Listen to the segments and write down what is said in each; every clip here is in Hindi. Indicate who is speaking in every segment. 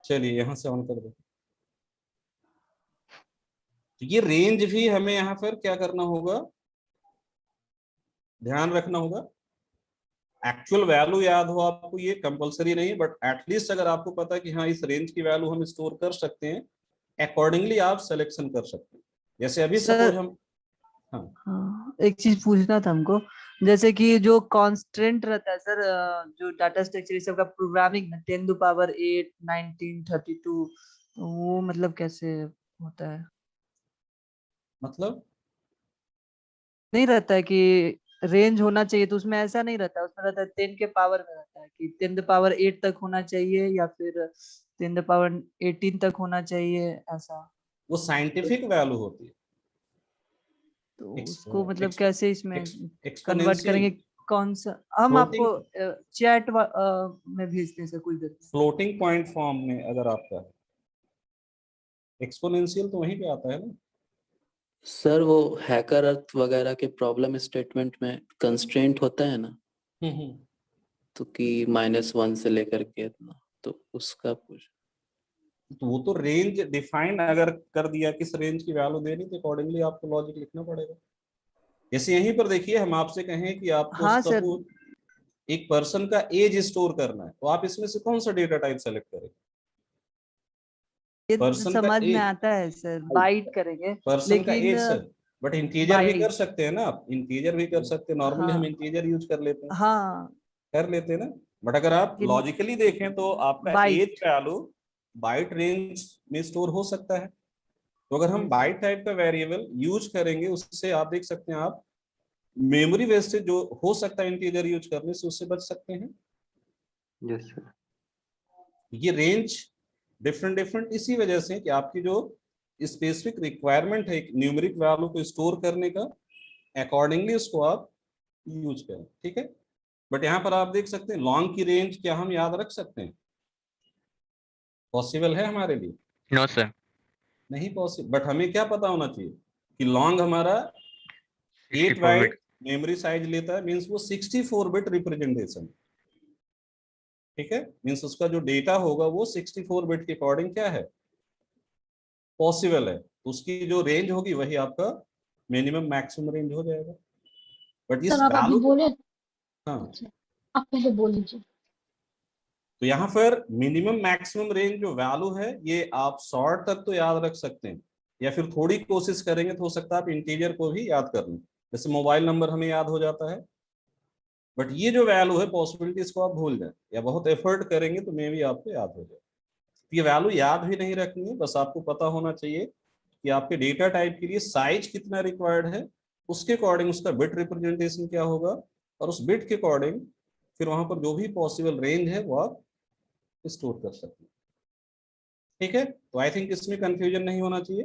Speaker 1: चलिए यहाँ से ऑन कर दो। तो ये रेंज भी हमें यहाँ पर क्या करना होगा, ध्यान रखना होगा। एक्चुअल वैल्यू याद हो आपको ये कंपलसरी नहीं, बट एटलीस्ट अगर आपको पता है कि हाँ इस रेंज की वैल्यू हम स्टोर कर सकते हैं, अकॉर्डिंगली आप सिलेक्शन कर सकते हैं। जैसे अभी सपोज
Speaker 2: सर,
Speaker 1: हम, हाँ
Speaker 2: हाँ, एक चीज पूछना था हमको। जैसे कि जो कांस्टेंट रहता है सर, जो डाटा स्ट्रक्चर इस सब का प्रोग्रामिंग में 10⁸ 1932, तो वो मतलब कैसे होता है?
Speaker 1: मतलब
Speaker 2: नहीं रहता है कि रेंज होना चाहिए, तो उसमें ऐसा नहीं रहता है। उसमें रहता है 10 के पावर में रहता है कि 10⁸ तक होना चाहिए या फिर 10⁸ तक होना चाहिए, ऐसा।
Speaker 1: वो साइंटिफिक वैल्यू होती है।
Speaker 2: तो
Speaker 1: एक्स,
Speaker 2: उसको मतलब
Speaker 1: एक्स,
Speaker 2: कैसे इसमें
Speaker 1: एक्स,
Speaker 2: कन्वर्ट
Speaker 1: एक्सपोनेंशियल
Speaker 2: करेंगे? कौन सा हम आपको
Speaker 1: फ्लोटिंग,
Speaker 2: चैट में भेजते हैं सर कुछ देर में।
Speaker 1: फ्लोटिंग पॉइंट फॉर्म में अगर आपका एक्सपोनेंशियल तो वहीं पे आता है ना।
Speaker 3: सर वो हैकर अर्थ वगैरह के प्रॉब्लम स्टेटमेंट में कंस्ट्रेंट होता है ना,
Speaker 1: हम्म।
Speaker 3: तो कि -1 से लेकर के इतना, तो उसका कुछ।
Speaker 1: तो वो तो रेंज डिफाइन अगर कर दिया किस रेंज की वैल्यू देनी, तो अकॉर्डिंगली आपको लॉजिक लिखना पड़ेगा। जैसे यहीं पर देखिए, हम आपसे कहें कि आपको
Speaker 2: हाँ सर,
Speaker 1: सपोज एक पर्सन का एज स्टोर करना है, तो आप इसमें से कौन सा डेटा टाइप सेलेक्ट करें?
Speaker 2: ये तो
Speaker 1: पर्सन का
Speaker 2: समझ में
Speaker 1: एज,
Speaker 2: आता है सर, बाइट करेंगे।
Speaker 1: पर्सन का
Speaker 2: लेकिन
Speaker 1: एज सर, बट इंटीजर भी कर
Speaker 2: बाइट,
Speaker 1: सकते हैं ना आप, इंटीजर भी कर सकते हैं, नॉर्मली हम
Speaker 2: हाँ
Speaker 1: इंटीजर यूज कर लेते हैं,
Speaker 2: हाँ,
Speaker 1: कर लेते हैं ना। बट अगर आप
Speaker 2: लेकिन
Speaker 1: लॉजिकली देखें तो आपका age
Speaker 2: byte.
Speaker 1: Value byte range में स्टोर हो सकता है। तो अगर हम
Speaker 2: यस
Speaker 1: बाइट टाइप का वेरिएबल यूज करेंगे, उससे आप देख सकते हैं आप मेमोरी वेस्टेज जो हो सकता है इंटीजर यूज करने से, उससे बच सकते हैं।
Speaker 3: Yes sir.
Speaker 1: ये रेंज डिफरेंट डिफरेंट इसी वजह से कि आपकी जो स्पेसिफिक रिक्वायरमेंट है एक न्यूमेरिक वैल्यू को स्टोर करने का, अकॉर्डिंगली उसको आप यूज करें, ठीक है। बट यहाँ पर आप देख सकते हैं लॉन्ग की रेंज क्या हम याद रख सकते हैं? पॉसिबल है हमारे लिए?
Speaker 4: No sir.
Speaker 1: नहीं पॉसिबल। बट हमें क्या पता होना चाहिए कि लॉन्ग हमारा 8
Speaker 4: 64
Speaker 1: बाइट
Speaker 4: बिट।
Speaker 1: मेमोरी साइज लेता है, मीन्स वो 64 बिट रिप्रेजेंटेशन, ठीक है। मीन्स उसका जो डेटा होगा वो 64 बिट के अकॉर्डिंग क्या है, पॉसिबल है। उसकी जो रेंज होगी वही आपका मिनिमम मैक्सिमम रेंज हो जाएगा। बट
Speaker 5: सर
Speaker 1: इस
Speaker 5: आप अभी
Speaker 1: वैल्यू को,
Speaker 5: बोले।
Speaker 1: हाँ,
Speaker 5: अच्छा, आप पहले बोल लीजिए।
Speaker 1: तो यहाँ पर मिनिमम मैक्सिमम रेंज जो वैल्यू है ये आप शॉर्ट तक तो याद रख सकते हैं, या फिर थोड़ी कोशिश करेंगे तो हो सकता है आप इंटीजर को भी याद कर लें। जैसे मोबाइल नंबर हमें याद हो जाता है, बट ये जो वैल्यू है पॉसिबिलिटीज को आप भूल जाए, या बहुत एफर्ट करेंगे तो मे भी आपको याद हो जाए। ये वैल्यू याद भी नहीं रखनी है, बस आपको पता होना चाहिए कि आपके डेटा टाइप के लिए साइज कितना रिक्वायर्ड है, उसके अकॉर्डिंग उसका बिट रिप्रेजेंटेशन क्या होगा, और उस बिट के अकॉर्डिंग फिर वहां पर जो भी पॉसिबल रेंज है वो आप स्टोर कर सकते हैं, ठीक है। तो आई थिंक इसमें कंफ्यूजन नहीं होना चाहिए।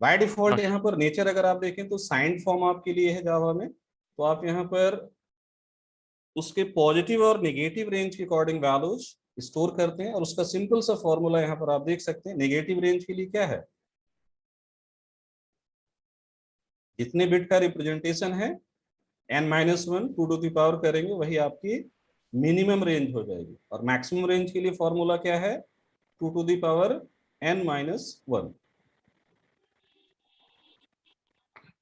Speaker 1: बाय डिफॉल्ट यहाँ पर नेचर अगर आप देखें तो साइंड फॉर्म आपके लिए है जावा में, तो आप यहाँ पर उसके पॉजिटिव और नेगेटिव रेंज के अकॉर्डिंग वैल्यूज स्टोर करते हैं, और उसका सिंपल सा फॉर्मूला यहाँ पर आप देख सकते हैं। नेगेटिव रेंज के लिए क्या है, जितने बिट का रिप्रेजेंटेशन है n-1 to to the power करेंगे वही आपकी मिनिमम रेंज हो जाएगी, और मैक्सिमम रेंज के लिए फॉर्मूला क्या है, two to the power n-1।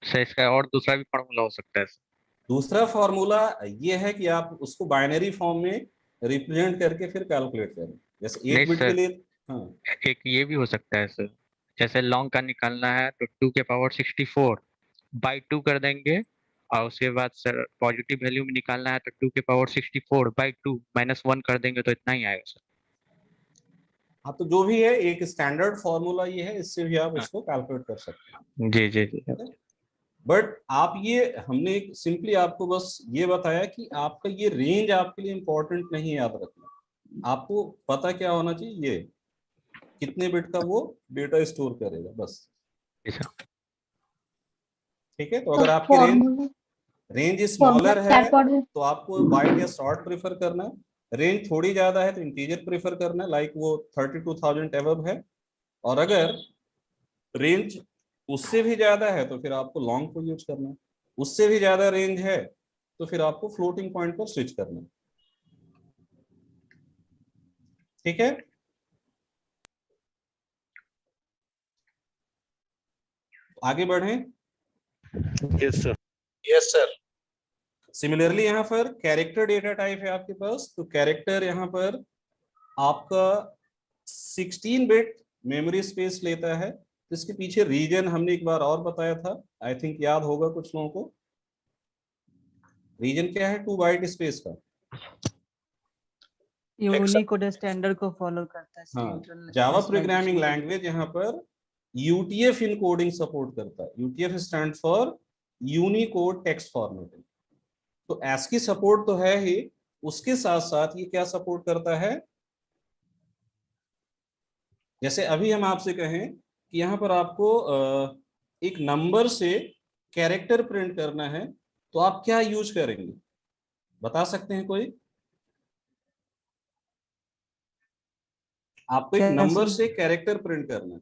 Speaker 4: Sir इसका और दूसरा भी फॉर्मूला हो सकता है सर?
Speaker 1: दूसरा फॉर्मूला ये है कि आप उसको बाइनरी फॉर्म में रिप्रेजेंट करके फिर कैलकुलेट करें, जैसे
Speaker 4: नहीं
Speaker 1: 8 बिट के
Speaker 4: सर,
Speaker 1: लिए। हाँ,
Speaker 4: एक ये भी हो सकता है सर। जैसे लॉन्ग का निकालना है तो 2 के पावर 64/2 कर देंगे, और उसके बाद सर पॉजिटिव वैल्यू में निकालना है तो 2 के पावर 64/2 -1 कर देंगे, तो इतना ही आएगा सर।
Speaker 1: हाँ, तो जो भी है एक स्टैंडर्ड फॉर्मूला ये है, इससे भी आप
Speaker 4: हाँ,
Speaker 1: उसको कैलकुलेट कर सकते हैं,
Speaker 4: जी जी जी।
Speaker 1: ठीक है। बट आप ये, हमने सिंपली आपको बस ये बताया कि आपका ये रेंज आपके लिए इंपॉर्टेंट नहीं है याद रखना, आपको पता क्या होना चाहिए, ये कितने बिट का वो डेटा स्टोर करेगा, बस,
Speaker 4: जी सर।
Speaker 1: ठीक है। तो
Speaker 5: तो
Speaker 1: अगर आपकी range
Speaker 5: formula
Speaker 1: range
Speaker 5: formula
Speaker 1: smaller है
Speaker 5: चैट पॉड में।
Speaker 1: तो आपको बाइट या शॉर्ट प्रेफर करना है, रेंज थोड़ी ज्यादा है तो इंटीजर प्रेफर करना है, लाइक वो 32,000 एबव है। और अगर रेंज उससे भी ज्यादा है तो फिर आपको लॉन्ग को यूज करना है, उससे भी ज्यादा रेंज है तो फिर आपको फ्लोटिंग पॉइंट पर स्विच करना है, ठीक है। आगे बढ़ें।
Speaker 6: Yes sir.
Speaker 1: Yes sir. Similarly यहाँ पर कैरेक्टर डेटा टाइप है आपके पास, तो कैरेक्टर यहाँ पर आपका 16 बिट मेमोरी स्पेस लेता है। तो इसके पीछे रीजन हमने एक बार और बताया था, आई थिंक याद होगा कुछ लोगों को। रीजन क्या है 2 बाइट स्पेस का?
Speaker 2: यूनिकोड स्टैंडर्ड को फॉलो करता है।
Speaker 1: हाँ,
Speaker 2: Central
Speaker 1: जावा
Speaker 2: Specified
Speaker 1: प्रोग्रामिंग
Speaker 2: Dictionary।
Speaker 1: लैंग्वेज यहाँ पर यूटीएफ इनकोडिंग सपोर्ट करता है। UTF stand for Unicode text formatting. तो ASCII सपोर्ट तो है ही, उसके साथ साथ ये क्या सपोर्ट करता है, जैसे अभी हम आपसे कहें कि यहाँ पर आपको एक नंबर से कैरेक्टर प्रिंट करना है, तो आप क्या यूज करेंगे, बता सकते हैं कोई? आपको एक
Speaker 2: क्या
Speaker 1: नंबर
Speaker 2: सर?
Speaker 1: से कैरेक्टर प्रिंट करना है।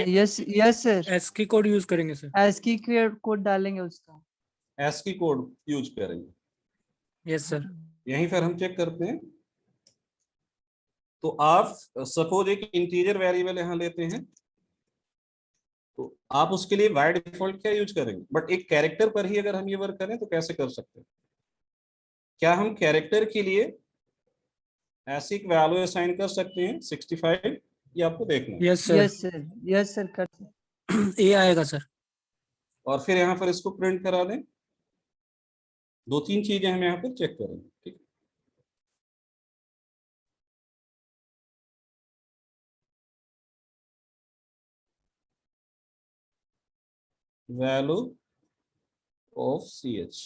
Speaker 2: Yes yes sir,
Speaker 7: ASCII code use करेंगे सर।
Speaker 2: ASCII कोड डालेंगे उसका।
Speaker 1: ASCII कोड यूज करेंगे।
Speaker 7: Yes sir.
Speaker 1: यहीं पर हम चेक करते हैं। तो आप सपोज एक इंटीजर वेरिएबल यहां लेते हैं, तो आप उसके लिए बाय डिफॉल्ट क्या यूज करेंगे, बट एक कैरेक्टर पर ही अगर हम ये वर्क करें तो कैसे कर सकते हैं? क्या हम कैरेक्टर के लिए ऐसी एक वैल्यू असाइन कर सकते हैं 65? ये आपको देखना है।
Speaker 7: Yes sir.
Speaker 2: Yes sir, yes sir कर सकते।
Speaker 7: ए आएगा सर।
Speaker 1: और फिर यहाँ पर इसको प्रिंट करा दें। 2-3 चीजें हम यहाँ पर चेक करेंगे, ठीक है। वैल्यू ऑफ CH,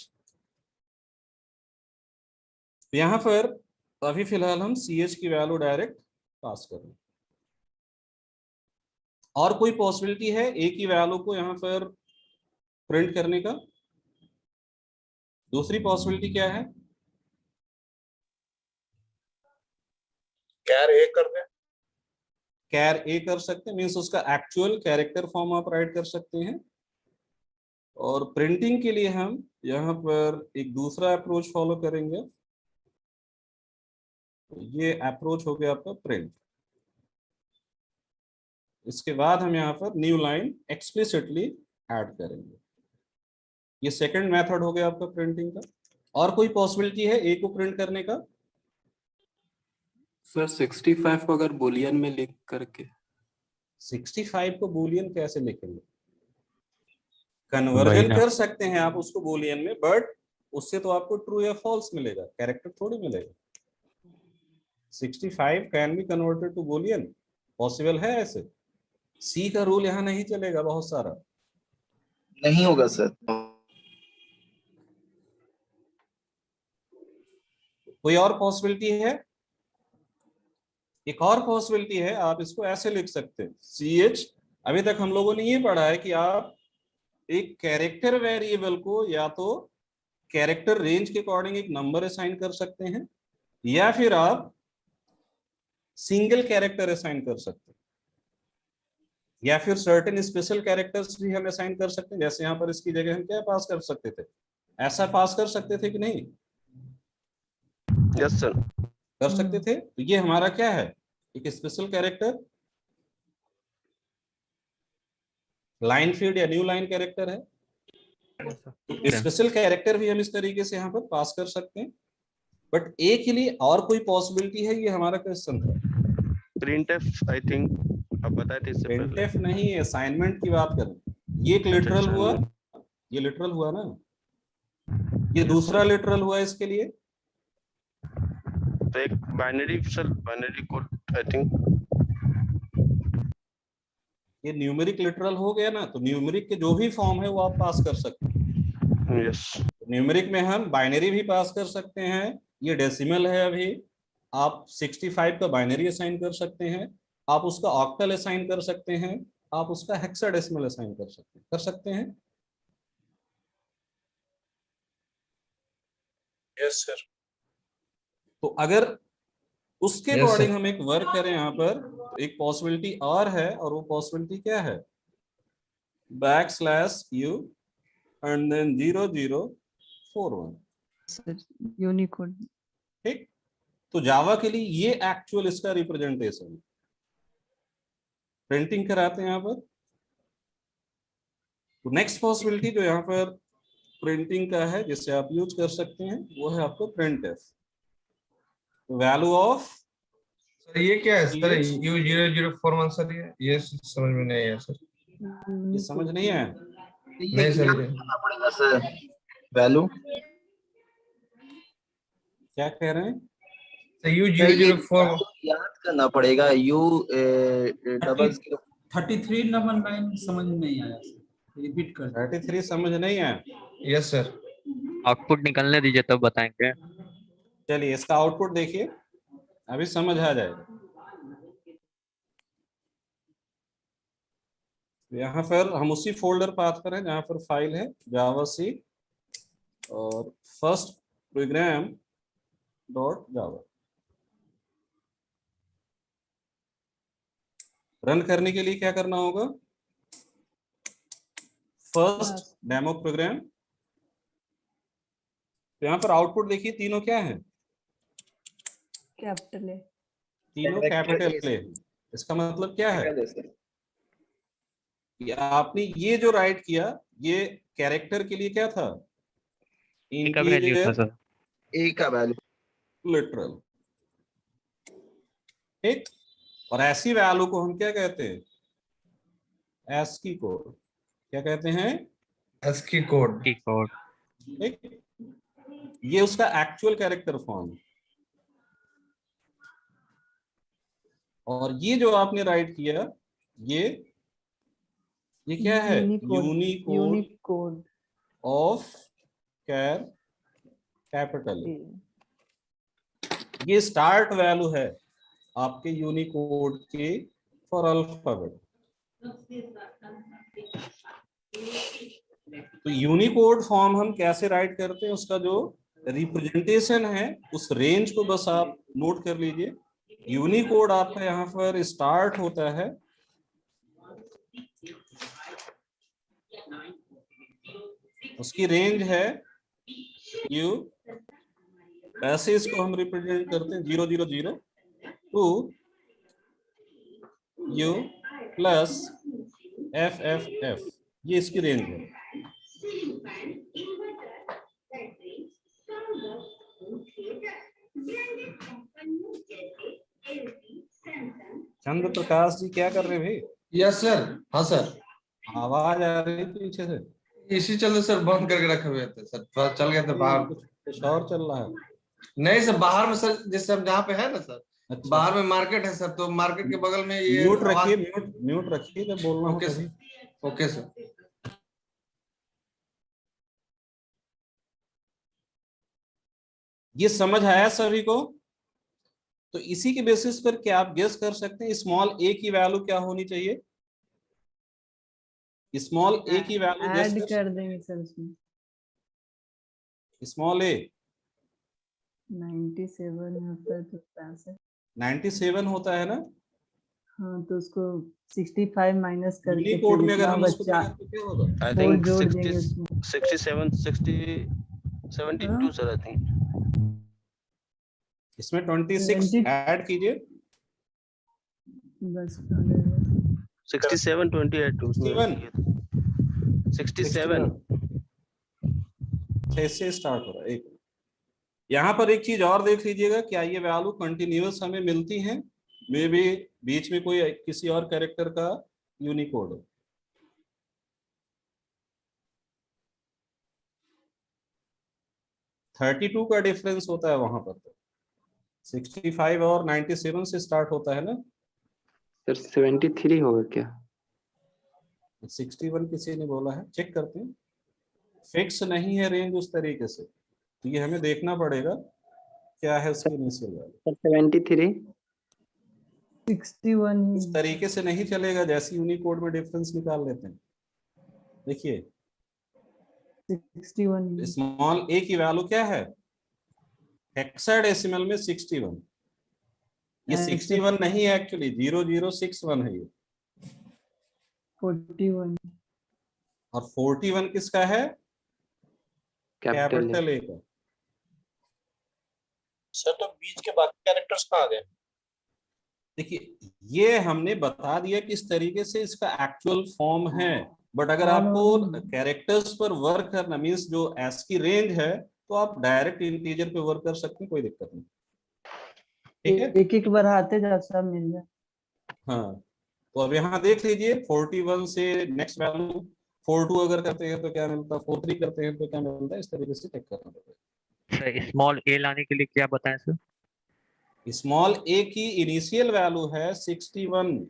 Speaker 1: यहाँ पर अभी फिलहाल हम CH की वैल्यू डायरेक्ट पास कर रहे हैं। और कोई पॉसिबिलिटी है A की वैल्यू को यहाँ पर प्रिंट करने का? दूसरी पॉसिबिलिटी क्या है? कैर A कर दें। कैर A कर सकते हैं, मीन्स उसका एक्चुअल कैरेक्टर फॉर्म आप राइट कर सकते हैं। और प्रिंटिंग के लिए हम यहाँ पर एक दूसरा अप्रोच फॉलो करेंगे। ये अप्रोच हो गया आपका प्रिंट। इसके बाद हम यहाँ पर न्यू लाइन एक्सप्लिसिटली ऐड करेंगे। ये सेकंड मेथड हो गया आपका प्रिंटिंग का। और कोई पॉसिबिलिटी है A को प्रिंट करने का?
Speaker 3: सर 65 को अगर बुलियन में लिख करके
Speaker 1: 65 को बुलियन कैसे लिखेंगे? कन्वर्जन कर सकते हैं आप उसको बुलियन में, बट उससे तो आपको ट्रू या फॉल्स मिलेगा, कैरेक्टर थोड़ी मिलेगा। 65 can be converted to boolean, possible है ऐसे? सी का रूल यहाँ नहीं चलेगा, बहुत सारा
Speaker 8: नहीं होगा सर।
Speaker 1: कोई और पॉसिबिलिटी है? एक और पॉसिबिलिटी है, आप इसको ऐसे लिख सकते हैं CH। अभी तक हम लोगों ने ये पढ़ा है कि आप एक कैरेक्टर वेरिएबल को या तो कैरेक्टर रेंज के अकॉर्डिंग एक नंबर असाइन कर सकते हैं, या फिर आप सिंगल कैरेक्टर असाइन कर सकते हैं, या फिर सर्टेन स्पेशल कैरेक्टर्स भी हम असाइन कर सकते हैं। जैसे यहाँ पर इसकी जगह हम क्या पास कर सकते थे, ऐसा पास कर सकते थे कि नहीं?
Speaker 6: Yes sir.
Speaker 1: कर सकते थे। तो ये हमारा क्या है, एक स्पेशल कैरेक्टर, लाइन फीड या न्यू लाइन कैरेक्टर है। तो स्पेशल कैरेक्टर भी हम इस तरीके से यहाँ पर पास कर सकते हैं। बट ए के लिए और कोई पॉसिबिलिटी है? ये हमारा क्वेश्चन था।
Speaker 6: प्रिंटफ आई थिंक आप बताए थे इससे पहले।
Speaker 1: प्रिंटफ नहीं, असाइनमेंट की बात करें। ये एक लिटरल हुआ, ये लिटरल हुआ ना, ये दूसरा लिटरल हुआ इसके लिए।
Speaker 6: तो एक binary sir, binary code I think.
Speaker 1: ये न्यूमेरिक लिटरल हो गया ना, तो न्यूमेरिक के जो भी फॉर्म है वो आप पास कर सकते हैं।
Speaker 6: यस।
Speaker 1: न्यूमेरिक में हम बाइनरी भी पास कर सकते हैं। ये डेसिमल है, अभी आप 65 का बाइनरी असाइन कर सकते हैं, आप उसका ऑक्टल असाइन कर सकते हैं, आप उसका हेक्साडेसिमल असाइन कर सकते हैं। Yes sir. तो अगर उसके अकॉर्डिंग हम एक वर्क करें यहाँ पर, तो एक पॉसिबिलिटी और है, और वो पॉसिबिलिटी क्या है, \u and then 0041।
Speaker 2: Sir Unicode.
Speaker 1: ठीक, तो जावा के लिए ये एक्चुअल इसका रिप्रेजेंटेशन। प्रिंटिंग कराते हैं यहाँ पर, तो नेक्स्ट पॉसिबिलिटी जो यहाँ पर प्रिंटिंग का है जिससे आप यूज कर सकते हैं वो है आपको print F. Value of
Speaker 7: sir ये क्या है सर?
Speaker 1: Yes.
Speaker 7: U0041 सर ये समझ में नहीं आया सर।
Speaker 1: ये समझ नहीं आया?
Speaker 7: नहीं सर, ये
Speaker 8: करना पड़ेगा सर वैल्यू।
Speaker 1: क्या कह रहे हैं?
Speaker 7: U004
Speaker 8: याद करना पड़ेगा U डबल
Speaker 9: 33 नंबर 9 समझ में नहीं आया, रिपीट कर
Speaker 1: 33 समझ नहीं आया?
Speaker 7: Yes sir.
Speaker 4: आउटपुट निकलने दीजिए तब बताएंगे।
Speaker 1: चलिए इसका आउटपुट देखिए, अभी समझ आ जाएगा। यहाँ पर हम उसी फोल्डर पर बात करें जहाँ पर फाइल है जावा सी और first program dot java. Run करने के लिए क्या करना होगा? First demo program. तो यहाँ पर आउटपुट देखिए, तीनों क्या है?
Speaker 2: कैपिटल है।
Speaker 1: तीनों कैपिटल है। इसका मतलब क्या है? आपने ये जो राइट किया ये कैरेक्टर के लिए क्या था?
Speaker 4: ए का वैल्यू था सर।
Speaker 8: ए का वैल्यू
Speaker 1: लिटरल। ठीक, और ऐसी वैल्यू को हम क्या कहते हैं? ASCII code. क्या कहते हैं?
Speaker 7: ASCII code.
Speaker 4: की कोड।
Speaker 1: ठीक, ये उसका एक्चुअल कैरेक्टर फॉर्म। और ये जो आपने राइट किया ये क्या है?
Speaker 2: Unicode
Speaker 1: of capital. ये स्टार्ट वैल्यू है आपके यूनिकोड के फॉर अल्फाबेट। तो यूनिकोड फॉर्म हम कैसे राइट करते हैं, उसका जो रिप्रेजेंटेशन है उस रेंज को बस आप नोट कर लीजिए। यूनिकोड आपका यहाँ पर स्टार्ट होता है उसकी रेंज है यू। ऐसे इसको हम रिप्रेजेंट करते हैं 000 टू यू प्लस FFF। ये इसकी रेंज है। चंद्र प्रकाश जी क्या कर रहे भाई?
Speaker 7: Yes sir. हाँ सर,
Speaker 1: आवाज आ रही है पीछे से।
Speaker 7: इसी चलते सर बंद करके रखे हुए थे सर, थोड़ा चल गए थे बाहर।
Speaker 1: कुछ और चल रहा है?
Speaker 7: नहीं सर, बाहर में सर, जैसे हम जहाँ पे है ना सर,
Speaker 1: अच्छा।
Speaker 7: बाहर में मार्केट है सर, तो मार्केट के बगल में ये
Speaker 1: म्यूट रखिए, म्यूट रखिए जब बोलना हो
Speaker 7: ओके
Speaker 1: तभी।
Speaker 7: Sir, okay sir.
Speaker 1: ये समझ आया सभी को? तो इसी के बेसिस पर क्या आप गेस कर सकते हैं स्मॉल ए की वैल्यू क्या होनी चाहिए? स्मॉल ए की वैल्यू
Speaker 2: ऐड कर देंगे सर उसमें।
Speaker 1: स्मॉल ए
Speaker 2: 97 होता है तो 65।
Speaker 1: 97 होता है ना?
Speaker 2: हाँ, तो उसको 65 माइनस करके
Speaker 1: यूनिकोड में अगर हम
Speaker 2: होगा
Speaker 1: उसको करें तो क्या होगा?
Speaker 6: I
Speaker 2: फोर
Speaker 6: think
Speaker 2: जोड़
Speaker 6: 60,
Speaker 2: देंगे उसमें।
Speaker 6: 67, 60, 72 sir, I think.
Speaker 1: इसमें 26
Speaker 2: 20
Speaker 1: ऐड कीजिए।
Speaker 2: बस
Speaker 6: 67, 28 उसमें 67।
Speaker 1: से स्टार्ट हो रहा है। एक यहाँ पर एक चीज और देख लीजिएगा, क्या ये वैल्यू कंटिन्यूअस हमें मिलती है? मे बी बीच में कोई किसी और कैरेक्टर का यूनिकोड हो। $32 का डिफरेंस होता है वहां पर। तो 65 और 97 से स्टार्ट होता है ना?
Speaker 3: सर 73 होगा क्या?
Speaker 1: 61 किसी ने बोला है, चेक करते हैं। फिक्स नहीं है रेंज उस तरीके से, तो ये हमें देखना पड़ेगा क्या है उसकी इनिशियल वैल्यू।
Speaker 3: 73
Speaker 2: 61
Speaker 1: इस तरीके से नहीं चलेगा जैसे यूनिकोड में डिफरेंस निकाल लेते हैं। देखिए
Speaker 2: 61
Speaker 1: स्मॉल ए की वैल्यू क्या है? हेक्साडेसिमल में 61। ये 61 नहीं है एक्चुअली, 0061 है ये।
Speaker 2: 41
Speaker 1: और 41 किसका है? कैपिटल ए का।
Speaker 6: सर तो बीच के बाकी कैरेक्टर्स कहाँ गए?
Speaker 1: देखिए ये हमने बता दिया किस तरीके से इसका एक्चुअल फॉर्म है। बट अगर
Speaker 2: हाँ,
Speaker 1: आपको
Speaker 2: हाँ।
Speaker 1: कैरेक्टर्स पर वर्क करना मीन्स जो ASCII रेंज है, तो आप डायरेक्ट इंटीजर पे वर्क कर सकते हैं, कोई दिक्कत नहीं। ठीक है,
Speaker 2: एक एक बढ़ाते जा सब मिल जाए।
Speaker 1: हाँ। तो अब यहाँ देख लीजिए 41 से नेक्स्ट वैल्यू 42 अगर करते हैं तो क्या मिलता है, 43 करते हैं तो क्या मिलता है, इस तरीके से चेक करना पड़ेगा।
Speaker 4: सर स्मॉल ए लाने के लिए क्या बताएं सर?
Speaker 1: स्मॉल ए की इनिशियल वैल्यू है 61।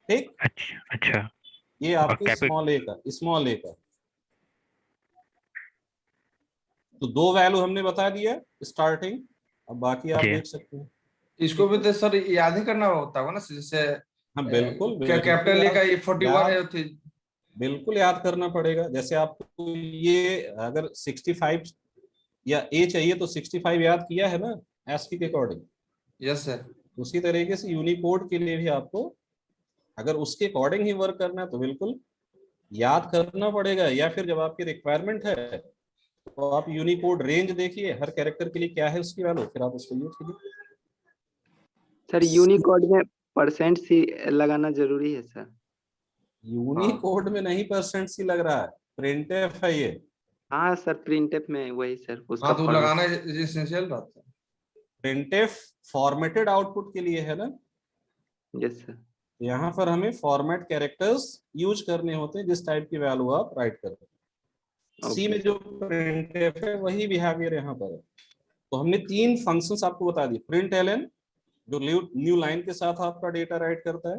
Speaker 1: ठीक,
Speaker 4: अच्छा अच्छा।
Speaker 1: ये
Speaker 4: और
Speaker 1: आपके
Speaker 4: कैपिट
Speaker 1: स्मॉल ए का तो 2 वैल्यू हमने बता दिया स्टार्टिंग। अब बाकी आप
Speaker 4: जी
Speaker 1: देख सकते हैं।
Speaker 7: इसको भी तो सर याद ही करना होता होगा ना, जैसे
Speaker 1: हाँ बिल्कुल
Speaker 7: क्या
Speaker 1: बिल्कुल
Speaker 7: कैपिटल ए का ये 41 है
Speaker 1: याद बिल्कुल याद करना पड़ेगा। जैसे आपको ये अगर 65 या ए चाहिए तो 65 याद किया है ना ASCII के अकॉर्डिंग।
Speaker 7: Yes sir.
Speaker 1: उसी तरीके से यूनिकोड के लिए भी आपको अगर उसके अकॉर्डिंग ही वर्क करना है तो बिल्कुल याद करना पड़ेगा, या फिर जब आपकी रिक्वायरमेंट है तो आप यूनिकोड रेंज देखिए हर कैरेक्टर के लिए क्या है उसकी वैल्यू, फिर आप उसको यूज कीजिए।
Speaker 8: सर यूनिकोड में परसेंट सी लगाना जरूरी है सर?
Speaker 1: यूनिकोड में नहीं परसेंट सी लग रहा है, प्रिंटफ है ये।
Speaker 8: हाँ सर, प्रिंटफ में वही सर उसका
Speaker 7: हाँ तो
Speaker 8: फॉर्मेट।
Speaker 7: लगाना एसेंशियल बात है।
Speaker 1: प्रिंटफ फॉर्मेटेड आउटपुट के लिए है ना।
Speaker 8: Yes sir.
Speaker 1: यहाँ पर हमें फॉर्मेट कैरेक्टर्स यूज करने होते हैं जिस टाइप की वैल्यू आप राइट करते हैं। सी में जो प्रिंटफ है वही बिहेवियर यहाँ पर है। तो हमने 3 फंक्शंस आपको बता दी। प्रिंट एलएन जो न्यू लाइन के साथ आपका डेटा राइट करता है,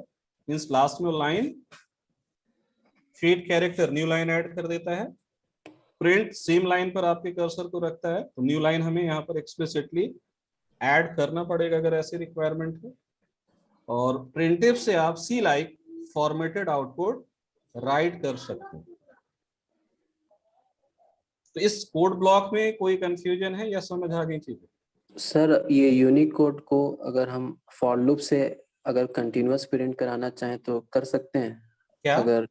Speaker 1: मीन्स लास्ट में line feed character new line add कर देता है। प्रिंट सेम लाइन पर आपके कर्सर को रखता है, तो न्यू लाइन हमें यहाँ पर एक्सप्लिसिटली ऐड करना पड़ेगा अगर ऐसी रिक्वायरमेंट है। और प्रिंटिव से आप सी लाइक फॉर्मेटेड आउटपुट राइट कर सकते हैं। तो इस कोड ब्लॉक में कोई कंफ्यूजन है या समझ आ गई चीजें?
Speaker 3: सर ये यूनिकोड को अगर हम फॉर लूप से अगर कंटिन्यूअस प्रिंट कराना चाहें तो कर सकते हैं
Speaker 1: क्या?
Speaker 3: अगर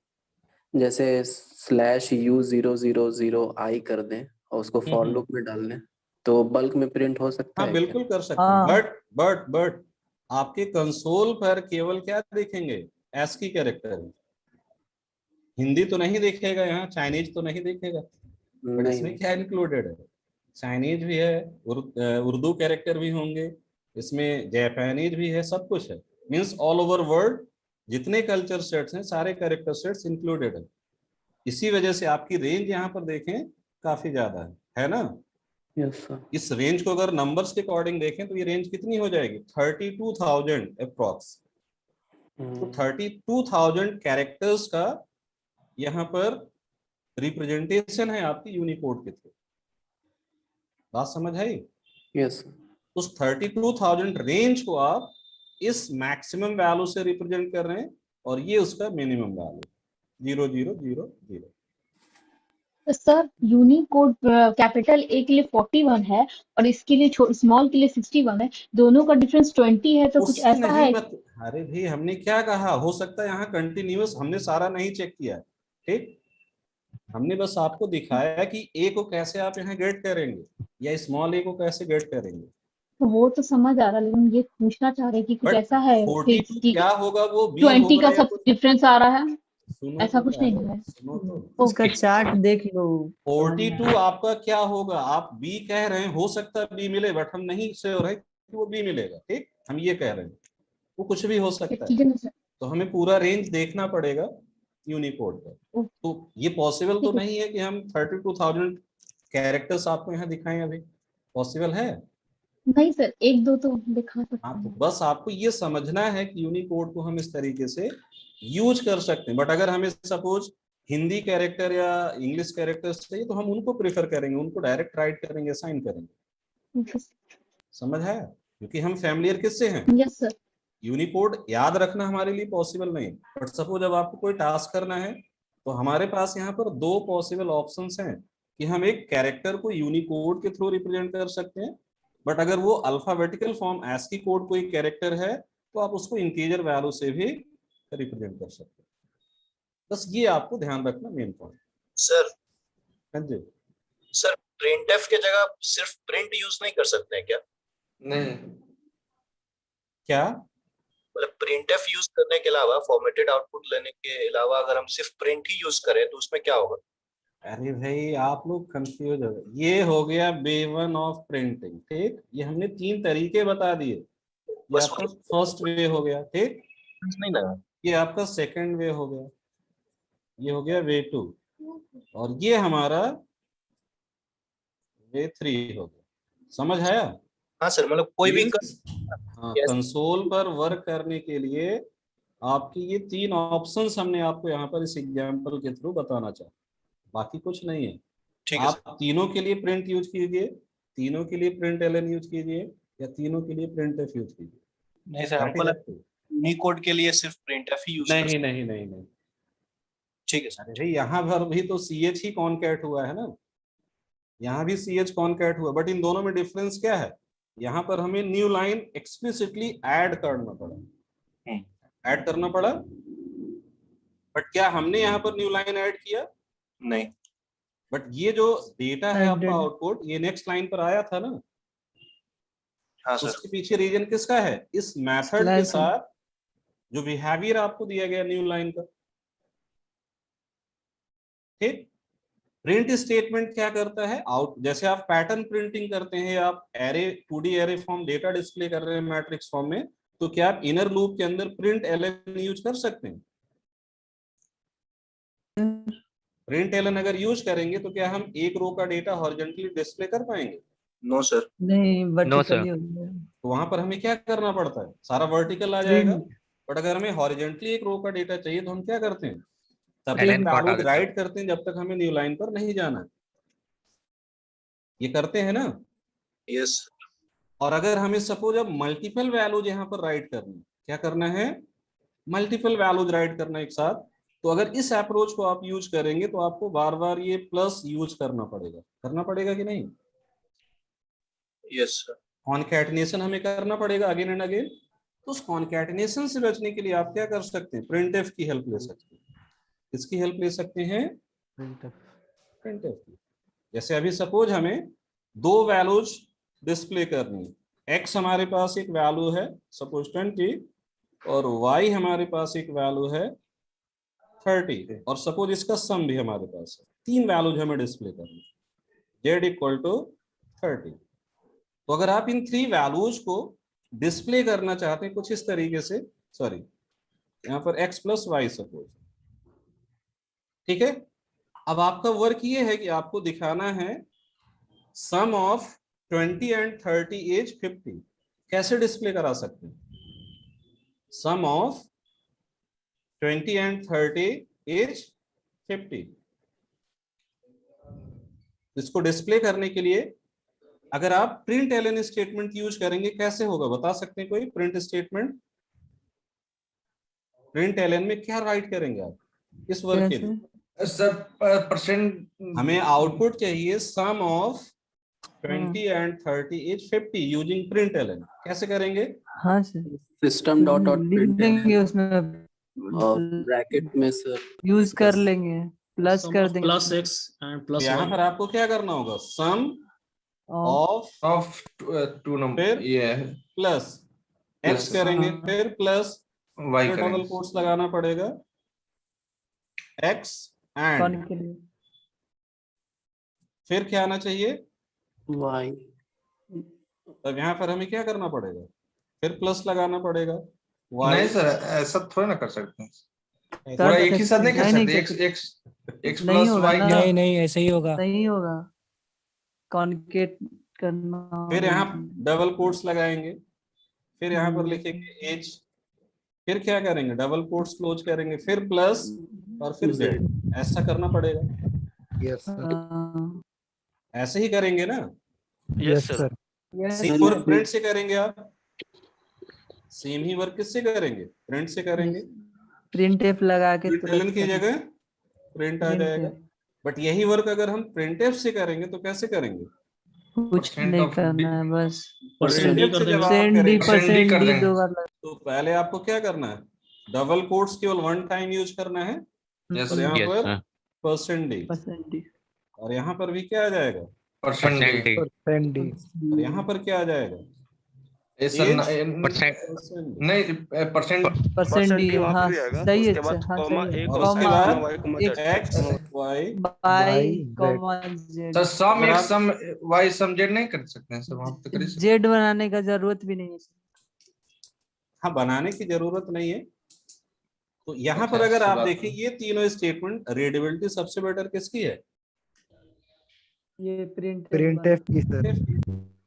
Speaker 3: जैसे /u000i कर दें और उसको फॉर लूप में डाल दें तो बल्क में प्रिंट हो सकता
Speaker 1: हाँ
Speaker 3: है क्या?
Speaker 1: बिल्कुल कर सकते हैं,
Speaker 2: हाँ।
Speaker 1: बट आपके कंसोल पर केवल क्या देखेंगे, ASCII कैरेक्टर। हिंदी तो नहीं देखेगा, यहाँ चाइनीज तो नहीं देखेगा। बट
Speaker 3: नहीं
Speaker 1: इसमें
Speaker 3: नहीं।
Speaker 1: क्या इंक्लूडेड है, चाइनीज भी है, उर्दू कैरेक्टर भी होंगे, इसमें जापानीज भी है, सब कुछ है। मीन्स ऑल ओवर वर्ल्ड जितने कल्चर सेट्स हैं सारे कैरेक्टर सेट्स इंक्लूडेड है। इसी वजह से आपकी रेंज यहाँ पर देखें काफी ज्यादा है ना।
Speaker 3: Yes sir.
Speaker 1: इस रेंज को अगर नंबर्स के अकॉर्डिंग देखें तो ये रेंज कितनी हो जाएगी, 32,000 अप्रॉक्स। तो 32,000 कैरेक्टर्स का यहाँ पर रिप्रेजेंटेशन है आपकी यूनिकोड के थ्रू। बात समझ आई?
Speaker 3: यस।
Speaker 1: उस 32,000 रेंज को आप इस मैक्सिमम वैल्यू से रिप्रेजेंट कर रहे हैं और ये उसका minimum value 0000।
Speaker 5: Sir Unicode capital A के लिए 41 है और इसके लिए स्मॉल के लिए 61 है, दोनों का डिफरेंस 20 है, तो कुछ
Speaker 1: उससे
Speaker 5: ऐसा
Speaker 1: नहीं
Speaker 5: है?
Speaker 1: मत, अरे भाई हमने क्या कहा, हो सकता है यहाँ कंटिन्यूअस, हमने सारा नहीं चेक किया। ठीक, हमने बस आपको दिखाया कि ए को कैसे आप यहाँ गेट करेंगे या स्मॉल ए को कैसे गेट करेंगे।
Speaker 5: तो वो तो समझ आ रहा है, लेकिन ये पूछना चाह रहे कि कुछ
Speaker 1: बट
Speaker 5: ऐसा है
Speaker 1: 42
Speaker 5: कि
Speaker 1: क्या होगा, वो बी
Speaker 5: 20
Speaker 1: होगा
Speaker 5: का
Speaker 1: या
Speaker 5: सब
Speaker 1: कुछ।
Speaker 5: डिफरेंस आ रहा है,
Speaker 1: सुनो
Speaker 5: ऐसा
Speaker 1: तो
Speaker 5: कुछ नहीं है?
Speaker 1: सुनो तो
Speaker 2: उसका चार्ट देख लो।
Speaker 1: 42 आपका क्या होगा, आप बी कह रहे हैं, हो सकता है बी मिले, बट हम नहीं श्योर है कि वो बी मिलेगा। ठीक, हम ये कह रहे हैं वो कुछ भी हो सकता है।
Speaker 5: ठीक है ना सर?
Speaker 1: तो हमें पूरा रेंज देखना पड़ेगा यूनिकोड का। तो ये पॉसिबल तो
Speaker 5: ठीक है।
Speaker 1: नहीं है कि हम 32,000 कैरेक्टर्स आपको यहाँ दिखाएं, अभी पॉसिबल है?
Speaker 5: नहीं सर, एक दो तो दिखा सकते
Speaker 1: हाँ, तो
Speaker 5: हैं।
Speaker 1: बस आपको ये समझना है कि यूनिकोड को हम इस तरीके से यूज कर सकते हैं। बट अगर हमें सपोज हिंदी कैरेक्टर या इंग्लिश कैरेक्टर्स चाहिए तो हम उनको प्रेफर करेंगे, उनको डायरेक्ट राइट करेंगे, साइन करेंगे। समझ है? क्योंकि हम फैमिलियर किससे हैं,
Speaker 5: यस सर।
Speaker 1: यूनिकोड याद रखना हमारे लिए पॉसिबल नहीं। बट सपोज जब आपको कोई टास्क करना है तो हमारे पास यहाँ पर 2 पॉसिबल ऑप्शंस हैं कि हम एक कैरेक्टर को यूनिकोड के थ्रू रिप्रेजेंट कर सकते हैं, बट अगर वो अल्फाबेटिकल फॉर्म ASCII कोड कोई कैरेक्टर है तो आप उसको इंटीजर वैल्यू से भी रिप्रेजेंट कर सकते हैं। बस ये आपको ध्यान रखना मेन पॉइंट।
Speaker 10: सर
Speaker 1: हाँ जी
Speaker 10: सर, प्रिंटफ के जगह सिर्फ प्रिंट यूज नहीं कर सकते हैं क्या?
Speaker 7: नहीं,
Speaker 1: क्या
Speaker 10: मतलब printf यूज करने के अलावा, फॉर्मेटेड आउटपुट लेने के अलावा अगर हम सिर्फ प्रिंट ही यूज करें तो उसमें क्या होगा?
Speaker 1: अरे भाई आप लोग कंफ्यूज हो गए। ये हो गया वे1 ऑफ प्रिंटिंग, ठीक। ये हमने 3 तरीके बता दिए। ये
Speaker 10: बस
Speaker 1: आपका फर्स्ट वे हो गया, ठीक।
Speaker 10: नहीं लगा।
Speaker 1: ये आपका सेकंड वे हो गया, ये हो गया वे2, और ये हमारा वे3 हो गया। समझ आया?
Speaker 10: हाँ सर, मतलब कोई भी
Speaker 1: हाँ, कंसोल पर वर्क करने के लिए आपकी ये 3 ऑप्शंस हमने आपको यहाँ पर इस एग्जांपल के थ्रू बताना चाहा, बाकी कुछ नहीं है।
Speaker 10: ठीक है
Speaker 1: आप तीनों के लिए प्रिंट यूज कीजिए, तीनों के लिए प्रिंट एलएन यूज कीजिए, या तीनों के लिए प्रिंटफ यूज कीजिए।
Speaker 10: नहीं सर, हमको यूनिकोड के लिए सिर्फ printf ही यूज
Speaker 1: नहीं नहीं नहीं नहीं,
Speaker 10: ठीक है सर।
Speaker 1: अरे यहाँ पर भी तो ch ही कॉनकैट हुआ है ना, यहाँ भी ch कॉनकैट हुआ, बट इन दोनों में डिफरेंस क्या है? यहाँ पर हमें न्यू लाइन एक्सप्लिसिटली ऐड करना पड़ा, ऐड करना पड़ा, बट क्या हमने यहाँ पर न्यू लाइन ऐड किया?
Speaker 10: नहीं।
Speaker 1: बट ये जो डेटा है आपका आउटपुट, ये नेक्स्ट लाइन पर आया था ना।
Speaker 10: हाँ सर।
Speaker 1: उसके पीछे रीजन किसका है? इस मेथड के साथ जो बिहेवियर आपको दिया गया न्यू लाइन का, ठीक। प्रिंट स्टेटमेंट क्या करता है? आउट, जैसे आप पैटर्न प्रिंटिंग करते हैं, आप array 2D array form data display कर रहे हैं मैट्रिक्स फॉर्म में, तो क्या आप इनर लूप के अंदर प्रिंट एलएन यूज कर सकते हैं? प्रिंट एलएन अगर यूज करेंगे तो क्या हम एक रो का डेटा हॉरिजॉन्टली डिस्प्ले कर पाएंगे?
Speaker 10: No sir.
Speaker 2: नहीं,
Speaker 4: नो सर।
Speaker 1: तो वहां पर हमें क्या करना पड़ता है? सारा वर्टिकल आ जाएगा, बट अगर हमें हॉरिजॉन्टली एक रो का डेटा चाहिए तो हम क्या करते हैं? तब तक वैल्यूज राइट करते हैं जब तक हमें न्यू लाइन पर नहीं जाना है। ये करते हैं ना?
Speaker 10: यस।
Speaker 1: और अगर हमें सपोज अब मल्टीपल वैल्यूज यहाँ पर राइट करना, क्या करना है? मल्टीपल वैल्यूज राइट करना एक साथ, तो अगर इस अप्रोच को आप यूज करेंगे तो आपको बार बार ये प्लस यूज करना पड़ेगा कि नहीं?
Speaker 10: Yes sir.
Speaker 1: कॉन्कैटिनेशन हमें करना पड़ेगा अगेन एंड अगेन। तो उस कॉन्कैटिनेशन से बचने के लिए आप क्या कर सकते हैं? प्रिंटफ की हेल्प ले सकते हैं। किसकी हेल्प ले सकते हैं? प्रिंटफ की। जैसे अभी सपोज हमें 2 वैल्यूज डिस्प्ले करनी है। x हमारे पास एक वैल्यू है सपोज 20, और y हमारे पास एक वैल्यू है 30, और सपोज इसका सम भी हमारे पास है। 3 वैल्यूज हमें डिस्प्ले करनी है, z इक्वल टू 30। तो अगर आप इन 3 वैल्यूज को डिस्प्ले करना चाहते हैं कुछ इस तरीके से, सॉरी यहाँ पर x प्लस वाई सपोज, ठीक है। अब आपका वर्क ये है कि आपको दिखाना है सम ऑफ 20 एंड 30 एज 50। कैसे डिस्प्ले करा सकते हैं? सम ऑफ 20 एंड 30 एज 50। इसको डिस्प्ले करने के लिए अगर आप प्रिंट एलएन स्टेटमेंट यूज करेंगे, कैसे होगा बता सकते हैं कोई? प्रिंट स्टेटमेंट, प्रिंट एलएन में क्या राइट करेंगे आप इस वर्क के लिए?
Speaker 7: सर परसेंट
Speaker 1: हमें आउटपुट चाहिए sum of 20 and 30 is 50 using print LN. कैसे करेंगे?
Speaker 2: हाँ सर,
Speaker 3: सिस्टम डॉट आउट
Speaker 2: लिख
Speaker 3: प्रिंट
Speaker 2: देंगे उसमें,
Speaker 3: ब्रैकेट में सर
Speaker 2: यूज कर लेंगे, प्लस कर देंगे।
Speaker 9: प्लस एक्स एंड प्लस
Speaker 1: यहाँ पर आपको क्या करना होगा? सम ऑफ
Speaker 7: 2 नंबर
Speaker 1: फिर
Speaker 7: ये
Speaker 1: प्लस एक्स करेंगे, फिर प्लस
Speaker 7: वाई
Speaker 1: फिर डबल कोट्स लगाना पड़ेगा एक्स एंड, फिर क्या आना चाहिए?
Speaker 3: वाई।
Speaker 1: तब यहाँ पर हमें क्या करना पड़ेगा? फिर प्लस लगाना पड़ेगा y।
Speaker 7: नहीं सर, ऐसा थोड़ा ना कर सकते हैं, पूरा एक ही साथ नहीं कर सकते। x plus y.
Speaker 11: नहीं ऐसे ही होगा,
Speaker 2: नहीं होगा, कॉन्केट करना।
Speaker 1: फिर यहाँ डबल कोट्स लगाएंगे, फिर यहाँ पर लिखेंगे एज, फिर क्या करेंगे? डबल कोट्स क्लोज करेंगे, फिर प्लस और फिर z। ऐसा करना पड़ेगा।
Speaker 11: Yes sir.
Speaker 1: ऐसे ही करेंगे ना?
Speaker 11: Yes sir.
Speaker 1: Same work print से करेंगे आप, सेम ही वर्क किससे करेंगे? प्रिंट से करेंगे।
Speaker 2: प्रिंट एफ लगा के
Speaker 1: एलएन की जगह प्रिंट आ जाएगा। बट यही वर्क अगर हम प्रिंट एफ से करेंगे तो कैसे करेंगे?
Speaker 2: कुछ नहीं करना है, बस
Speaker 1: परसेंट
Speaker 2: डी दो बार।
Speaker 1: तो पहले आपको क्या करना है? डबल कोट्स केवल 1 टाइम यूज करना है, और यहाँ पर परसेंट डी, और यहाँ पर भी क्या आ जाएगा?
Speaker 7: Percent D.
Speaker 1: और यहाँ पर क्या आ जाएगा?
Speaker 7: ये सर नहीं परसेंट
Speaker 2: परसेंट हाँ सही है सर, हाँ
Speaker 6: कॉमा
Speaker 2: सही है,
Speaker 6: ए
Speaker 1: और उसके
Speaker 2: कॉमा
Speaker 1: बाद
Speaker 6: Y comma Z
Speaker 1: X Y
Speaker 2: by comma Z.
Speaker 7: Sir sum
Speaker 1: अगर
Speaker 7: एक्स
Speaker 1: आप-
Speaker 7: सम वाई सम जेड नहीं कर सकते हैं सर, वहां पे तो कर ही सकते
Speaker 2: जेड बनाने का जरूरत भी नहीं है सर।
Speaker 1: हाँ बनाने की जरूरत नहीं है। तो यहाँ पर
Speaker 7: अच्छा,
Speaker 1: अगर
Speaker 7: ऐसी
Speaker 1: आप
Speaker 7: बात
Speaker 1: देखिए
Speaker 7: है।
Speaker 1: ये तीनों स्टेटमेंट रीडेबिलिटी सबसे बेटर किसकी है?
Speaker 2: ये प्रिंट
Speaker 11: प्रिंटफ की सर।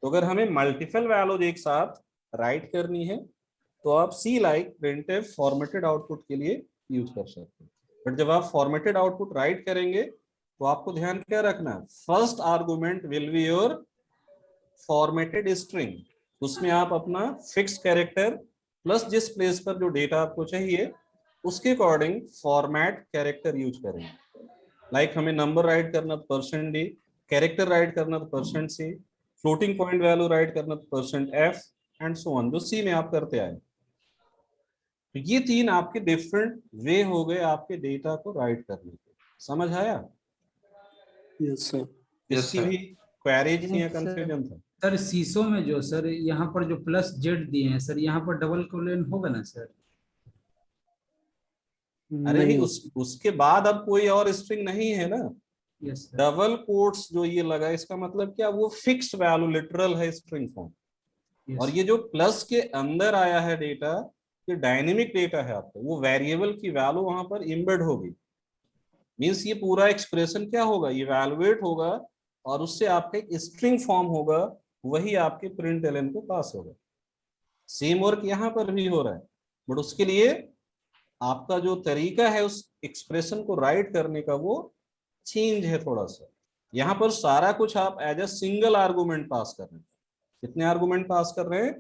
Speaker 1: तो अगर हमें मल्टीपल वैल्यूज एक साथ राइट करनी है तो आप सी लाइक प्रिंटफ फॉर्मेटेड आउटपुट के लिए यूज कर सकते हैं। बट जब आप फॉर्मेटेड आउटपुट राइट करेंगे तो आपको ध्यान क्या रखना है, first argument will be your formatted string. उसमें आप अपना फिक्स कैरेक्टर प्लस जिस प्लेस पर जो डेटा आपको चाहिए उसके अकॉर्डिंग फॉर्मेट कैरेक्टर यूज करेंगे। लाइक हमें नंबर राइट करना तो %d, कैरेक्टर राइट करना तो %c, floating point value right करना तो %f एंड सो ऑन, जो सी में आप करते आए। तो ये तीन आपके डिफरेंट वे हो गए आपके डेटा को राइट करने के। समझ आया?
Speaker 3: Yes sir.
Speaker 1: किसी भी क्वेरीज थी या
Speaker 2: Yes, sir.
Speaker 1: कंफ्यूजन था?
Speaker 9: सर शीशों में जो सर यहाँ पर जो प्लस जेड दिए हैं सर, यहाँ पर डबल कोलन होगा ना सर?
Speaker 1: अरे नहीं,
Speaker 3: नहीं
Speaker 1: उसके बाद अब कोई और स्ट्रिंग नहीं है ना।
Speaker 9: Yes sir.
Speaker 1: डबल कोट्स जो ये लगा इसका मतलब क्या, वो फिक्स वैल्यू लिटरल है स्ट्रिंग फॉर्म।
Speaker 9: Yes.
Speaker 1: और ये जो प्लस के अंदर आया है डेटा, ये डायनेमिक डेटा है आपका, वो वेरिएबल की वैल्यू वहां पर इम्बेड होगी। मींस ये पूरा एक्सप्रेशन क्या होगा, इवैल्यूएट होगा और उससे आपका एक स्ट्रिंग फॉर्म होगा, वही आपके प्रिंट एलएन को पास होगा। सेम वर्क यहाँ पर भी हो रहा है, बट उसके लिए आपका जो तरीका है उस एक्सप्रेशन को राइट करने का वो चेंज है थोड़ा सा। यहाँ पर सारा कुछ आप एज ए सिंगल आर्गुमेंट पास कर रहे हैं। कितने आर्गुमेंट पास कर रहे हैं?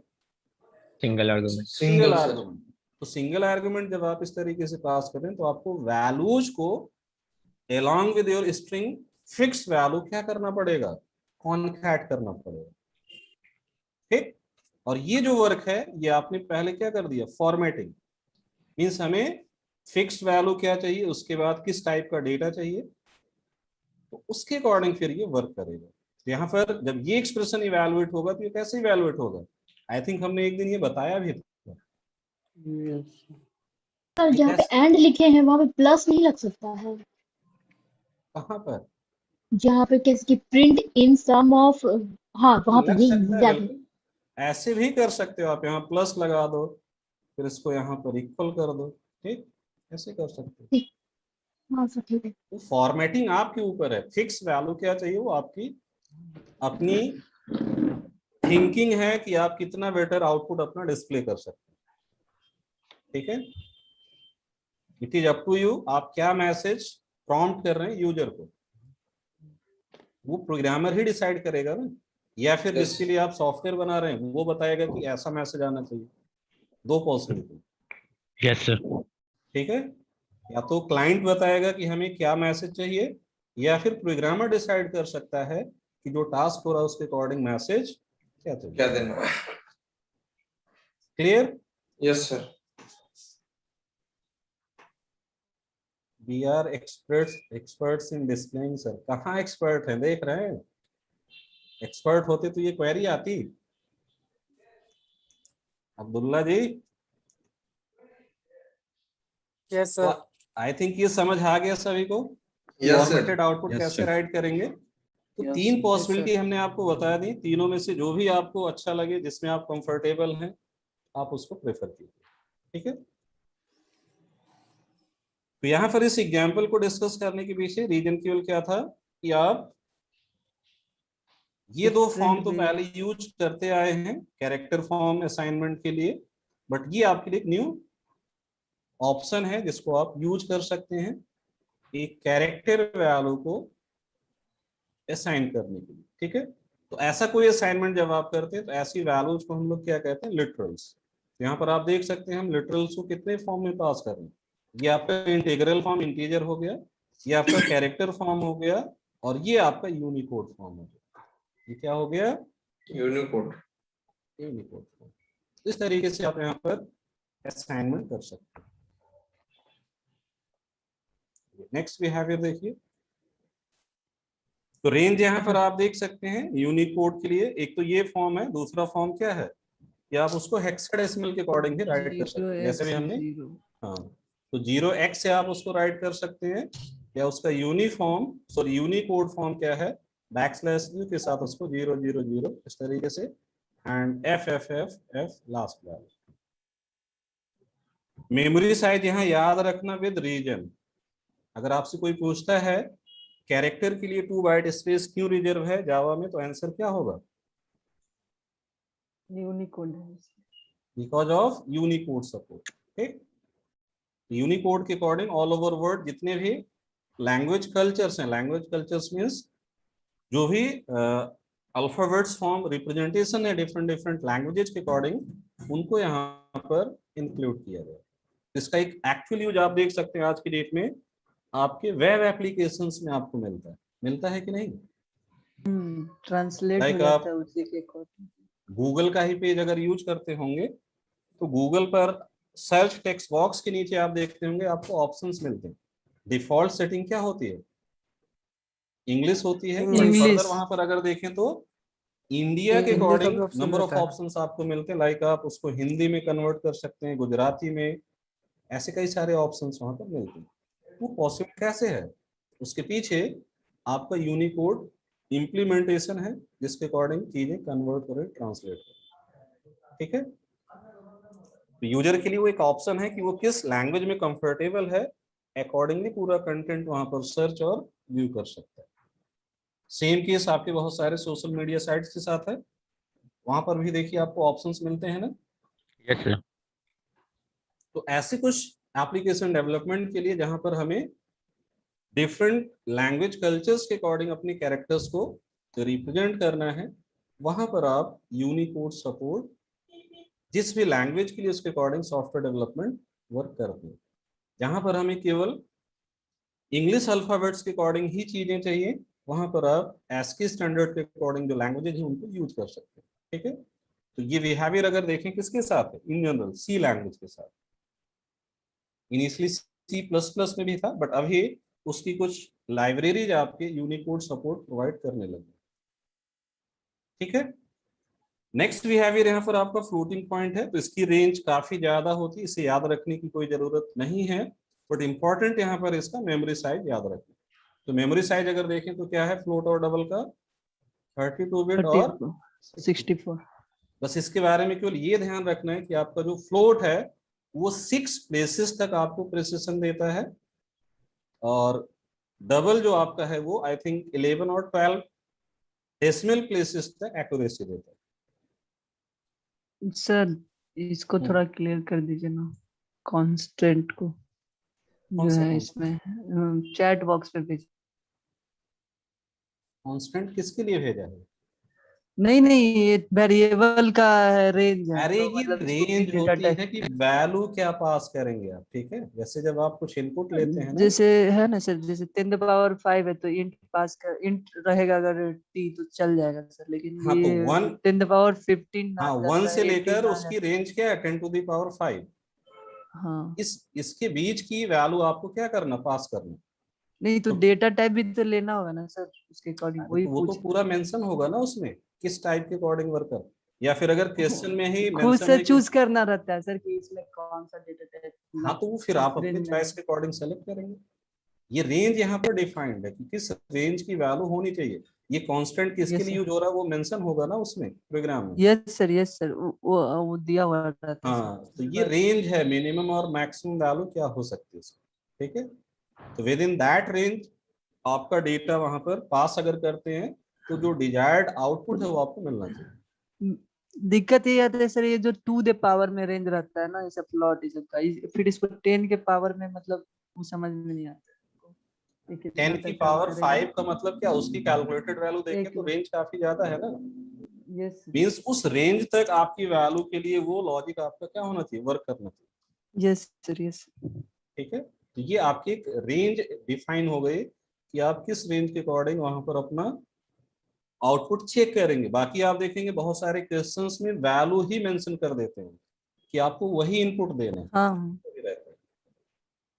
Speaker 4: Single argument.
Speaker 1: Single argument. तो सिंगल आर्गुमेंट जब आप इस तरीके से पास करें तो आपको वैल्यूज को along with your string fixed value क्या करना पड़ेगा, कॉन्कैट करना पड़ेगा। ठीक, और ये जो वर्क है ये आपने पहले क्या कर दिया, फॉर्मेटिंग। मींस हमें फिक्स्ड वैल्यू क्या चाहिए, उसके बाद किस टाइप का डेटा चाहिए, तो उसके अकॉर्डिंग फिर ये वर्क करेगा। तो यहाँ पर जब ये एक्सप्रेशन इवैल्यूएट होगा तो ये कैसे इवैल्यूएट होगा, आई थिंक हमने एक दिन ये बताया भी था।
Speaker 5: सर जहाँ पे एंड लिखे हैं वहां पे प्लस नहीं लग सकता है?
Speaker 1: कहाँ पर?
Speaker 5: जहाँ पे कैसे कि प्रिंट इन सम ऑफ, हाँ वहां पे
Speaker 1: लग
Speaker 5: ये
Speaker 1: सकता है,
Speaker 5: एग्जैक्टली।
Speaker 1: बिल्कुल। ऐसे भी कर सकते हो आप, यहाँ प्लस लगा दो फिर इसको यहाँ पर इक्वल कर दो, ठीक, ऐसे कर सकते हो।
Speaker 5: हाँ सर ठीक है।
Speaker 1: तो फॉर्मेटिंग आपके ऊपर है, फिक्स वैल्यू क्या चाहिए वो आपकी अपनी थिंकिंग है कि आप कितना बेटर आउटपुट अपना डिस्प्ले कर सकते हैं। ठीक है, it is up to you, आप क्या मैसेज प्रॉम्प्ट कर रहे हैं यूजर को, वो प्रोग्रामर ही डिसाइड करेगा ना, या फिर जिसके लिए आप सॉफ्टवेयर बना रहे हैं वो बताएगा कि ऐसा मैसेज आना चाहिए। दो पॉसिबिलिटी।
Speaker 4: Yes sir.
Speaker 1: ठीक है, या तो क्लाइंट बताएगा कि हमें क्या मैसेज चाहिए, या फिर प्रोग्रामर डिसाइड कर सकता है कि जो टास्क हो रहा है उसके अकॉर्डिंग मैसेज क्या चाहिए,
Speaker 7: क्या देना।
Speaker 1: Clear?
Speaker 7: Yes sir.
Speaker 1: We are experts in displaying. Sir कहाँ एक्सपर्ट है, देख रहे हैं? एक्सपर्ट होते तो ये क्वेरी आती। अब्दुल्ला जी,
Speaker 11: यस सर।
Speaker 1: आई थिंक ये समझ आ गया सभी को, फॉर्मेटेड आउटपुट कैसे राइट करेंगे। तो तीन पॉसिबिलिटी हमने आपको बता दी, तीनों में से जो भी आपको अच्छा लगे, जिसमें आप कंफर्टेबल हैं, आप उसको प्रेफर कीजिए। ठीक है, तो यहाँ पर इस एग्जाम्पल को डिस्कस करने के पीछे रीजन केवल क्या था कि आप ये दो फॉर्म तो पहले यूज करते आए हैं कैरेक्टर फॉर्म असाइनमेंट के लिए, बट ये आपके लिए एक न्यू ऑप्शन है जिसको आप यूज कर सकते हैं एक कैरेक्टर वैल्यू को असाइन करने के लिए। ठीक है, तो ऐसा कोई असाइनमेंट जब आप करते हैं तो ऐसी वैल्यूज को हम लोग क्या कहते हैं, लिटरल्स। यहाँ पर आप देख सकते हैं हम लिटरल्स को कितने फॉर्म में पास कर रहे हैं। ये आपका इंटीग्रल फॉर्म इंटीजर हो गया, ये आपका कैरेक्टर फॉर्म हो गया, और ये आपका यूनिकोड फॉर्म हो गया। ये क्या हो गया,
Speaker 7: यूनिकोड
Speaker 1: फॉर्म। इस तरीके से आप यहाँ पर असाइनमेंट कर सकते हैं। नेक्स्ट बिहेवियर देखिए, तो रेंज यहाँ पर आप देख सकते हैं यूनिकोड के लिए। एक तो ये फॉर्म है, दूसरा फॉर्म क्या है, या आप उसको हेक्साडेसिमल के अकॉर्डिंग भी राइट कर सकते हैं, जैसे भी हमने, हाँ, तो 0x से आप उसको राइट कर सकते हैं, या उसका यूनिकोड फॉर्म क्या है, /u के साथ उसको 000 इस तरीके से, and FFFF last value. Memory size यहाँ याद रखना विद रीजन। अगर आपसे कोई पूछता है कैरेक्टर के लिए 2 बाइट स्पेस क्यों रिजर्व है जावा में, तो आंसर क्या होगा?
Speaker 2: यूनिकोड है,
Speaker 1: बिकॉज ऑफ यूनिकोड सपोर्ट। ठीक, यूनिकोड के अकॉर्डिंग ऑल ओवर वर्ल्ड जितने भी लैंग्वेज कल्चर्स हैं, लैंग्वेज कल्चर्स मींस जो भी अल्फाबेट्स फॉर्म रिप्रेजेंटेशन है डिफरेंट डिफरेंट लैंग्वेजेस के अकॉर्डिंग, उनको यहाँ पर इंक्लूड किया गया। इसका एक एक्चुअल यूज आप देख सकते हैं आज की डेट में आपके वेब एप्लीकेशंस में आपको मिलता है कि नहीं?
Speaker 2: ट्रांसलेट हो जाता है उसी के अकॉर्डिंग।
Speaker 1: गूगल का ही पेज अगर यूज करते होंगे तो गूगल पर सर्च टेक्स्ट बॉक्स के नीचे आप देखते होंगे आपको ऑप्शंस मिलते हैं। डिफॉल्ट सेटिंग क्या होती है? इंग्लिश होती है। फर्दर वहां पर अगर देखें तो इंडिया के अकॉर्डिंग नंबर ऑफ ऑप्शंस आपको मिलते हैं। लाइक आप उसको हिंदी में कन्वर्ट कर सकते हैं, गुजराती में, ऐसे कई सारे ऑप्शंस वहां पर मिलते हैं। वो पॉसिबल कैसे है? उसके पीछे आपका यूनिकोड इम्प्लीमेंटेशन है जिसके अकॉर्डिंग चीजें कन्वर्ट करें, ट्रांसलेट करें। ठीक है, तो यूजर के लिए वो एक ऑप्शन है कि वो किस लैंग्वेज में कंफर्टेबल है, अकॉर्डिंगली पूरा कंटेंट वहां पर सर्च और व्यू कर सकता है। सेम केस आपके बहुत सारे सोशल मीडिया साइट्स के साथ है, वहां पर भी देखिए आपको ऑप्शंस मिलते हैं ना।
Speaker 4: Yes sir.
Speaker 1: तो ऐसे कुछ एप्लीकेशन डेवलपमेंट के लिए जहां पर हमें डिफरेंट लैंग्वेज कल्चर्स के अकॉर्डिंग अपने कैरेक्टर्स को रिप्रेजेंट करना है, वहां पर आप यूनिकोड सपोर्ट जिस भी लैंग्वेज के लिए उसके अकॉर्डिंग सॉफ्टवेयर डेवलपमेंट वर्क करते हैं। जहां पर हमें केवल इंग्लिश अल्फाबेट्स के अकॉर्डिंग ही चीजें चाहिए, वहां पर आप ASCII स्टैंडर्ड के अकॉर्डिंग जो लैंग्वेजेज है उनको यूज कर सकते हैं। ठीक है, तो ये बिहेवियर अगर देखें किसके साथ है, इन जनरल सी लैंग्वेज के साथ। इनिशियली C++ में भी था, बट अभी उसकी कुछ लाइब्रेरीज आपके यूनिकोड सपोर्ट प्रोवाइड करने लगे। ठीक है, नेक्स्ट बिहेवियर यहाँ पर आपका फ्लोटिंग पॉइंट है, तो इसकी रेंज काफी ज्यादा होती है, इसे याद रखने की कोई जरूरत नहीं है, बट इंपॉर्टेंट यहाँ पर इसका मेमोरी साइज याद रखें। तो मेमोरी साइज अगर देखें तो क्या है फ्लोट और डबल का 32 बिट और
Speaker 2: 64।
Speaker 1: बस इसके बारे में केवल ये ध्यान रखना है कि आपका जो फ्लोट है वो 6 प्लेसेस तक आपको प्रिसिशन देता है, और डबल जो आपका है वो आई थिंक 11 और 12 डेसिमल प्लेसेस तक एक्यूरेसी देता है।
Speaker 2: सर इसको थोड़ा क्लियर कर दीजिए ना, कांस्टेंट को जो है इसमें चैट बॉक्स पे भेज।
Speaker 1: कांस्टेंट किसके लिए भेजा है?
Speaker 2: नहीं ये वेरिएबल का है, रेंज है।
Speaker 1: अरे
Speaker 2: तो
Speaker 1: ये
Speaker 2: मतलब
Speaker 1: रेंज होती है कि वैल्यू क्या पास करेंगे आप। ठीक है, जैसे जब आप कुछ इनपुट लेते हैं ना,
Speaker 2: जैसे है ना सर, जैसे 10⁵ है तो इंट पास कर, इंट रहेगा अगर t तो चल जाएगा सर, लेकिन
Speaker 1: हाँ, तो
Speaker 2: ये
Speaker 1: 1
Speaker 2: 10⁻15
Speaker 1: हाँ 1 से लेकर उसकी रेंज क्या है 10⁵।
Speaker 2: हाँ,
Speaker 1: इसके बीच की वैल्यू आपको क्या करना, पास करना।
Speaker 2: नहीं तो डेटा टाइप भी तो लेना होगा ना सर, उसके अकॉर्डिंग वही
Speaker 1: वो तो पूरा मेंशन होगा ना उसमें किस टाइप के अकॉर्डिंग वर्कर, या फिर अगर क्वेश्चन में ही
Speaker 2: खुद
Speaker 1: मेंशन
Speaker 2: से
Speaker 1: है
Speaker 2: चूज करना रहता है सर कि इसमें कौन सा डेटा टाइप।
Speaker 1: हाँ, तो वो फिर आप अपने चॉइस के अकॉर्डिंग सेलेक्ट करेंगे। ये रेंज यहाँ पर डिफाइंड है कि किस रेंज की वैल्यू होनी चाहिए। ये कांस्टेंट किसके लिए यूज हो रहा है वो मेंशन होगा ना उसमें प्रोग्राम में।
Speaker 2: यस सर वो दिया हुआ रहता है।
Speaker 1: हाँ, तो ये रेंज है, मिनिमम और मैक्सिमम वैल्यू क्या हो सकती है इसमें। ठीक है, तो विद इन दैट रेंज आपका डेटा वहां पर पास अगर करते हैं तो जो डिजायर्ड आउटपुट है वो आपको मिलना चाहिए।
Speaker 2: दिक्कत ये आती है सर, ये जो 2 द पावर में रेंज रहता है ना, ये सब प्लॉट ये सब का, फिर इसको 10 के पावर में मतलब वो समझ में नहीं आता।
Speaker 1: 10 की पावर 5 का मतलब क्या, उसकी कैलकुलेटेड वैल्यू देखें तो रेंज काफी ज्यादा है ना।
Speaker 2: यस
Speaker 1: मींस उस रेंज तक आपकी वैल्यू के लिए वो लॉजिक आपका क्या होना चाहिए, वर्क करना चाहिए।
Speaker 2: Yes sir yes.
Speaker 1: ठीक है, तो ये आपकी एक रेंज डिफाइन हो गई कि आप किस रेंज के अकॉर्डिंग वहां पर अपना आउटपुट चेक करेंगे। बाकी आप देखेंगे बहुत सारे क्वेश्चंस में वैल्यू ही मेंशन कर देते हैं कि आपको वही इनपुट देना है।
Speaker 2: हाँ।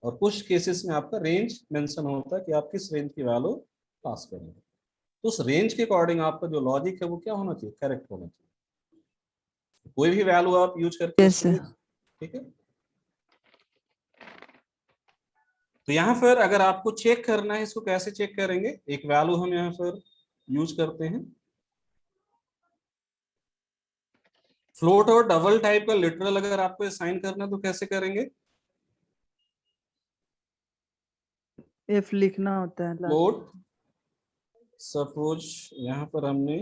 Speaker 1: और कुछ केसेस में आपका रेंज मेंशन होता है कि आप किस रेंज की वैल्यू पास करेंगे। तो उस रेंज के अकॉर्डिंग आपका जो लॉजिक है वो क्या होना चाहिए, करेक्ट होना चाहिए। कोई भी वैल्यू आप यूज करके
Speaker 2: Yes, sir.
Speaker 1: ठीक है। तो यहाँ पर अगर आपको चेक करना है, इसको कैसे चेक करेंगे? एक वैल्यू हम यहाँ पर यूज करते हैं, फ्लोट और डबल टाइप का लिटरल अगर आपको असाइन करना तो कैसे करेंगे?
Speaker 2: F लिखना होता है
Speaker 1: फ्लोट, सपोज यहाँ पर हमने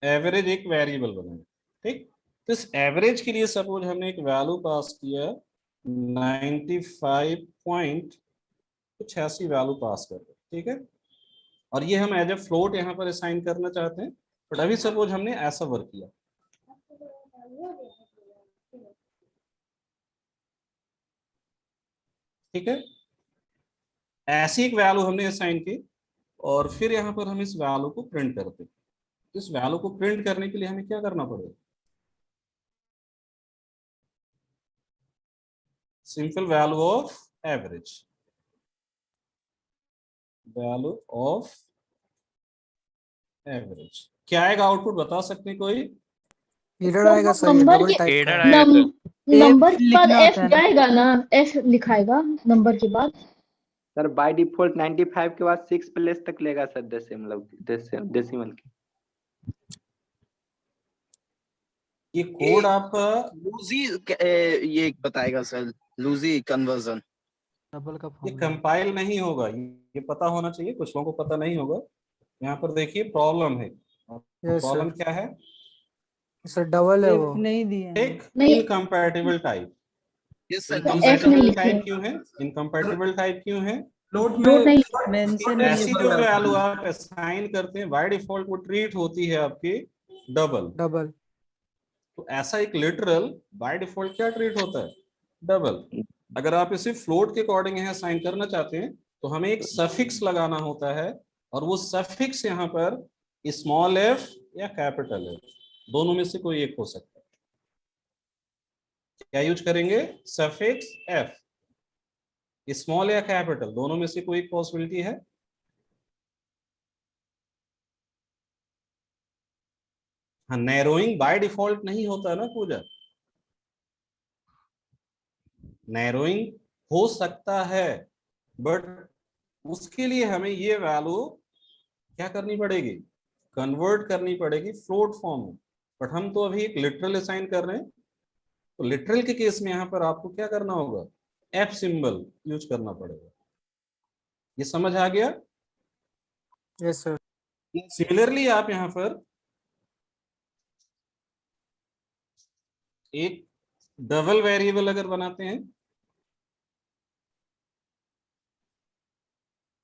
Speaker 1: एवरेज एक वेरिएबल बनाया, ठीक। तो इस एवरेज के लिए सपोज हमने एक वैल्यू पास किया 95.86 वैल्यू पास कर रहे, ठीक है। और ये हम एज ए फ्लोट यहाँ पर असाइन करना चाहते हैं, बट अभी सपोज हमने ऐसा वर्क किया, ठीक है। ऐसी एक वैल्यू हमने असाइन की और फिर यहाँ पर हम इस वैल्यू को प्रिंट करते हैं। इस वैल्यू को प्रिंट करने के लिए हमें क्या करना पड़ेगा? Simple value of average, value of average क्या आएगा आउटपुट बता सकते हैं कोई?
Speaker 11: एरर आएगा सर, ये
Speaker 5: नंबर
Speaker 11: डबल
Speaker 5: के
Speaker 11: टाइप का है।
Speaker 5: नंबर के बाद
Speaker 2: लिखना
Speaker 5: एफ
Speaker 2: होता है ना।
Speaker 5: जाएगा ना, एफ लिखाएगा नंबर के बाद।
Speaker 8: सर बाय डिफॉल्ट 95 के बाद 6 प्लेस तक लेगा सर, डेसिमल की।
Speaker 1: ये कोड आपका
Speaker 6: लूजी ये बताएगा सर, लूजी कन्वर्जन।
Speaker 11: डबल का
Speaker 1: ये
Speaker 11: फॉर्मूला
Speaker 1: कंपाइल नहीं होगा, ये पता होना चाहिए, कुछ लोगों को पता नहीं होगा। यहाँ पर देखिए प्रॉब्लम है,
Speaker 11: यस
Speaker 1: प्रॉब्लम
Speaker 11: सर।
Speaker 1: क्या है?
Speaker 11: सर डबल है वो।
Speaker 2: F नहीं दिए हैं।
Speaker 1: एक
Speaker 5: नहीं।
Speaker 1: Incompatible type.
Speaker 6: Yes sir,
Speaker 5: F नहीं
Speaker 1: इनकम्पैटिबल
Speaker 5: लिखे
Speaker 1: टाइप
Speaker 5: हैं।
Speaker 1: क्यों है? इनकम्पैटिबल टाइप क्यों है?
Speaker 9: फ्लोट
Speaker 5: नोट
Speaker 9: में
Speaker 5: नहीं।
Speaker 2: मेंशन
Speaker 9: नहीं
Speaker 1: ऐसी
Speaker 9: है।
Speaker 1: जो वैल्यू आप असाइन करते हैं बाय डिफॉल्ट वो ट्रीट होती है आपकी डबल।
Speaker 11: डबल।
Speaker 1: तो ऐसा एक लिटरल बाय डिफॉल्ट क्या ट्रीट होता है? डबल। अगर आप इसे फ्लोट के अकॉर्डिंग यहाँ साइन करना चाहते हैं तो हमें एक सफिक्स लगाना होता है, और वो सफिक्स यहाँ पर स्मॉल एफ या कैपिटल एफ, दोनों में से कोई एक हो सकता है। क्या यूज करेंगे? सफिक्स एफ, स्मॉल या कैपिटल, दोनों में से कोई एक पॉसिबिलिटी है। हाँ, नैरोइंग बाय डिफॉल्ट नहीं होता ना पूजा, नैरोइंग हो सकता है, बट उसके लिए हमें ये वैल्यू क्या करनी पड़ेगी? कन्वर्ट करनी पड़ेगी फ्लोट फॉर्म में। बट हम तो अभी एक लिटरल असाइन कर रहे हैं, तो लिटरल के केस में यहाँ पर आपको क्या करना होगा? एफ सिंबल यूज करना पड़ेगा। ये समझ आ गया?
Speaker 11: Yes sir.
Speaker 1: सिमिलरली आप यहाँ पर एक डबल वेरिएबल अगर बनाते हैं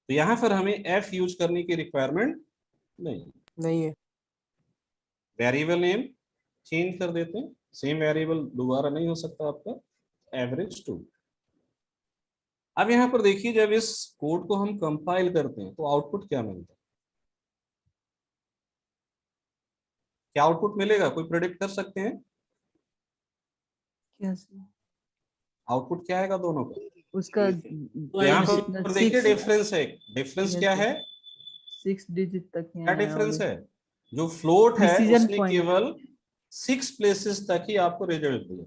Speaker 1: तो यहां पर हमें एफ यूज करने की रिक्वायरमेंट नहीं
Speaker 11: है।
Speaker 1: वेरिएबल नेम चेंज कर देते हैं, सेम वेरिएबल दोबारा नहीं हो सकता आपका, एवरेज 2। अब यहां पर देखिए जब इस कोड को हम कंपाइल करते हैं तो आउटपुट क्या मिलता है? क्या आउटपुट मिलेगा? कोई प्रेडिक्ट कर सकते हैं आउटपुट क्या आएगा दोनों का?
Speaker 2: उसका
Speaker 1: तो यहाँ पर देखिए डिफरेंस है, डिफरेंस क्या है?
Speaker 2: 6 डिजिट तक ही
Speaker 1: क्या
Speaker 2: है
Speaker 1: डिफरेंस
Speaker 2: और
Speaker 1: है? जो फ्लोट है
Speaker 2: Precision
Speaker 1: उसने
Speaker 2: point.
Speaker 1: केवल 6 प्लेसेस तक ही आपको रिजल्ट दिया,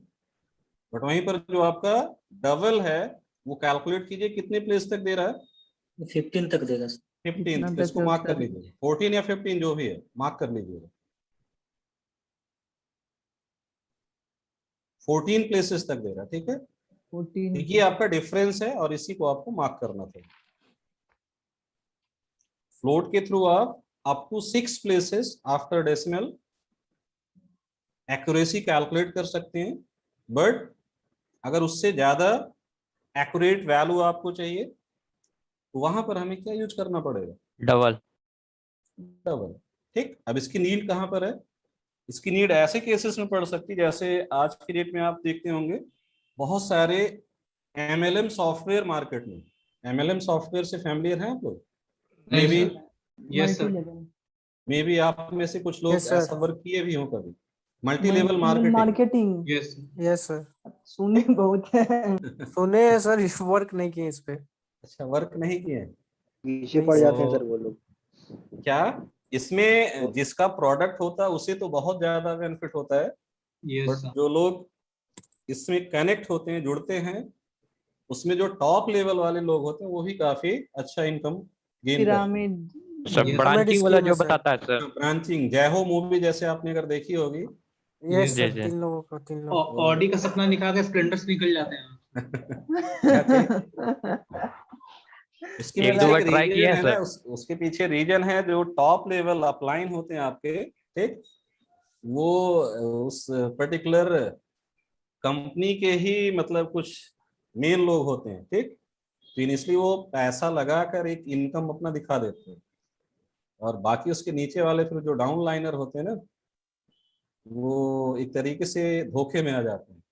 Speaker 1: बट वहीं पर जो आपका डबल है वो कैलकुलेट कीजिए कितने प्लेस तक दे रहा है?
Speaker 12: 15 तक देगा।
Speaker 1: 15,
Speaker 2: तक
Speaker 1: इसको
Speaker 2: है
Speaker 1: मार्क
Speaker 2: उसका
Speaker 1: कर लीजिए, 14 या 15 जो भी है मार्क कर लीजिए। 14 प्लेसेस तक दे रहा है, ठीक है।
Speaker 2: 14
Speaker 1: ये आपका डिफरेंस है और इसी को आपको मार्क करना था। फ्लोट के थ्रू आप up to 6 places after decimal accuracy calculate कर सकते हैं, बट अगर उससे ज्यादा एक्यूरेट वैल्यू आपको चाहिए तो वहां पर हमें क्या यूज करना पड़ेगा?
Speaker 4: डबल।
Speaker 1: डबल, ठीक। अब इसकी नीड कहां पर है? इसकी नीड ऐसे केसेस में पड़ सकती है जैसे आज की डेट में आप देखते होंगे बहुत सारे MLM सॉफ्टवेयर मार्केट में। MLM सॉफ्टवेयर से फैमिलियर हैं आप लोग? मे बी मे बी आप में से कुछ लोग
Speaker 11: Yes, sir.
Speaker 1: ऐसा वर्क किए भी हो कभी, multi level marketing.
Speaker 11: Yes sir.
Speaker 2: सुने बहुत है।
Speaker 11: सुने हैं सर, वर्क नहीं किए इस पे।
Speaker 1: अच्छा, वर्क नहीं किए हैं?
Speaker 8: पीछे पड़ जाते हैं सर वो लोग।
Speaker 1: क्या इसमें जिसका प्रोडक्ट होता है उसे तो बहुत ज्यादा बेनिफिट होता है, बट जो लोग इसमें कनेक्ट होते हैं, जुड़ते हैं, उसमें जो टॉप लेवल वाले लोग होते हैं वो भी काफी अच्छा इनकम गेन करते हैं।
Speaker 2: पिरामिड
Speaker 4: सर ब्रांचिंग वाला जो बताता है सर।
Speaker 1: ब्रांचिंग, जय हो मूवी जैसे आपने अगर देखी होगी।
Speaker 11: यस
Speaker 4: जी,
Speaker 11: सर,
Speaker 4: जी।
Speaker 11: 3 लोगों का 3 लोग।
Speaker 9: ऑडी का सपना निकाल के स्प्लेंडर्स निकल जाते हैं।
Speaker 1: उसके
Speaker 4: एक
Speaker 1: पीछे
Speaker 4: दो बार
Speaker 1: एक
Speaker 4: ट्राई
Speaker 1: रीजन
Speaker 4: किया है
Speaker 1: है ना,
Speaker 4: सर।
Speaker 1: उसके पीछे रीजन है, जो टॉप लेवल अपलाइन होते हैं आपके, ठीक, वो उस पर्टिकुलर कंपनी के ही मतलब कुछ मेन लोग होते हैं, ठीक, तो इसलिए वो पैसा लगाकर एक इनकम अपना दिखा देते हैं, और बाकी उसके नीचे वाले फिर जो डाउन लाइनर होते हैं ना, वो एक तरीके से धोखे में आ जाते हैं।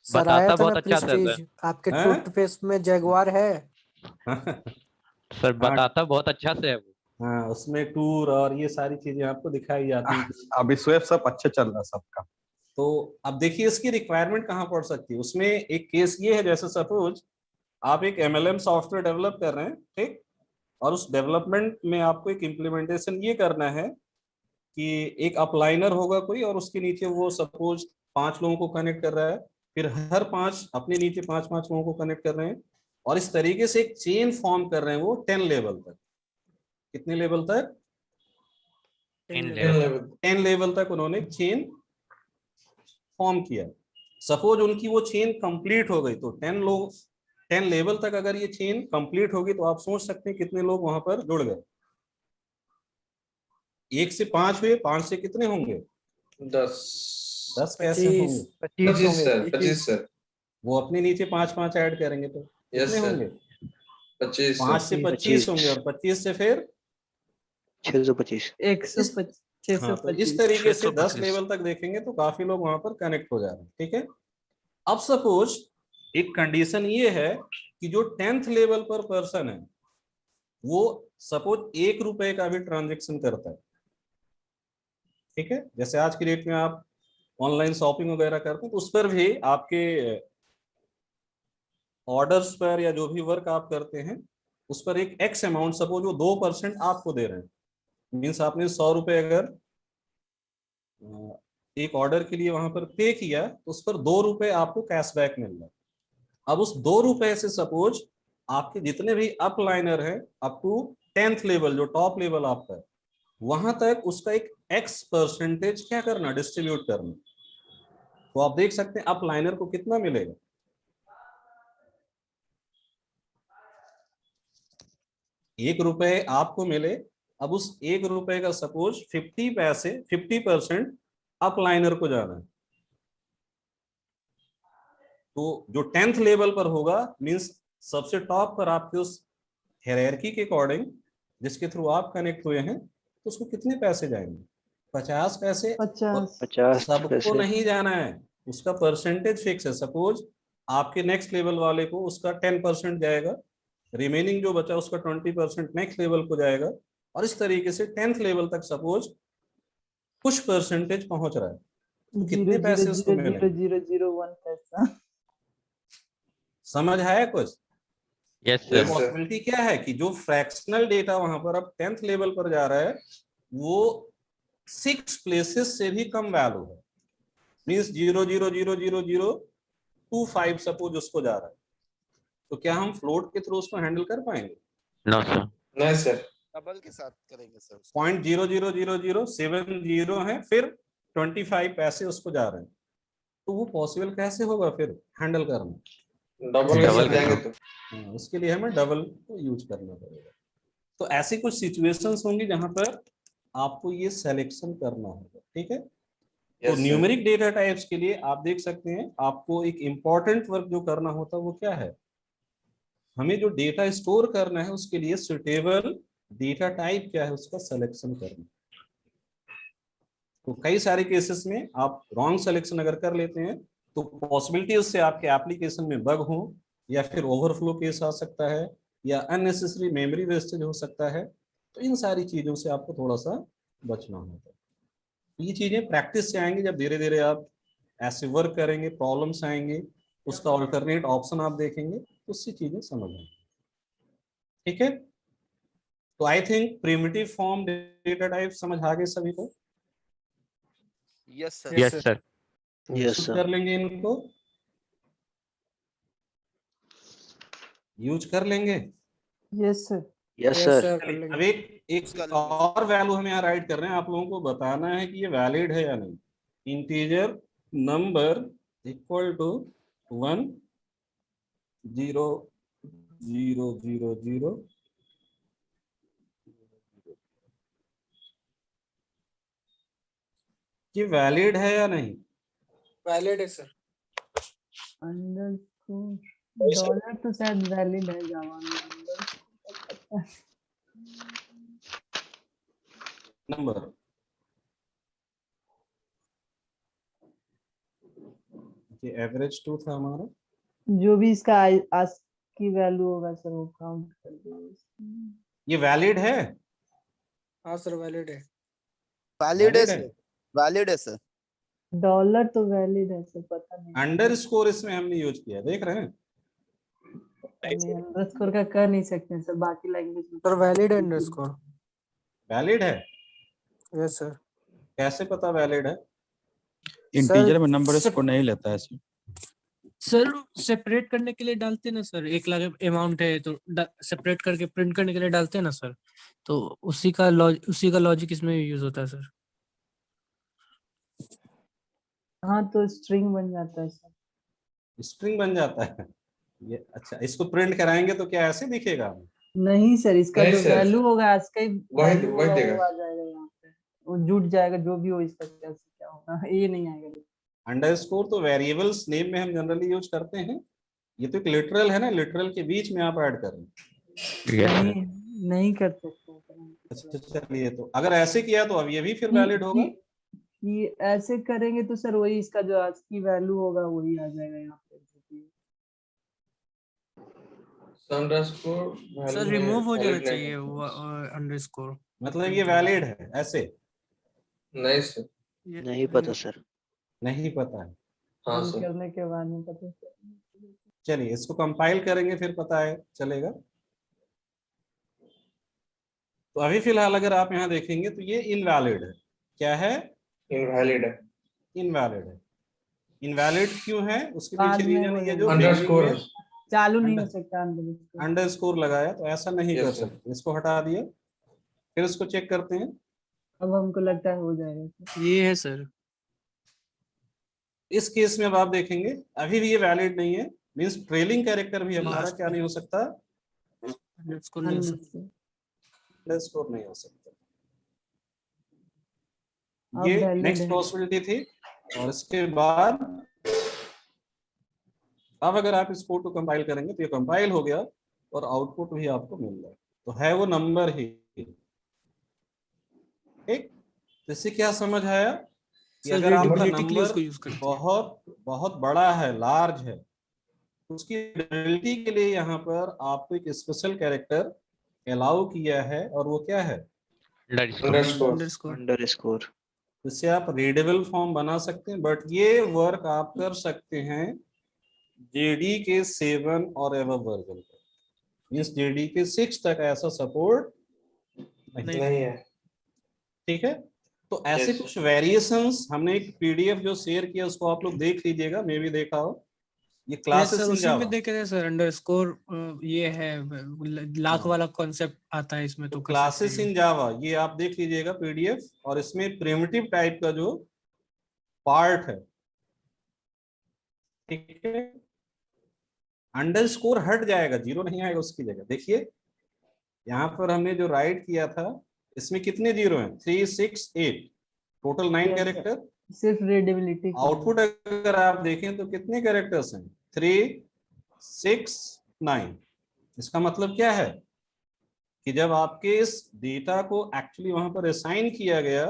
Speaker 11: सर आया
Speaker 4: बताता
Speaker 11: था ना
Speaker 4: बहुत अच्छा से
Speaker 11: प्रेस्टीज,
Speaker 4: सर।
Speaker 11: आपके
Speaker 1: हैं?
Speaker 11: टूथपेस्ट में जैगुआर है।
Speaker 4: सर बताता बहुत अच्छा से है वो।
Speaker 1: हाँ, उसमें टूर और ये सारी चीजें आपको दिखाई जाती हैं।
Speaker 12: अभी स्वेप सब अच्छे चल रहा है सबका।
Speaker 1: तो अब देखिए इसकी रिक्वायरमेंट कहाँ पड़ सकती है। उसमें एक केस ये है, जैसे सपोज आप एक MLM सॉफ्टवेयर डेवलप कर रहे हैं, ठीक, और उस डेवलपमेंट में आपको एक इम्प्लीमेंटेशन ये करना है कि एक अपलाइनर होगा कोई, और उसके नीचे वो सपोज 5 लोगों को कनेक्ट कर रहा है, फिर हर 5 अपने नीचे 5-5 लोगों को कनेक्ट कर रहे हैं, और इस तरीके से एक चेन फॉर्म कर रहे हैं वो 10 लेवल तक। कितने लेवल तक? 10 लेवल तक उन्होंने चेन फॉर्म किया। सपोज उनकी वो चेन कंप्लीट हो गई, तो 10 लेवल तक अगर ये चेन कंप्लीट होगी, तो आप सोच सकते हैं कितने लोग वहां पर जुड़ गए। 1 से 5 हुए, 5 से कितने होंगे? 10 कैसे होंगे?
Speaker 7: 25 सर।
Speaker 1: वो अपने नीचे 5-5 ऐड करेंगे तो कितने होंगे?
Speaker 7: 25
Speaker 1: 5 से 25 होंगे, और 25 से फिर
Speaker 8: 625।
Speaker 2: 125
Speaker 1: हाँ, तो इस तरीके से 10 लेवल तक देखेंगे तो काफी लोग वहां पर कनेक्ट हो जा रहे हैं, ठीक है। अब सपोज एक कंडीशन ये है कि जो 10th लेवल पर पर्सन है, वो सपोज 1 रुपए का भी ट्रांजेक्शन करता है, ठीक है। जैसे आज की डेट में आप ऑनलाइन शॉपिंग वगैरह करते हैं, तो उस पर भी आपके ऑर्डर्स पर या जो भी वर्क आप करते हैं, उस पर एक एक्स अमाउंट, सपोज वो 2% आपको दे रहे हैं, मीन्स आपने 100 रुपए अगर एक ऑर्डर के लिए वहां पर पे किया, तो उस पर 2 रुपए आपको कैशबैक मिल रहा है। अब उस 2 रुपए से सपोज आपके जितने भी अपलाइनर है अप टू 10th लेवल, जो टॉप लेवल आपका है, वहां तक उसका एक X% क्या करना, डिस्ट्रीब्यूट करना। तो आप देख सकते हैं अपलाइनर को कितना मिलेगा। ₹1 आपको मिले, अब उस 1 रुपए का सपोज 50 पैसे 50% अपलाइनर को जाना है। तो जो 10th लेवल पर होगा, मींस सबसे टॉप पर आपके उस हायरार्की के अकॉर्डिंग जिसके थ्रू आप कनेक्ट हुए हैं, तो उसको कितने पैसे जाएंगे? 50 पैसे।
Speaker 8: 50
Speaker 1: सबको
Speaker 8: पैसे।
Speaker 1: नहीं जाना है, उसका परसेंटेज फिक्स है। सपोज आपके नेक्स्ट लेवल वाले को उसका 10% जाएगा, रिमेनिंग जो बचा उसका 20% नेक्स्ट लेवल को जाएगा, और इस तरीके से 10th लेवल तक सपोज कुछ परसेंटेज पहुंच रहा है, तो कितने पैसे उसको मिलेंगे?
Speaker 2: 0.00001 पैसा।
Speaker 1: समझ आया कुछ?
Speaker 4: यस
Speaker 1: ये
Speaker 4: सर।
Speaker 1: पॉसिबिलिटी क्या है कि जो फ्रैक्शनल डेटा वहां पर अब 10th लेवल पर जा रहा है, वो 6 प्लेसेस से भी कम वैल्यू है, मीन्स 0.0000025 सपोज उसको जा रहा है, तो क्या हम फ्लोट के थ्रू उसको हैंडल कर पाएंगे?
Speaker 4: No sir.
Speaker 7: नहीं सर।
Speaker 6: डबल के साथ करेंगे सर।
Speaker 1: 0.00070 है, फिर 25 पैसे उसको जा रहे हैं, तो वो पॉसिबल कैसे होगा फिर हैंडल करना?
Speaker 7: डबल के साथ जाएंगे तो
Speaker 1: उसके लिए हमें डबल को यूज करना पड़ेगा। तो ऐसी कुछ सिचुएशंस होंगी जहां पर आपको ये सिलेक्शन करना होगा, ठीक है। तो न्यूमेरिक डेटा टाइप्स के लिए आप देख सकते हैं, आपको एक इंपॉर्टेंट वर्क जो करना होता है वो क्या है, हमें जो डेटा स्टोर करना है उसके लिए सुटेबल डेटा टाइप क्या है उसका सिलेक्शन करना। तो कई सारे केसेस में आप रॉन्ग सिलेक्शन अगर कर लेते हैं, तो पॉसिबिलिटी उससे आपके एप्लीकेशन में बग हो, या फिर ओवरफ्लो केस आ सकता है, या अननेसेसरी मेमोरी वेस्टेज हो सकता है। तो इन सारी चीजों से आपको थोड़ा सा बचना होगा। ये चीजें प्रैक्टिस से आएंगी, जब धीरे धीरे आप ऐसे वर्क करेंगे, प्रॉब्लम्स आएंगे, उसका ऑल्टरनेट ऑप्शन आप देखेंगे, तो उससे चीजें समझ आएंगी, ठीक है। तो I think primitive form data type समझ आ गए सभी को?
Speaker 6: Yes sir.
Speaker 4: Yes sir.
Speaker 1: Use कर लेंगे इनको, यूज कर लेंगे।
Speaker 2: Yes sir.
Speaker 11: यस सर कर
Speaker 1: अब
Speaker 11: लेंगे।
Speaker 1: एक और वैल्यू हम यहाँ राइट कर रहे हैं, आप लोगों को बताना है कि ये वैलिड है या नहीं। इंटीजर नंबर इक्वल टू 1 0 0 0 0 ये वैलिड है या नहीं?
Speaker 11: वैलिड है सर।
Speaker 2: अंडरस्कोर डॉलर तो शायद वैलिड है जावा में।
Speaker 1: नंबर ये एवरेज 2 था हमारा।
Speaker 2: जो भी इसका आज की वैल्यू होगा सर वो काउंट कर देंगे।
Speaker 1: ये वैलिड है?
Speaker 11: हाँ सर वैलिड है।
Speaker 6: वैलिड है
Speaker 1: Valid है?
Speaker 6: सर। वैलिड है सर।
Speaker 2: डॉलर तो वैलिड है सर, पता नहीं
Speaker 1: अंडरस्कोर इसमें हमने यूज किया, देख रहे हैं?
Speaker 2: अंडरस्कोर का कर नहीं सकते सर, बाकी लैंग्वेज में
Speaker 11: सर वैलिड है अंडरस्कोर।
Speaker 1: वैलिड है?
Speaker 11: Yes sir.
Speaker 1: कैसे पता वैलिड है?
Speaker 12: इंटीजर में नंबर इसको नहीं लेता है इसमें।
Speaker 13: सर सेपरेट करने के लिए डालते हैं ना सर, 1 लाख अमाउंट है तो सेपरेट करके प्रिंट करने के लिए डालते हैं ना सर, तो उसी का लॉजिक इसमें यूज होता है सर।
Speaker 2: हाँ तो स्ट्रिंग बन जाता है सर।
Speaker 1: स्ट्रिंग बन जाता है ये? अच्छा, इसको प्रिंट कराएंगे तो क्या ऐसे दिखेगा?
Speaker 2: नहीं सर, इसका
Speaker 7: नहीं
Speaker 2: जो
Speaker 7: सर,
Speaker 2: वैल्यू होगा इसका ही
Speaker 7: वही
Speaker 2: वैल्यू
Speaker 7: वही
Speaker 2: होगा
Speaker 7: देगा।
Speaker 2: वो आ जाएगा यहाँ पे, वो जुट जाएगा जो भी हो इसका कैसे क्या होगा ये नहीं आएगा।
Speaker 1: अंडरस्कोर तो वेरिएबल्स नेम में हम जनरली यूज करते हैं, ये तो एक लिटरल है ना, लिटरल के बीच में आप ऐड कर रहे हैं।
Speaker 2: नहीं नहीं कर सकते।
Speaker 1: अच्छा चलिए, तो अगर ऐसे किया तो अब ये भी फिर वैलिड होगा?
Speaker 2: कि ऐसे करेंगे तो सर वही इसका जो आज की वैल्यू होगा वही आ जाएगा यहाँ पे।
Speaker 7: अंडरस्कोर
Speaker 13: सर रिमूव हो जाना चाहिए वो अंडरस्कोर।
Speaker 1: मतलब ये वैलिड है ऐसे?
Speaker 7: नहीं सर,
Speaker 8: नहीं पता सर।
Speaker 1: नहीं पता है।
Speaker 7: हाँ
Speaker 2: रन
Speaker 7: सर।
Speaker 2: करने के बाद में पता चलेगा।
Speaker 1: चलिए इसको कंपाइल करेंगे फिर पता है चलेगा। तो अभी फिलहाल अगर आप यहाँ देखेंगे तो ये इनवैलिड है। क्या है?
Speaker 7: इनवैलिड है।
Speaker 1: इनवैलिड है। इनवैलिड क्यों है उसके
Speaker 2: बाद
Speaker 1: पीछे
Speaker 2: में
Speaker 1: रीजन
Speaker 2: हो
Speaker 1: है जो
Speaker 7: अंडरस्कोर है।
Speaker 2: चालू नहीं हो सकता अंडरस्कोर।
Speaker 1: अंडरस्कोर लगाया तो ऐसा नहीं
Speaker 7: Yes,
Speaker 1: कर
Speaker 7: sir.
Speaker 1: सकते, इसको हटा दिया, फिर इसको चेक करते हैं।
Speaker 2: अब हमको लगता है हो जाएगा।
Speaker 13: ये है सर।
Speaker 1: इस केस में अब आप देखेंगे अभी भी ये वैलिड नहीं है, मींस ट्रेलिंग कैरेक्टर भी हमारा क्या नहीं हो सकता?
Speaker 13: अंडरस्कोर नहीं हो सकता।
Speaker 1: अंडरस्कोर नहीं हो सकता।
Speaker 2: अब
Speaker 1: ये
Speaker 2: valid
Speaker 1: नेक्स्ट
Speaker 2: है।
Speaker 1: पॉसिबिलिटी थी। और इसके बाद अब अगर आप इस कोड को कंपाइल करेंगे तो ये कंपाइल हो गया और आउटपुट भी आपको मिल रहा है, तो है वो नंबर ही। ठीक, तो इससे क्या समझ आया कि
Speaker 13: सर
Speaker 1: अगर आपका
Speaker 13: रीडेबिलिटी के लिए उसको
Speaker 1: नंबर
Speaker 13: यूज करते हैं।
Speaker 1: बहुत बहुत बड़ा है, लार्ज है, उसकी रीडेबिलिटी के लिए यहाँ पर आपको एक स्पेशल कैरेक्टर अलाउ किया है, और वो क्या है?
Speaker 7: अंडरस्कोर।
Speaker 8: अंडरस्कोर।
Speaker 1: इससे आप रीडेबल फॉर्म बना सकते हैं, बट ये वर्क आप कर सकते हैं जेडी के 7 और एबव वर्जन पर। मींस जेडी के 6 तक ऐसा सपोर्ट नहीं
Speaker 7: है।
Speaker 1: ठीक है। तो ऐसे कुछ वेरिएशंस हमने एक पीडीएफ जो शेयर किया उसको आप लोग देख लीजिएगा, मे भी देखा हो। ये क्लासेस
Speaker 13: सर
Speaker 1: इन
Speaker 13: उसी
Speaker 1: जावा,
Speaker 13: में देखे थे सर अंडरस्कोर, ये है लाख वाला कॉन्सेप्ट आता है इसमें, तो कर सकते
Speaker 1: क्लासेस
Speaker 13: हैं।
Speaker 1: इन जावा ये आप देख लीजिएगा पीडीएफ, और इसमें प्रिमिटिव टाइप का जो पार्ट है, ठीक है, अंडरस्कोर हट जाएगा, जीरो नहीं आएगा उसकी जगह। देखिए यहाँ पर हमने जो राइट किया था इसमें कितने जीरो हैं? 3 6 8, टोटल 9 कैरेक्टर।
Speaker 2: सिर्फ रीडेबिलिटी।
Speaker 1: आउटपुट अगर आप देखें तो कितने कैरेक्टर्स हैं? 3 6 9। इसका मतलब क्या है कि जब आपके इस डेटा को एक्चुअली वहां पर असाइन किया गया,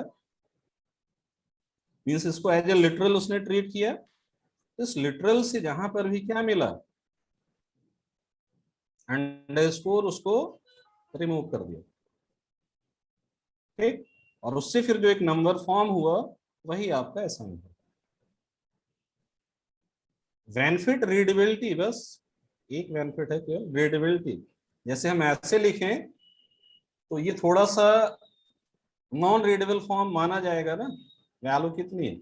Speaker 1: मींस इसको एज ए लिटरल उसने ट्रीट किया, इस लिटरल से जहां पर भी क्या मिला? अंडरस्कोर, उसको रिमूव कर दिया। ठीक, और उससे फिर जो एक नंबर फॉर्म हुआ वही आपका असाइन है। बेनिफिट रीडेबिलिटी, बस एक बेनिफिट है केवल रीडेबिलिटी। जैसे हम ऐसे लिखें तो ये थोड़ा सा नॉन रीडेबल फॉर्म माना जाएगा ना। वैल्यू कितनी है,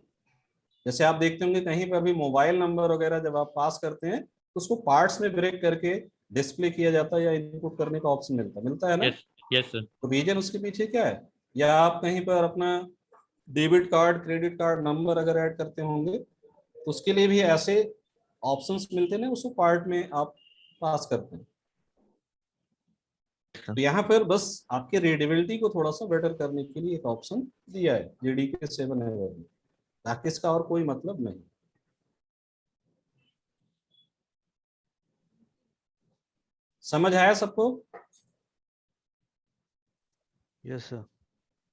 Speaker 1: जैसे आप देखते होंगे कहीं पर भी मोबाइल नंबर वगैरह जब आप पास करते हैं तो उसको पार्ट्स में ब्रेक करके डिस्प्ले किया जाता है या इनपुट करने का ऑप्शन मिलता है ना।
Speaker 4: Yes sir.
Speaker 1: तो रीजन उसके पीछे क्या है, या आप कहीं पर अपना debit card credit card number अगर ऐड करते होंगे तो उसके लिए भी ऐसे ऑप्शंस मिलते हैं ना, उसको पार्ट में आप पास करते हैं। तो यहाँ पर बस आपके रीडेबिलिटी को थोड़ा सा बेटर करने के लिए एक ऑप्शन दिया है JDK 7 है, ताकि इसका और कोई मतलब नहीं। समझ आया सबको?
Speaker 12: Yes sir.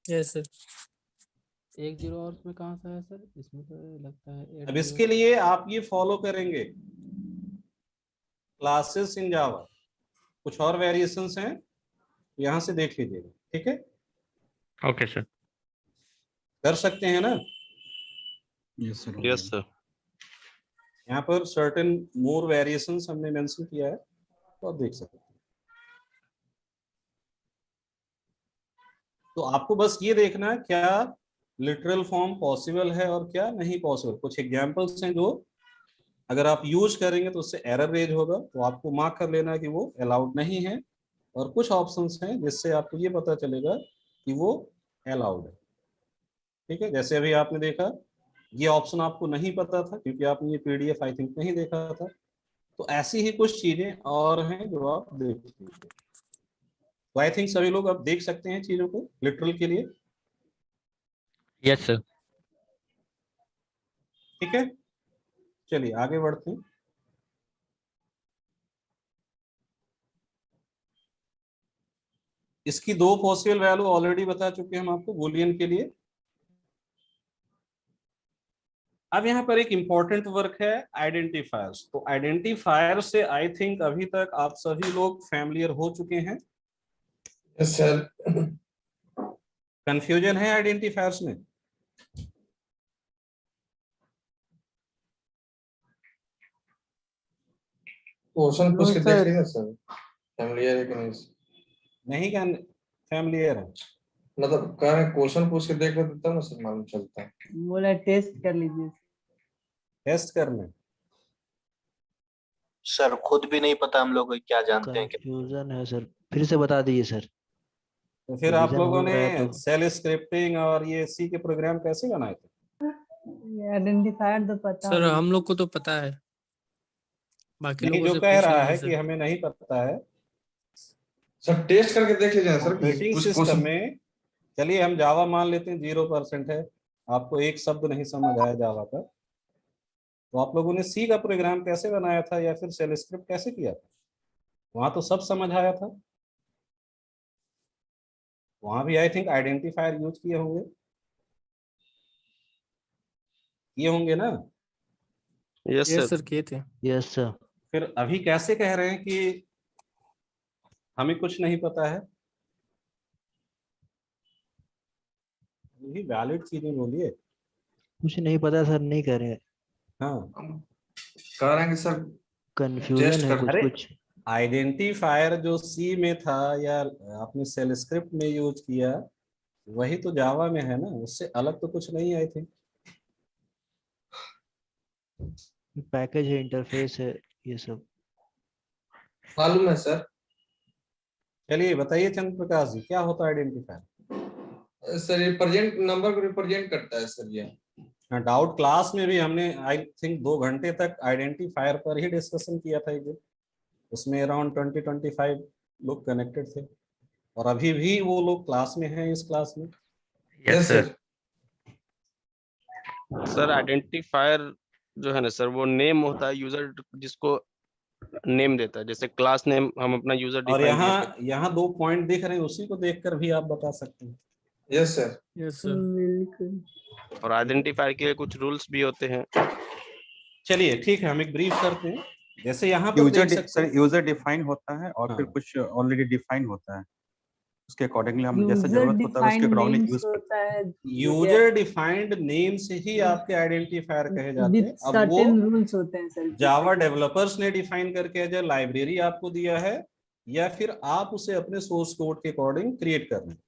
Speaker 13: Yes sir.
Speaker 14: 1-0 और उसमें कहाँ से है सर? इसमें तो लगता है
Speaker 1: अब इसके लिए आप ये फॉलो करेंगे क्लासेस इन जावा, कुछ और वेरिएशंस हैं यहां से देख लीजिएगा, ठीक है?
Speaker 4: Okay sir.
Speaker 1: कर सकते हैं ना?
Speaker 12: Yes sir.
Speaker 10: Yes sir.
Speaker 1: यहाँ पर सर्टेन मोर वेरिएशंस हमने मेंशन किया है, तो आप देख सकते हैं। तो आपको बस ये देखना है क्या लिटरल फॉर्म पॉसिबल है और क्या नहीं पॉसिबल। कुछ एग्जांपल्स हैं जो अगर आप यूज करेंगे तो उससे एरर रेज होगा, तो आपको मार्क कर लेना है कि वो अलाउड नहीं है, और कुछ ऑप्शंस हैं जिससे आपको ये पता चलेगा कि वो अलाउड है, ठीक है? जैसे अभी आपने देखा ये ऑप्शन आपको नहीं पता था क्योंकि आपने ये PDF आई थिंक नहीं देखा था। तो ऐसी ही कुछ चीजें और हैं जो आप देख लीजिए। तो आई थिंक सभी लोग अब देख सकते हैं चीजों को लिटरल के लिए।
Speaker 4: Yes sir.
Speaker 1: ठीक है, चलिए आगे बढ़ते हैं। इसकी दो पॉसिबल वैल्यू ऑलरेडी बता चुके हैं हम आपको बूलियन के लिए। अब यहाँ पर एक इंपॉर्टेंट वर्क है आइडेंटिफायर्स। तो आइडेंटिफायर से आई थिंक अभी तक आप सभी लोग फैमिलियर हो चुके हैं।
Speaker 7: Yes sir.
Speaker 1: कंफ्यूजन है आइडेंटिफायर्स में?
Speaker 7: क्वेश्चन पूछ के देख लीजिए सर, फैमिलियर है कि नहीं।
Speaker 1: नहीं क्या फैमिलियर है,
Speaker 7: मतलब कह रहे क्वेश्चन पूछ के देख लेते तब ना सर मालूम चलता है।
Speaker 2: बोला टेस्ट कर लीजिए।
Speaker 1: टेस्ट करना
Speaker 10: सर खुद भी नहीं पता हम लोग क्या जानते हैं।
Speaker 12: कंफ्यूजन है सर, फिर से बता दीजिए सर।
Speaker 1: तो फिर आप
Speaker 12: रिवीजन
Speaker 1: लोगों
Speaker 12: हो
Speaker 1: ने
Speaker 12: रहा है तो
Speaker 1: सेल स्क्रिप्टिंग और ये C के प्रोग्राम कैसे बनाए थे?
Speaker 2: आइडेंटिफायर तो पता
Speaker 13: सर
Speaker 2: है।
Speaker 13: हम लोग को तो पता है, बाकी
Speaker 1: नहीं,
Speaker 13: लोगों
Speaker 1: जो
Speaker 13: से
Speaker 1: कह
Speaker 13: पूछ
Speaker 1: रहा
Speaker 13: लीजिए
Speaker 1: है
Speaker 13: सर।
Speaker 1: कि हमें नहीं पता है
Speaker 7: सर टेस्ट करके देख लीजिए ना सर।
Speaker 1: ऑपरेटिंग
Speaker 7: कुछ
Speaker 1: सिस्टम
Speaker 7: क्वेश्चन
Speaker 1: में। चलिए हम जावा मान लेते हैं 0% है, आपको एक शब्द नहीं समझ आया जावा का, तो आप लोगों ने C का प्रोग्राम कैसे बनाया था या फिर सेल स्क्रिप्ट कैसे किया था? वहां तो सब समझ आया था, वहां भी आई थिंक आइडेंटिफायर यूज किए होंगे ना?
Speaker 10: Yes
Speaker 13: yes
Speaker 10: sir.
Speaker 13: सर किए थे।
Speaker 12: Yes sir.
Speaker 1: फिर अभी कैसे कह रहे हैं कि हमें कुछ नहीं पता है? यही वैलिड चीजें बोलिए।
Speaker 12: कुछ नहीं पता सर, नहीं कह रहे हैं।
Speaker 1: हाँ
Speaker 7: कह रहे हैं कि सर
Speaker 12: कंफ्यूजन
Speaker 7: टेस्ट
Speaker 12: है
Speaker 7: कर।
Speaker 12: कुछ
Speaker 1: अरे
Speaker 12: कुछ।
Speaker 1: आइडेंटिफायर जो C में था या आपने सेल स्क्रिप्ट में यूज किया, वही तो जावा में है ना, उससे अलग तो कुछ नहीं आई थिंक।
Speaker 12: पैकेज है, इंटरफेस है, ये सब
Speaker 7: मालूम है सर।
Speaker 1: चलिए बताइए चंद्र प्रकाश जी, क्या होता है आइडेंटिफायर?
Speaker 7: सर ये प्रेजेंट नंबर को रिप्रेजेंट करता है सर ये।
Speaker 1: डाउट क्लास में भी हमने आई थिंक 2 घंटे तक आइडेंटिफायर पर ही डिस्कशन किया था एक दिन। उसमें अराउंड 20-25 लोग कनेक्टेड थे, और अभी भी वो लोग क्लास में हैं, इस क्लास में।
Speaker 10: Yes sir. सर आइडेंटिफायर जो है ना सर, वो नेम होता है यूजर जिसको नेम देता है, जैसे क्लास नेम हम अपना यूजर
Speaker 1: और
Speaker 10: डिफाइन
Speaker 1: यहाँ 2 पॉइंट दिख रहे हैं, उसी को देखकर भी आप बता सकते हैं।
Speaker 7: Yes sir.
Speaker 13: Yes sir.
Speaker 10: और आइडेंटिफायर के कुछ रूल्स भी होते हैं।
Speaker 1: चलिए ठीक है, हम एक ब्रीफ करते हैं। जैसे यहाँ पर देख सकते हैं,
Speaker 12: यूजर डिफाइन होता है और फिर
Speaker 1: हाँ।
Speaker 12: कुछ ऑलरेडी डिफाइन होता है, उसके अकॉर्डिंगली हम जैसे
Speaker 2: यूजर
Speaker 12: जरूरत होता है उसके
Speaker 2: डिफाइंड
Speaker 12: अकॉर्डिंगली
Speaker 2: नेम्स
Speaker 12: यूज करते
Speaker 2: होता है
Speaker 1: यूजर डिफाइंड नेम से ही आपके आइडेंटिफायर कहे जाते हैं।
Speaker 2: विद
Speaker 1: अब वो
Speaker 2: सर्टेन रूल्स होते हैं सर।
Speaker 1: जावा डेवलपर्स ने डिफाइन करके जो लाइब्रेरी आपको दिया है, या फिर आप उसे अपने सोर्स कोड के अकॉर्डिंग क्रिएट कर रहे हैं।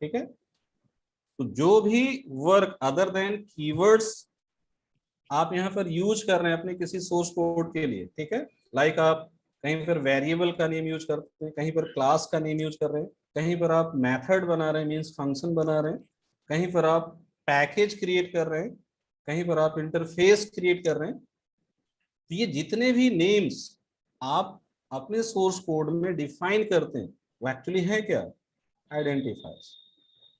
Speaker 1: ठीक है, तो जो भी वर्क अदर देन कीवर्ड्स आप यहाँ पर यूज कर रहे हैं अपने किसी सोर्स कोड के लिए, ठीक है, लाइक आप कहीं पर वेरिएबल का नेम यूज करते हैं, कहीं पर क्लास का नेम यूज कर रहे हैं, कहीं पर आप मेथड बना रहे हैं मींस फंक्शन बना रहे हैं, कहीं पर आप पैकेज क्रिएट कर रहे हैं, कहीं पर आप इंटरफेस क्रिएट कर रहे हैं। तो ये जितने भी नेम्स आप अपने सोर्स कोड में डिफाइन करते हैं वो एक्चुअली है क्या, आइडेंटिफायर्स।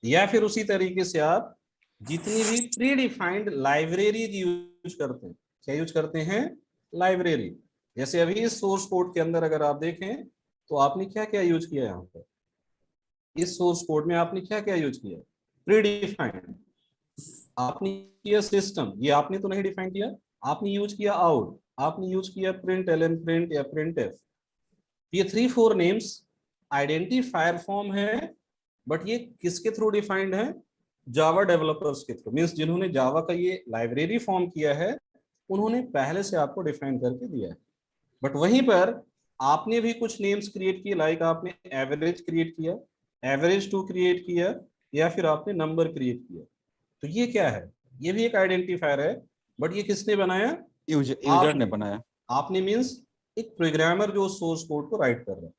Speaker 1: या फिर उसी तरीके से आप जितनी भी प्री डिफाइंड लाइब्रेरीज यूज करते हैं, क्या यूज करते हैं, लाइब्रेरी। जैसे अभी इस सोर्स कोड के अंदर अगर आप देखें तो आपने क्या क्या यूज किया, यहाँ पर इस सोर्स कोड में आपने क्या क्या यूज किया, प्री डिफाइंड आपने किया सिस्टम, ये आपने तो नहीं डिफाइन किया, आपने यूज किया आउट, आपने यूज किया प्रिंट एलन प्रिंट या प्रिंट एफ। ये 3-4 नेम्स आइडेंटिफायर फॉर्म है, बट ये किसके थ्रू डिफाइंड है, जावा डेवलपर्स के थ्रू, मींस जिन्होंने जावा का ये लाइब्रेरी फॉर्म किया है उन्होंने पहले से आपको डिफाइन करके दिया है। बट वहीं पर आपने भी कुछ नेम्स क्रिएट किए, लाइक आपने एवरेज क्रिएट किया, एवरेज 2 क्रिएट किया, या फिर आपने नंबर क्रिएट किया। तो ये क्या है, ये भी एक आइडेंटिफायर है, बट ये किसने बनाया,
Speaker 12: यूजर ने बनाया।
Speaker 1: आपने मींस एक प्रोग्रामर जो सोर्स कोड को राइट कर रहा है।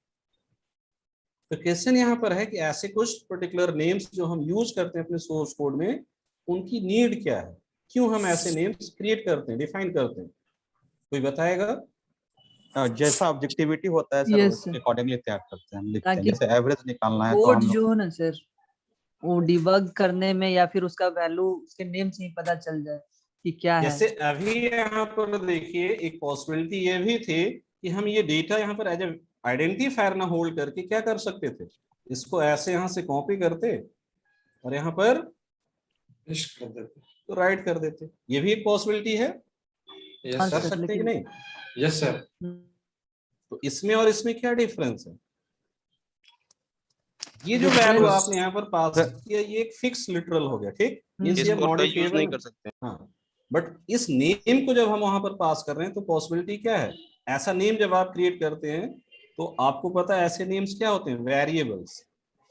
Speaker 1: तो क्वेश्चन यहाँ पर है कि ऐसे कुछ पर्टिकुलर नेम्स जो हम यूज करते हैं अपने सोर्स कोड में, उनकी नीड क्या है, क्यों हम ऐसे नेम्स क्रिएट करते हैं, डिफाइन करते हैं, कोई बताएगा?
Speaker 12: जैसा ऑब्जेक्टिविटी होता है सर
Speaker 2: Yes,
Speaker 12: उसके
Speaker 2: sir.
Speaker 12: अकॉर्डिंगली तैयार करते हैं, हम लिखते हैं।
Speaker 2: ताकि
Speaker 12: जैसे एवरेज निकालना है तो
Speaker 2: कोड
Speaker 12: हम
Speaker 2: जो है ना सर, वो डिबग करने में या फिर उसका वैल्यू उसके नेम से ही पता चल जाए कि क्या है।
Speaker 1: जैसे अभी यहाँ पर देखिए एक पॉसिबिलिटी ये भी थी कि हम ये डेटा यहाँ पर एज ए आइडेंटिफायर ना होल्ड करके क्या कर सकते थे, इसको ऐसे यहाँ से कॉपी करते और यहाँ पर
Speaker 7: कर देते,
Speaker 1: तो राइट कर देते। ये भी एक पॉसिबिलिटी है,
Speaker 7: यस
Speaker 1: कर
Speaker 7: सर,
Speaker 1: सकते कि नहीं?
Speaker 7: Yes sir.
Speaker 1: तो इसमें और इसमें क्या डिफरेंस है, ये जो वैल्यू आपने यहाँ पर पास किया ये एक फिक्स लिटरल हो गया, ठीक, मींस ये
Speaker 10: इसको यूज नहीं
Speaker 1: मॉडिफाइबल
Speaker 10: कर सकते।
Speaker 1: हाँ, बट इस नेम को जब हम वहां पर पास कर रहे हैं तो पॉसिबिलिटी क्या है, ऐसा नेम जब आप क्रिएट करते हैं तो आपको पता है ऐसे नेम्स क्या होते हैं, वेरिएबल्स।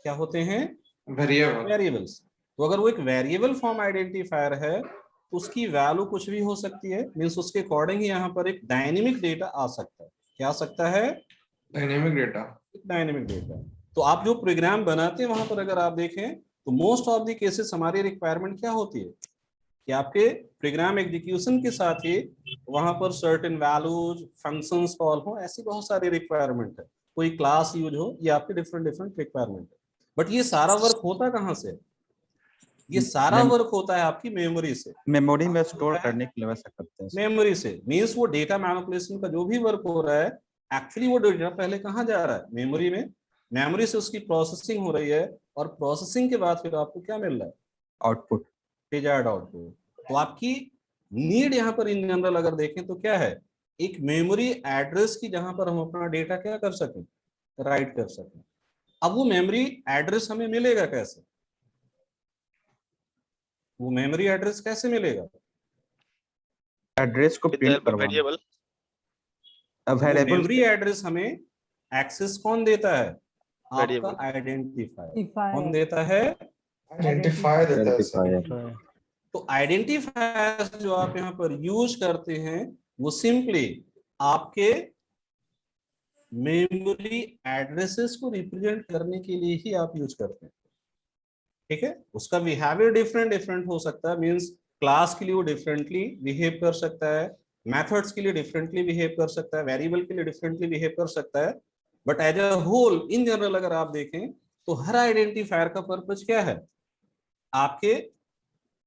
Speaker 1: क्या होते हैं, वेरिएबल्स। तो अगर वो एक वेरिएबल फॉर्म आइडेंटिफायर है तो उसकी वैल्यू कुछ भी हो सकती है, मींस उसके अकॉर्डिंग ही यहाँ पर एक डायनेमिक डेटा आ सकता है। क्या आ सकता है,
Speaker 7: डायनेमिक डेटा,
Speaker 1: डायनेमिक डेटा। तो आप जो प्रोग्राम बनाते हैं वहां पर अगर आप देखें तो मोस्ट ऑफ द केसेस हमारी रिक्वायरमेंट क्या होती है कि आपके प्रोग्राम एग्जीक्यूशन के साथ ही वहां पर सर्टेन वैल्यूज फंक्शंस कॉल हो, ऐसी बहुत सारी रिक्वायरमेंट है, कोई क्लास यूज हो, ये आपके डिफरेंट डिफरेंट रिक्वायरमेंट है। बट ये सारा वर्क होता कहाँ से, ये सारा वर्क होता है आपकी मेमोरी से,
Speaker 12: मेमोरी में स्टोर करने के लिए वैसा करते हैं।
Speaker 1: मेमोरी से मींस वो डेटा मैनिपुलेशन का जो भी वर्क हो रहा है एक्चुअली वो डेटा पहले कहाँ जा रहा है, मेमोरी में, मेमोरी से उसकी प्रोसेसिंग हो रही है और प्रोसेसिंग के बाद फिर आपको क्या मिल रहा है,
Speaker 12: आउटपुट,
Speaker 1: डिजायर्ड आउटपुट। तो आपकी नीड यहाँ पर इन जनरल अगर देखें तो क्या है, एक मेमोरी एड्रेस की जहां पर हम अपना डेटा क्या कर सकें, राइट कर सकें। अब वो मेमोरी एड्रेस हमें मिलेगा कैसे, वो मेमोरी एड्रेस कैसे मिलेगा,
Speaker 12: एड्रेस को प्रिंट करवाना।
Speaker 1: मेमोरी एड्रेस हमें एक्सेस कौन देता है, आपका आइडेंटिफायर। कौन देता है,
Speaker 7: आइडेंटिफायर देता है।
Speaker 1: तो आइडेंटिफायर जो आप यहाँ पर यूज करते हैं वो सिंपली आपके मेमोरी एड्रेसेस को रिप्रेजेंट करने के लिए ही आप यूज करते हैं, ठीक है। उसका बिहेवियर डिफरेंट हो सकता है, मींस क्लास के लिए वो डिफरेंटली बिहेव कर सकता है, मेथड्स के लिए डिफरेंटली बिहेव कर सकता है, वेरिएबल के लिए डिफरेंटली बिहेव कर सकता है। But as a whole in general अगर आप देखें तो हर आइडेंटिफायर का पर्पस क्या है, आपके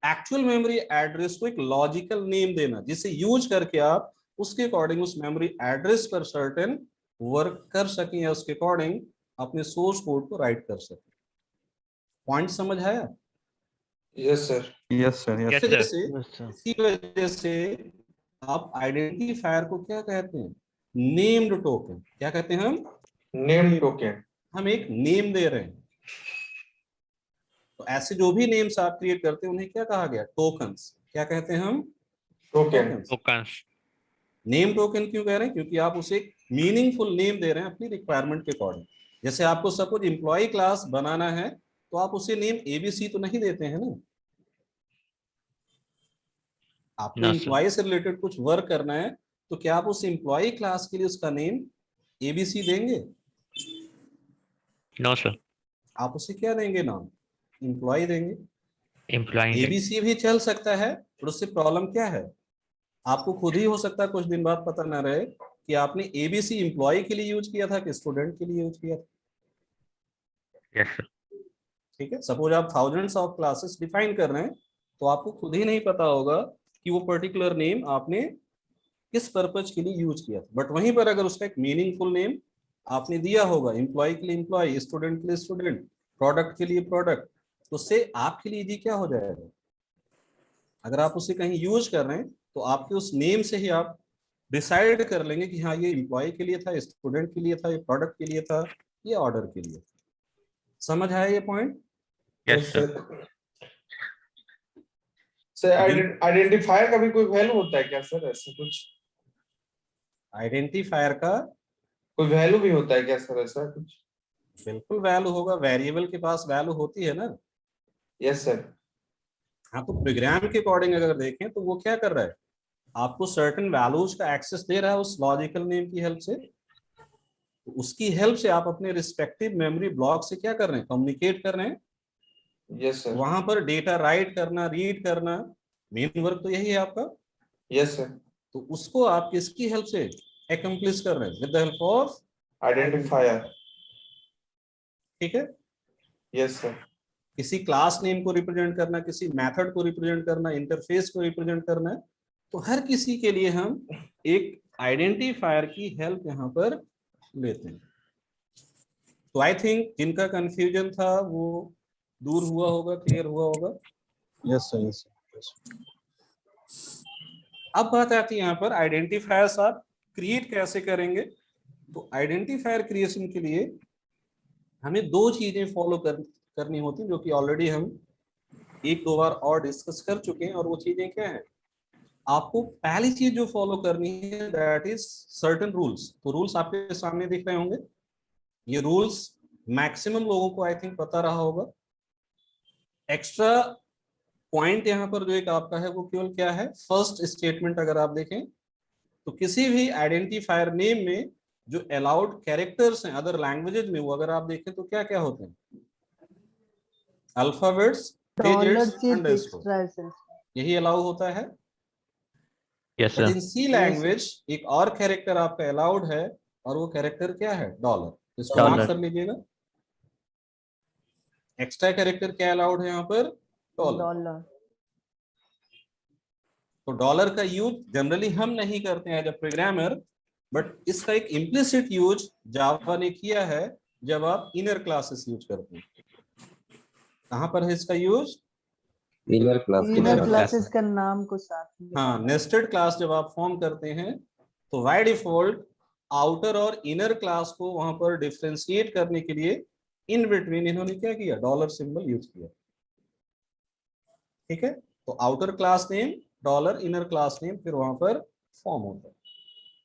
Speaker 1: एक्चुअल मेमोरी एड्रेस को एक लॉजिकल नेम देना, जिसे यूज करके आप उसके अकॉर्डिंग उस मेमोरी एड्रेस पर सर्टेन वर्क कर सकें या उसके अकॉर्डिंग अपने सोर्स कोड को राइट कर सकें। पॉइंट समझ आया?
Speaker 7: Yes sir,
Speaker 12: yes sir, yes
Speaker 1: sir. इसी वजह से आप आइडेंटिफायर को क्या कहते हैं, नेम्ड टोकन। क्या कहते हैं हम,
Speaker 7: नेम टोकन।
Speaker 1: हम एक नेम दे रहे हैं। तो ऐसे जो भी नेम्स आप क्रिएट करते हैं उन्हें क्या कहा गया, टोकन्स। क्या कहते हैं हम,
Speaker 7: टोकन।
Speaker 4: टोकन्स।
Speaker 1: नेम टोकन क्यों कह रहे हैं, क्योंकि आप उसे मीनिंगफुल नेम दे रहे हैं अपनी रिक्वायरमेंट के अकॉर्डिंग। जैसे आपको सपोज एम्प्लॉय क्लास बनाना है तो आप उसे नेम एबीसी तो नहीं देते हैं ना। आपको
Speaker 4: No, sir.
Speaker 1: एम्प्लॉय से रिलेटेड कुछ वर्क करना है तो क्या आप उस एम्प्लॉय क्लास के लिए उसका नेम एबीसी देंगे?
Speaker 4: नो सर,
Speaker 1: आप उसे क्या देंगे नाम? एम्प्लॉय देंगे।
Speaker 4: एम्प्लॉय
Speaker 1: एबीसी भी चल सकता है, पर उससे प्रॉब्लम क्या है, आपको खुद ही हो सकता है कुछ दिन बाद पता ना रहे कि आपने एबीसी एम्प्लॉय के लिए यूज किया था कि स्टूडेंट के लिए यूज किया था।
Speaker 4: Yes sir.
Speaker 1: ठीक है, सपोज आप थाउजेंड्स ऑफ क्लासेस डिफाइन कर रहे हैं तो आपको खुद ही नहीं पता होगा कि वो पर्टिकुलर नेम आपने किस पर्पज के लिए यूज किया था। बट वहीं पर अगर उसका एक मीनिंगफुल नेम आपने दिया होगा, एम्प्लॉय के लिए एम्प्लॉय, स्टूडेंट के लिए स्टूडेंट, प्रोडक्ट के लिए प्रोडक्ट, तो उससे आपके लिए इजी क्या हो जाएगा, अगर आप उसे कहीं यूज कर रहे हैं तो आपके उस नेम से ही आप डिसाइड कर लेंगे कि हाँ ये एम्प्लॉय के लिए था, स्टूडेंट के लिए था, ये प्रोडक्ट के लिए था, ये ऑर्डर के लिए। समझ आया ये point?
Speaker 4: Yes sir.
Speaker 7: Sir identifier का भी कोई वैल्यू होता है क्या सर, ऐसा कुछ?
Speaker 1: आइडेंटिफायर का
Speaker 7: कोई वैल्यू भी होता है क्या सर, ऐसा कुछ?
Speaker 1: बिल्कुल वैल्यू होगा, वेरिएबल के पास वैल्यू होती है ना।
Speaker 7: Yes sir.
Speaker 1: हाँ, तो प्रोग्राम के अकॉर्डिंग अगर देखें तो वो क्या कर रहा है, आपको सर्टेन वैल्यूज का एक्सेस दे रहा है उस लॉजिकल नेम की हेल्प से। तो उसकी हेल्प से आप अपने रिस्पेक्टिव मेमोरी ब्लॉक से क्या कर रहे हैं, कम्युनिकेट कर रहे हैं।
Speaker 7: Yes sir.
Speaker 1: वहां पर डेटा राइट करना, रीड करना, मेन वर्क तो यही है आपका।
Speaker 7: Yes sir.
Speaker 1: तो उसको आप किसकी हेल्प से एकम्प्लिश कर रहे हैं, with the help of
Speaker 7: identifier.
Speaker 1: ठीक है।
Speaker 7: Yes sir.
Speaker 1: किसी क्लास नेम को रिप्रेजेंट करना, किसी मेथड को रिप्रेजेंट करना, इंटरफेस को रिप्रेजेंट करना है, तो हर किसी के लिए हम एक आइडेंटिफायर की हेल्प यहाँ पर लेते हैं। तो आई थिंक जिनका कंफ्यूजन था वो दूर हुआ होगा, क्लियर हुआ होगा।
Speaker 12: Yes sir, yes sir.
Speaker 1: अब बात आती है यहाँ पर आइडेंटिफायर्स आप क्रिएट कैसे करेंगे। तो आइडेंटिफायर क्रिएशन के लिए हमें दो चीजें फॉलो करनी होती हैं, जो कि ऑलरेडी हम एक दो बार और डिस्कस कर चुके हैं। और वो चीजें क्या है, आपको पहली चीज जो फॉलो करनी है दैट इज सर्टेन रूल्स। तो रूल्स आपके सामने दिख रहे होंगे। ये रूल्स मैक्सिमम लोगों को आई थिंक पता रहा होगा। एक्स्ट्रा पॉइंट यहाँ पर जो एक आपका है वो केवल क्या है, फर्स्ट स्टेटमेंट अगर आप देखें तो किसी भी आइडेंटिफायर नेम में जो अलाउड कैरेक्टर्स हैं अदर लैंग्वेजेस में, वो अगर आप देखें तो क्या क्या होते हैं, अल्फाबेट्स, डिजिट्स, अंडरस्कोर, यही अलाउ होता है।
Speaker 4: Yes
Speaker 1: but
Speaker 4: sir.
Speaker 1: In C language एक और कैरेक्टर आपका अलाउड है, और वो कैरेक्टर क्या है, डॉलर। इसको मार्क कर लीजिएगा। एक्स्ट्रा कैरेक्टर क्या अलाउड है यहाँ पर, डॉलर। तो डॉलर का यूज जनरली हम नहीं करते हैं एज अ प्रोग्रामर, बट इसका एक इम्प्लिसिट यूज जावा ने किया है जब आप इनर क्लासेस यूज करते हैं। कहां पर है इसका यूज,
Speaker 3: इनर
Speaker 2: क्लासेस का नाम को साथ में।
Speaker 1: हाँ, नेस्टेड क्लास जब आप फॉर्म करते हैं तो बाय डिफॉल्ट आउटर और इनर क्लास को वहां पर डिफरेंशिएट करने के लिए इन बिटवीन इन्होंने क्या किया, डॉलर सिंबल यूज किया। ठीक है, तो outer class name dollar, inner class name फिर वहां पर फॉर्म होता है।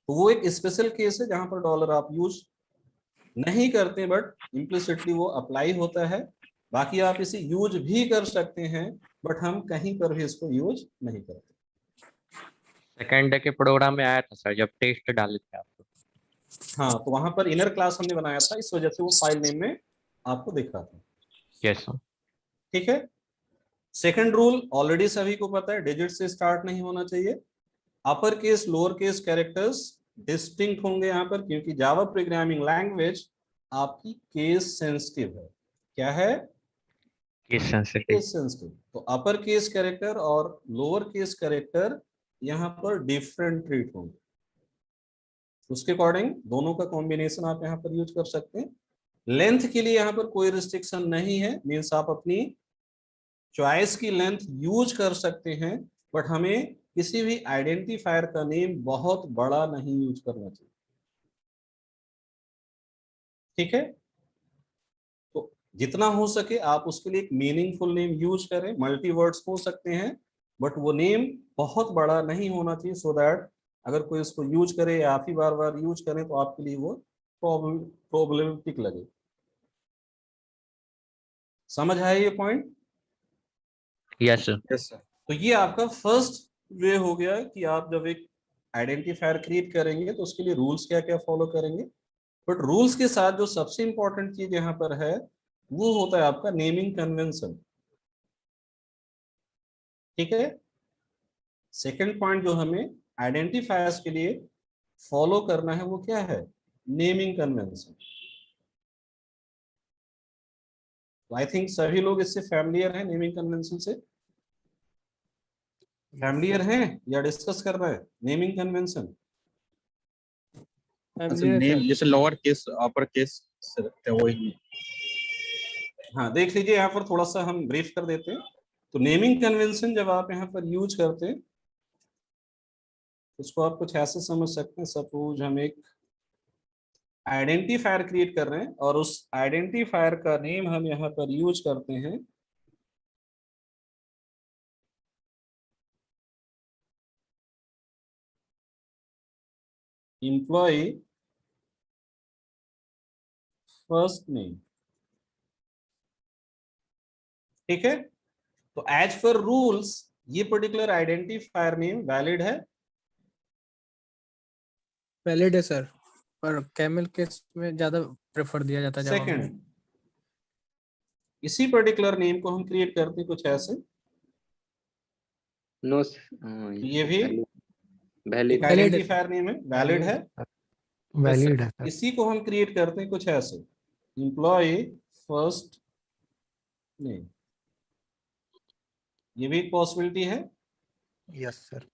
Speaker 1: तो वो एक स्पेशल केस है जहां पर डॉलर आप यूज नहीं करते, बट इम्प्लिसिटली वो अप्लाई होता है। बाकी आप इसे यूज भी कर सकते हैं, बट हम कहीं पर भी इसको यूज नहीं करते।
Speaker 4: सेकेंड डे के प्रोग्राम में आया था सर, जब टेस्ट डाले थे आप।
Speaker 1: हाँ, तो वहां पर इनर क्लास हमने बनाया था, इस वजह से वो फाइल नेम में आपको दिख रहा था।
Speaker 4: Yes sir.
Speaker 1: ठीक है। सेकंड रूल ऑलरेडी सभी को पता है, डिजिट से स्टार्ट नहीं होना चाहिए। Upper case lower case characters distinct होंगे यहाँ पर, क्योंकि जावा प्रोग्रामिंग लैंग्वेज आपकी केस सेंसिटिव है। क्या है,
Speaker 4: केस
Speaker 1: सेंसिटिव। तो अपर केस कैरेक्टर और लोअर केस कैरेक्टर यहाँ पर डिफरेंट ट्रीट होंगे। उसके अकॉर्डिंग दोनों का कॉम्बिनेशन आप यहाँ पर यूज कर सकते हैं। लेंथ के लिए यहाँ पर कोई रिस्ट्रिक्शन नहीं है, मीन्स आप अपनी चॉइस की लेंथ यूज कर सकते हैं, बट हमें किसी भी आइडेंटिफायर का नेम बहुत बड़ा नहीं यूज करना चाहिए। ठीक है, तो जितना हो सके आप उसके लिए एक मीनिंगफुल नेम यूज करें। मल्टी वर्ड्स हो सकते हैं, बट वो नेम बहुत बड़ा नहीं होना चाहिए, सो दैट अगर कोई इसको यूज करे या आप ही बार बार यूज करें तो आपके लिए वो प्रॉब्लमेटिक लगे। समझ आया ये point?
Speaker 4: Yes sir.
Speaker 7: Yes sir.
Speaker 1: तो ये आपका फर्स्ट वे हो गया कि आप जब एक आइडेंटिफायर क्रिएट करेंगे तो उसके लिए रूल्स क्या क्या फॉलो करेंगे। बट रूल्स के साथ जो सबसे इंपॉर्टेंट चीज यहाँ पर है वो होता है आपका नेमिंग कन्वेंशन। ठीक है, सेकंड पॉइंट जो हमें आइडेंटिफायर्स के लिए फॉलो करना है वो क्या है, नेमिंग कन्वेंशन। आई थिंक सभी लोग इससे फैमिलियर हैं, नेमिंग कन्वेंशन से फैमिलियर हैं या डिस्कस कर रहे हैं नेमिंग कन्वेंशन?
Speaker 12: नेम जैसे लोअर केस अपर केस से रखते हैं वही।
Speaker 1: हाँ देख लीजिए, यहाँ पर थोड़ा सा हम ब्रीफ कर देते हैं। तो नेमिंग कन्वेंशन जब आप यहाँ पर यूज करते हैं उसको आप कुछ ऐसे समझ सकते हैं। सपोज हम एक आइडेंटिफायर क्रिएट कर रहे हैं और उस आइडेंटिफायर का नेम हम यहाँ पर यूज करते हैं एम्प्लॉय फर्स्ट नेम। ठीक है, तो एज पर रूल्स ये पर्टिकुलर आइडेंटिफायर नेम वैलिड है?
Speaker 13: वैलिड है सर, पर कैमल केस में ज्यादा प्रेफर दिया जाता है जावा में।
Speaker 1: सेकंड, इसी पर्टिकुलर नेम को हम क्रिएट करते हैं कुछ ऐसे।
Speaker 8: नो
Speaker 1: ये भी
Speaker 8: वैलिड
Speaker 1: आइडेंटिफायर नेम है, वैलिड है।
Speaker 13: वैलिड है सर।
Speaker 1: इसी को हम क्रिएट करते हैं कुछ ऐसे, एम्प्लॉय फर्स्ट नेम। ये भी एक पॉसिबिलिटी है।
Speaker 13: Yes sir.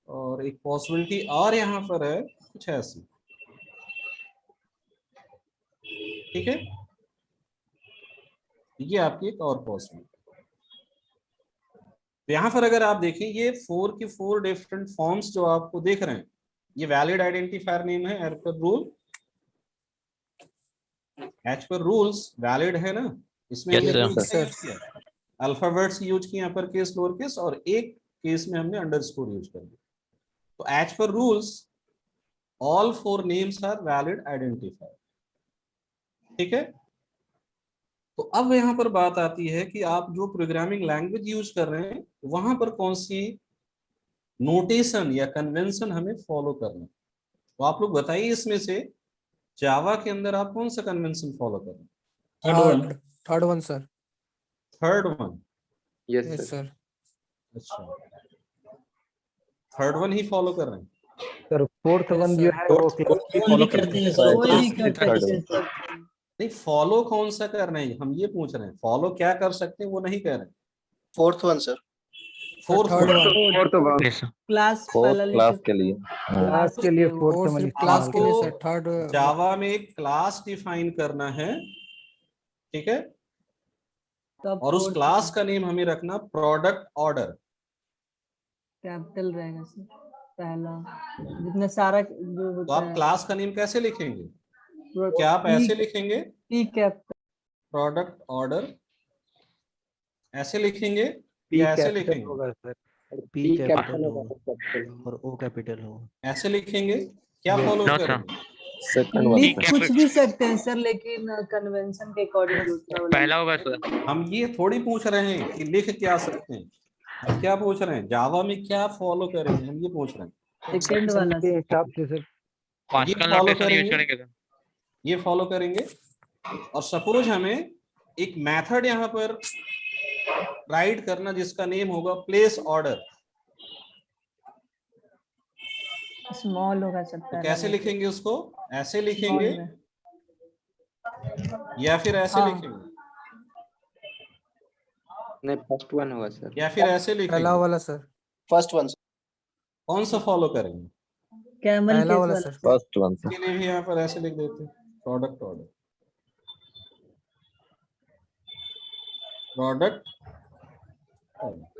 Speaker 1: और एक पॉसिबिलिटी और यहाँ पर है कुछ ऐसी। ठीक है, ये आपकी एक और पॉसिबिलिटी। तो यहाँ पर अगर आप देखें ये 4 की 4 डिफरेंट फॉर्म्स जो आपको देख रहे हैं ये वैलिड आइडेंटिफायर नेम है as per rule. As per rules valid है ना, इसमें
Speaker 4: Yes,
Speaker 1: हमने
Speaker 4: sir.
Speaker 1: यूज किया अल्फाबेट्स यूज किए, अपर केस लोअर केस, और एक केस में हमने अंडरस्कोर यूज कर दिया। तो as per rules all 4 names are valid identifier. ठीक है, तो अब यहाँ पर बात आती है कि आप जो प्रोग्रामिंग लैंग्वेज यूज कर रहे हैं वहां पर कौन सी नोटेशन या कन्वेंशन हमें फॉलो करना है। तो आप लोग बताइए इसमें से जावा के अंदर आप कौन सा कन्वेंशन फॉलो कर रहे हैं?
Speaker 13: Third one sir.
Speaker 1: Third one?
Speaker 8: Yes
Speaker 13: sir.
Speaker 1: अच्छा, थर्ड वन ही फॉलो कर रहे हैं।
Speaker 15: सर फोर्थ वन जो है वो
Speaker 1: फॉलो करते हैं
Speaker 2: सर।
Speaker 1: नहीं, फॉलो कौन सा कर रहे हैं हम ये पूछ रहे हैं। फॉलो क्या कर सकते हैं वो नहीं कह रहे।
Speaker 6: Fourth one sir.
Speaker 1: Fourth one
Speaker 2: class
Speaker 15: class के लिए क्लास के लिए फोर्थ वन
Speaker 13: क्लास के लिए सर
Speaker 1: आपको
Speaker 13: थर्ड
Speaker 1: जावा में एक क्लास डिफाइन करना है। ठीक है, और उस क्लास का नेम हमें रखना प्रोडक्ट ऑर्डर।
Speaker 2: कैपिटल रहेगा सर पहला, जितना सारा जो
Speaker 1: तो
Speaker 2: होता
Speaker 1: आप
Speaker 2: है।
Speaker 1: क्लास का नेम कैसे लिखेंगे? क्या आप ऐसे लिखेंगे
Speaker 2: पी कैपिटल
Speaker 1: प्रोडक्ट ऑर्डर, ऐसे लिखेंगे या ऐसे लिखेंगे?
Speaker 15: होगा सर, पी कैपिटल हो और ओ कैपिटल हो,
Speaker 1: ऐसे लिखेंगे। क्या फॉलो
Speaker 4: No,
Speaker 1: करेंगे?
Speaker 15: सेकंड वन
Speaker 2: लिख कुछ भी सकते हैं सर, लेकिन कन्वेंशन के अकॉर्डिंग दूसरा वाला
Speaker 4: पहला होगा सर।
Speaker 1: हम ये थोड़ी पूछ रहे हैं कि लिख क्या सकते हैं, हम क्या पूछ रहे हैं जावा में क्या फॉलो करेंगे, हम ये पूछ रहे हैं।
Speaker 2: सेकंड वाला
Speaker 15: के हिसाब से सर
Speaker 1: ये
Speaker 4: पास्कल
Speaker 1: फॉलो
Speaker 4: नोटेशन यूज
Speaker 1: करेंगे,
Speaker 4: करेंगे सर।
Speaker 1: ये फॉलो करेंगे। और सपोज हमें एक मेथड यहाँ पर राइट करना जिसका नेम होगा प्लेस ऑर्डर,
Speaker 2: स्मॉल होगा सर
Speaker 1: तो
Speaker 2: पहला।
Speaker 1: कैसे लिखेंगे उसको? ऐसे लिखेंगे या फिर ऐसे
Speaker 2: हाँ।
Speaker 1: लिखेंगे
Speaker 8: नहीं फर्स्ट वन होगा सर,
Speaker 1: या फिर ऐसे
Speaker 13: पहला
Speaker 1: लिखेंगे?
Speaker 13: वाला सर।
Speaker 6: First one.
Speaker 1: कौन सा फॉलो करेंगे?
Speaker 2: कैमल
Speaker 13: पहला
Speaker 2: केस
Speaker 13: वाला
Speaker 2: वाला
Speaker 13: सर।
Speaker 15: फर्स्ट वन
Speaker 1: इसके लिए भी यहाँ पर ऐसे लिख देते हैं प्रोडक्ट ऑर्डर, प्रोडक्ट ऑर्डर।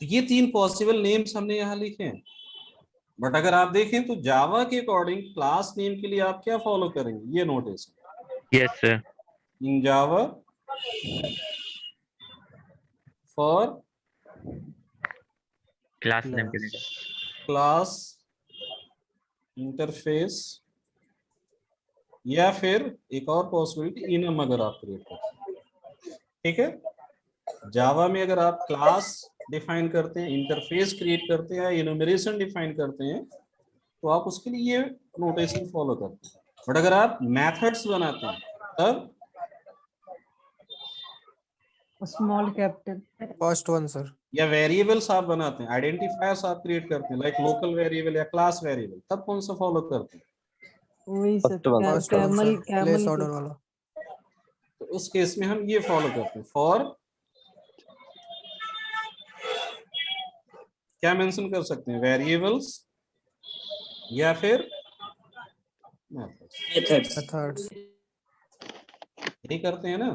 Speaker 1: तो ये 3 पॉसिबल नेम्स हमने यहाँ लिखे हैं। बट अगर आप देखें तो जावा के अकॉर्डिंग क्लास नेम के लिए आप क्या फॉलो करेंगे? ये notation,
Speaker 4: yes sir.
Speaker 1: In Java for
Speaker 4: class name के लिए
Speaker 1: क्लास इंटरफेस, या फिर एक और पॉसिबिलिटी इनम अगर आप क्रिएट करते हैं। ठीक है, जावा में अगर आप क्लास डिफाइन करते हैं, इंटरफेस क्रिएट करते हैं, इनुमरेशन डिफाइन करते हैं, तो आप उसके लिए ये नोटेशन फॉलो करते हैं। बट अगर आप मेथड्स बनाते हैं तब
Speaker 2: small capital
Speaker 11: first one sir.
Speaker 1: या वेरिएबल्स आप बनाते हैं, आइडेंटिफायर्स आप क्रिएट करते हैं लाइक लोकल वेरिएबल या क्लास वेरिएबल, तब कौन सा फॉलो करते हैं?
Speaker 2: वही सर, कैमल
Speaker 11: प्लेस ऑर्डर वाला।
Speaker 1: तो उस केस में हम ये फॉलो करते हैं, फॉर क्या मेंशन कर सकते हैं, वेरिएबल्स या फिर
Speaker 11: मेथड्स।
Speaker 1: यही करते हैं ना।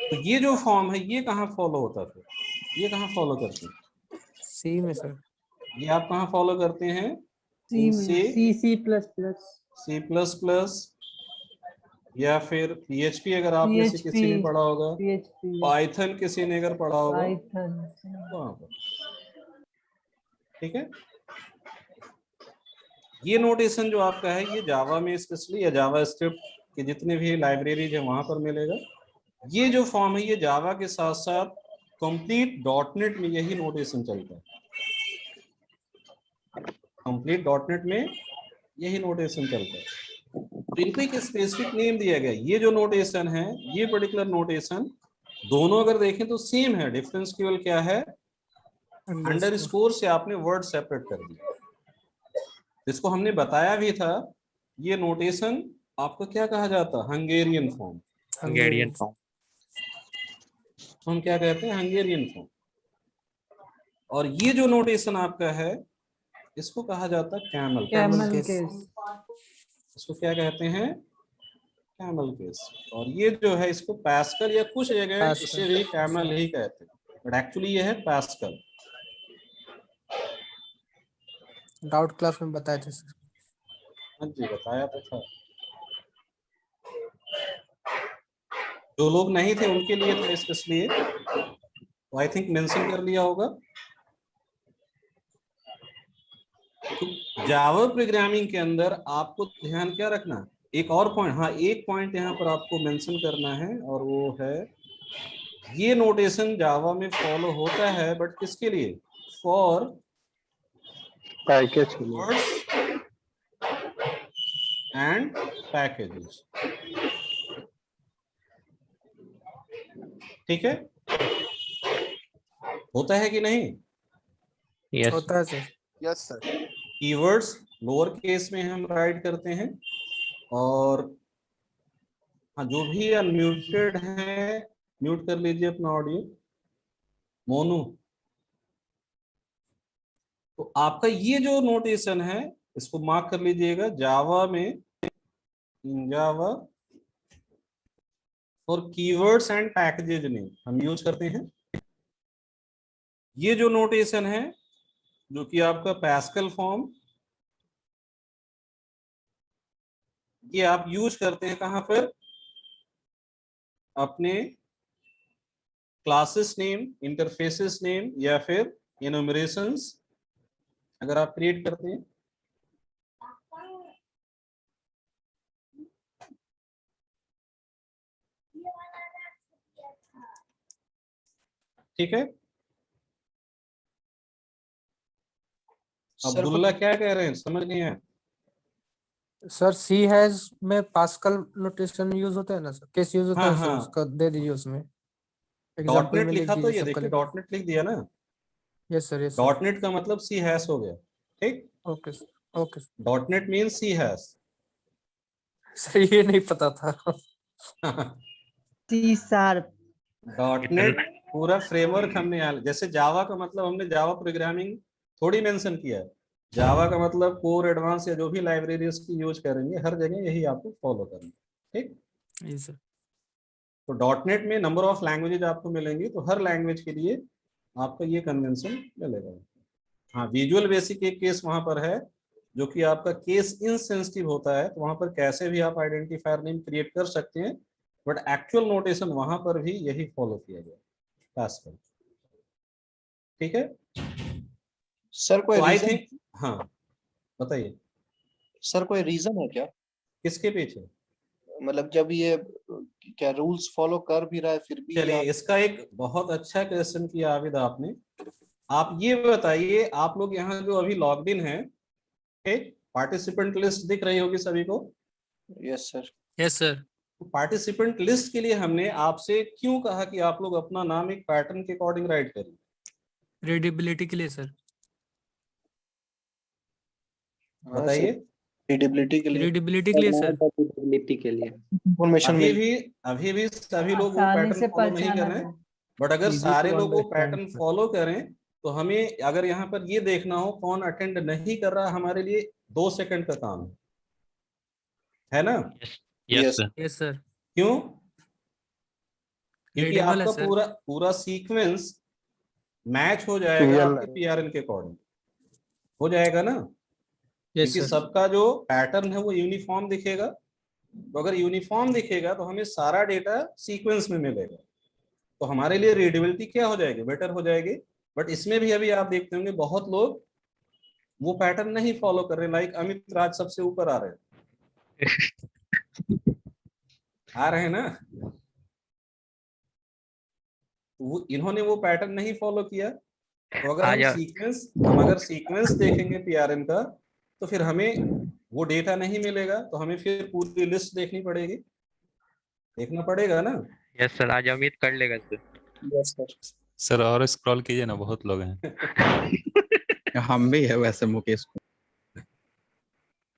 Speaker 1: तो ये जो फॉर्म है ये कहाँ फॉलो होता है, फिर ये कहाँ फॉलो करते हैं?
Speaker 11: सी में सर।
Speaker 1: ये आप कहाँ फॉलो करते हैं?
Speaker 2: सी में, सी प्लस प्लस,
Speaker 1: C++ या फिर PHP अगर आप में से किसी ने पढ़ा होगा, पाइथन किसी ने अगर पढ़ा होगा, वहाँ पर। ठीक है, ये नोटेशन जो आपका है ये जावा में स्पेशली या जावा स्क्रिप्ट के जितने भी लाइब्रेरीज है वहां पर मिलेगा। ये जो फॉर्म है ये जावा के साथ साथ कंप्लीट डॉटनेट में यही नोटेशन चलता है, कंप्लीट डॉटनेट में यही नोटेशन चलता है। तो इनको एक स्पेसिफिक नेम दिया गया। ये जो नोटेशन है, ये पर्टिकुलर नोटेशन दोनों अगर देखें तो सेम है, डिफरेंस केवल क्या है, अंडरस्कोर से आपने वर्ड सेपरेट कर दिया। जिसको हमने बताया भी था, ये नोटेशन आपको क्या कहा जाता है, हंगेरियन फॉर्म।
Speaker 4: हंगेरियन फॉर्म
Speaker 1: हम क्या कहते हैं, हंगेरियन फॉर्म। और ये जो नोटेशन आपका है इसको कहा जाता है कैमल केस। इसको क्या कहते हैं, कैमल केस। और ये जो है इसको पैस्कल या कुछ जगह इसे भी कैमल ही कहते हैं, बट एक्चुअली ये है पैस्कल।
Speaker 11: डाउट क्लास में बताए थे सर।
Speaker 1: हाँ जी, बताया तो था। जो लोग नहीं थे उनके लिए था स्पेशली, तो आई थिंक मेंशन कर लिया होगा। तो जावा प्रोग्रामिंग के अंदर आपको ध्यान क्या रखना, एक और पॉइंट, हाँ एक पॉइंट यहाँ पर आपको मेंशन करना है, और वो है ये नोटेशन जावा में फॉलो होता है, बट किसके लिए, फॉर
Speaker 10: पैकेज
Speaker 1: एंड पैकेजेस। ठीक है, होता है कि नहीं?
Speaker 4: यस
Speaker 11: होता है sir.
Speaker 6: Yes sir.
Speaker 1: Keywords lower case में हम राइट करते हैं, और हाँ जो भी अनम्यूटेड है म्यूट कर लीजिए अपना ऑडियो। मोनू, तो आपका ये जो नोटेशन है इसको मार्क कर लीजिएगा, जावा में इन जावा और कीवर्ड्स एंड पैकेजेज नेम हम यूज करते हैं। ये जो नोटेशन है जो कि आपका पैस्कल फॉर्म, ये आप यूज करते हैं कहां पर, अपने क्लासेस नेम, इंटरफेसेस नेम या फिर इनुमरेशंस अगर आप क्रिएट करते हैं। ठीक है, अब्दुल्ला क्या कह रहे हैं, समझ नहीं है?
Speaker 11: सर सी हैज में पास्कल नोटेशन यूज होता है ना सर, केस यूज होता है सर, उसका दे दीजिए उसमें एग्जांपल
Speaker 1: डॉटनेट
Speaker 11: में लिख
Speaker 1: लिखा तो
Speaker 11: दीजिए
Speaker 1: ये
Speaker 11: सबका
Speaker 1: देखिए,
Speaker 11: लिख।
Speaker 1: डॉटनेट लिख दिया ना।
Speaker 11: यस सर, यस
Speaker 1: डॉटनेट का मतलब सी हैश हो गया। ठीक,
Speaker 11: okay sir, okay sir.
Speaker 1: Dot net mean C hash.
Speaker 11: Sir ये नहीं पता था।
Speaker 2: C sharp.
Speaker 1: डॉटनेट पूरा फ्रेमवर्क हमने यहाँ, जैसे जावा का मतलब हमने जावा प्रोग्रामिंग थोड़ी मेंशन किया है, जावा का मतलब कोर एडवांस या जो भी लाइब्रेरीज की यूज करेंगे हर जगह यही आपको फॉलो करना। ठीक,
Speaker 11: जी सर।
Speaker 1: तो डॉटनेट में नंबर ऑफ लैंग्वेजेज आपको मिलेंगी, तो हर लैंग्वेज के लिए आपका ये कन्वेंशन मिलेगा। हाँ, विजुअल बेसिक एक केस वहां पर है जो कि आपका केस इनसेंसिटिव होता है, तो वहां पर कैसे भी आप आइडेंटिफायर नेम क्रिएट कर सकते हैं, बट एक्चुअल नोटेशन वहां पर भी यही फॉलो किया गया पैस्कल। ठीक है,
Speaker 16: सर कोई
Speaker 1: आई
Speaker 16: रीजन,
Speaker 1: थिंक, हाँ बताइए
Speaker 16: सर कोई रीजन है क्या?
Speaker 1: किसके पीछे?
Speaker 16: मतलब जब ये क्या रूल्स फॉलो कर भी रहा है फिर भी
Speaker 1: चलिए, इसका एक बहुत अच्छा क्वेश्चन किया आबिद आपने। आप ये बताइए, आप लोग यहाँ जो अभी लॉग्ड इन है, पार्टिसिपेंट लिस्ट दिख रही होगी सभी को?
Speaker 16: Yes sir.
Speaker 13: Yes sir.
Speaker 1: Participant list के लिए हमने आपसे क्यों कहा कि आप लोग अपना नाम एक पैटर्न के अकॉर्डिंग राइट करें?
Speaker 13: रीडेबिलिटी के लिए सर।
Speaker 1: बताइए।
Speaker 16: रीडेबिलिटी के लिए।
Speaker 13: रीडेबिलिटी के लिए सर।
Speaker 3: रीडेबिलिटी के लिए
Speaker 16: इंफॉर्मेशन
Speaker 1: अभी भी सभी लोग वो
Speaker 2: आसानी
Speaker 1: पैटर्न
Speaker 2: से
Speaker 1: फॉलो नहीं कर
Speaker 2: पहचाना
Speaker 1: रहे हैं,
Speaker 2: जाए।
Speaker 1: बट अगर
Speaker 11: Easy
Speaker 1: सारे
Speaker 11: to
Speaker 1: लोग वो
Speaker 11: understand,
Speaker 1: पैटर्न
Speaker 11: sir.
Speaker 1: फॉलो करें तो हमें अगर यहाँ पर ये देखना हो कौन अटेंड नहीं कर रहा, हमारे लिए 2 सेकंड का काम है ना?
Speaker 10: Yes sir.
Speaker 13: Yes sir.
Speaker 1: क्यों? क्योंकि
Speaker 13: रीडेबल है
Speaker 1: आपका
Speaker 13: सर।
Speaker 1: पूरा सीक्वेंस मैच हो जाएगा आपके पीआरएन के अकॉर्डिंग, हो जाएगा ना?
Speaker 13: यस
Speaker 1: क्योंकि
Speaker 13: सर।
Speaker 1: सबका जो पैटर्न है वो यूनिफॉर्म दिखेगा। तो अगर यूनिफॉर्म दिखेगा तो हमें सारा डेटा सीक्वेंस में मिलेगा, तो हमारे लिए रीडेबिलिटी क्या हो जाएगी? बेटर हो जाएगी। बट इसमें भी अभी आप देखते होंगे बहुत लोग वो पैटर्न नहीं फॉलो कर रहे। लाइक अमित राज सबसे ऊपर आ रहे हैं ना? वो इन्होंने वो पैटर्न नहीं फॉलो किया। तो अगर हम अगर सीक्वेंस देखेंगे पीआरएन का, तो फिर हमें वो डेटा नहीं मिलेगा, तो हमें फिर पूरी लिस्ट देखनी पड़ेगी, देखना पड़ेगा ना?
Speaker 4: यस सर, आज अमित कर लेगा सर।
Speaker 16: Yes sir.
Speaker 12: सर और स्क्रॉल कीजिए ना, बहुत लोग हैं। हम भी है वैसे मुकेश को।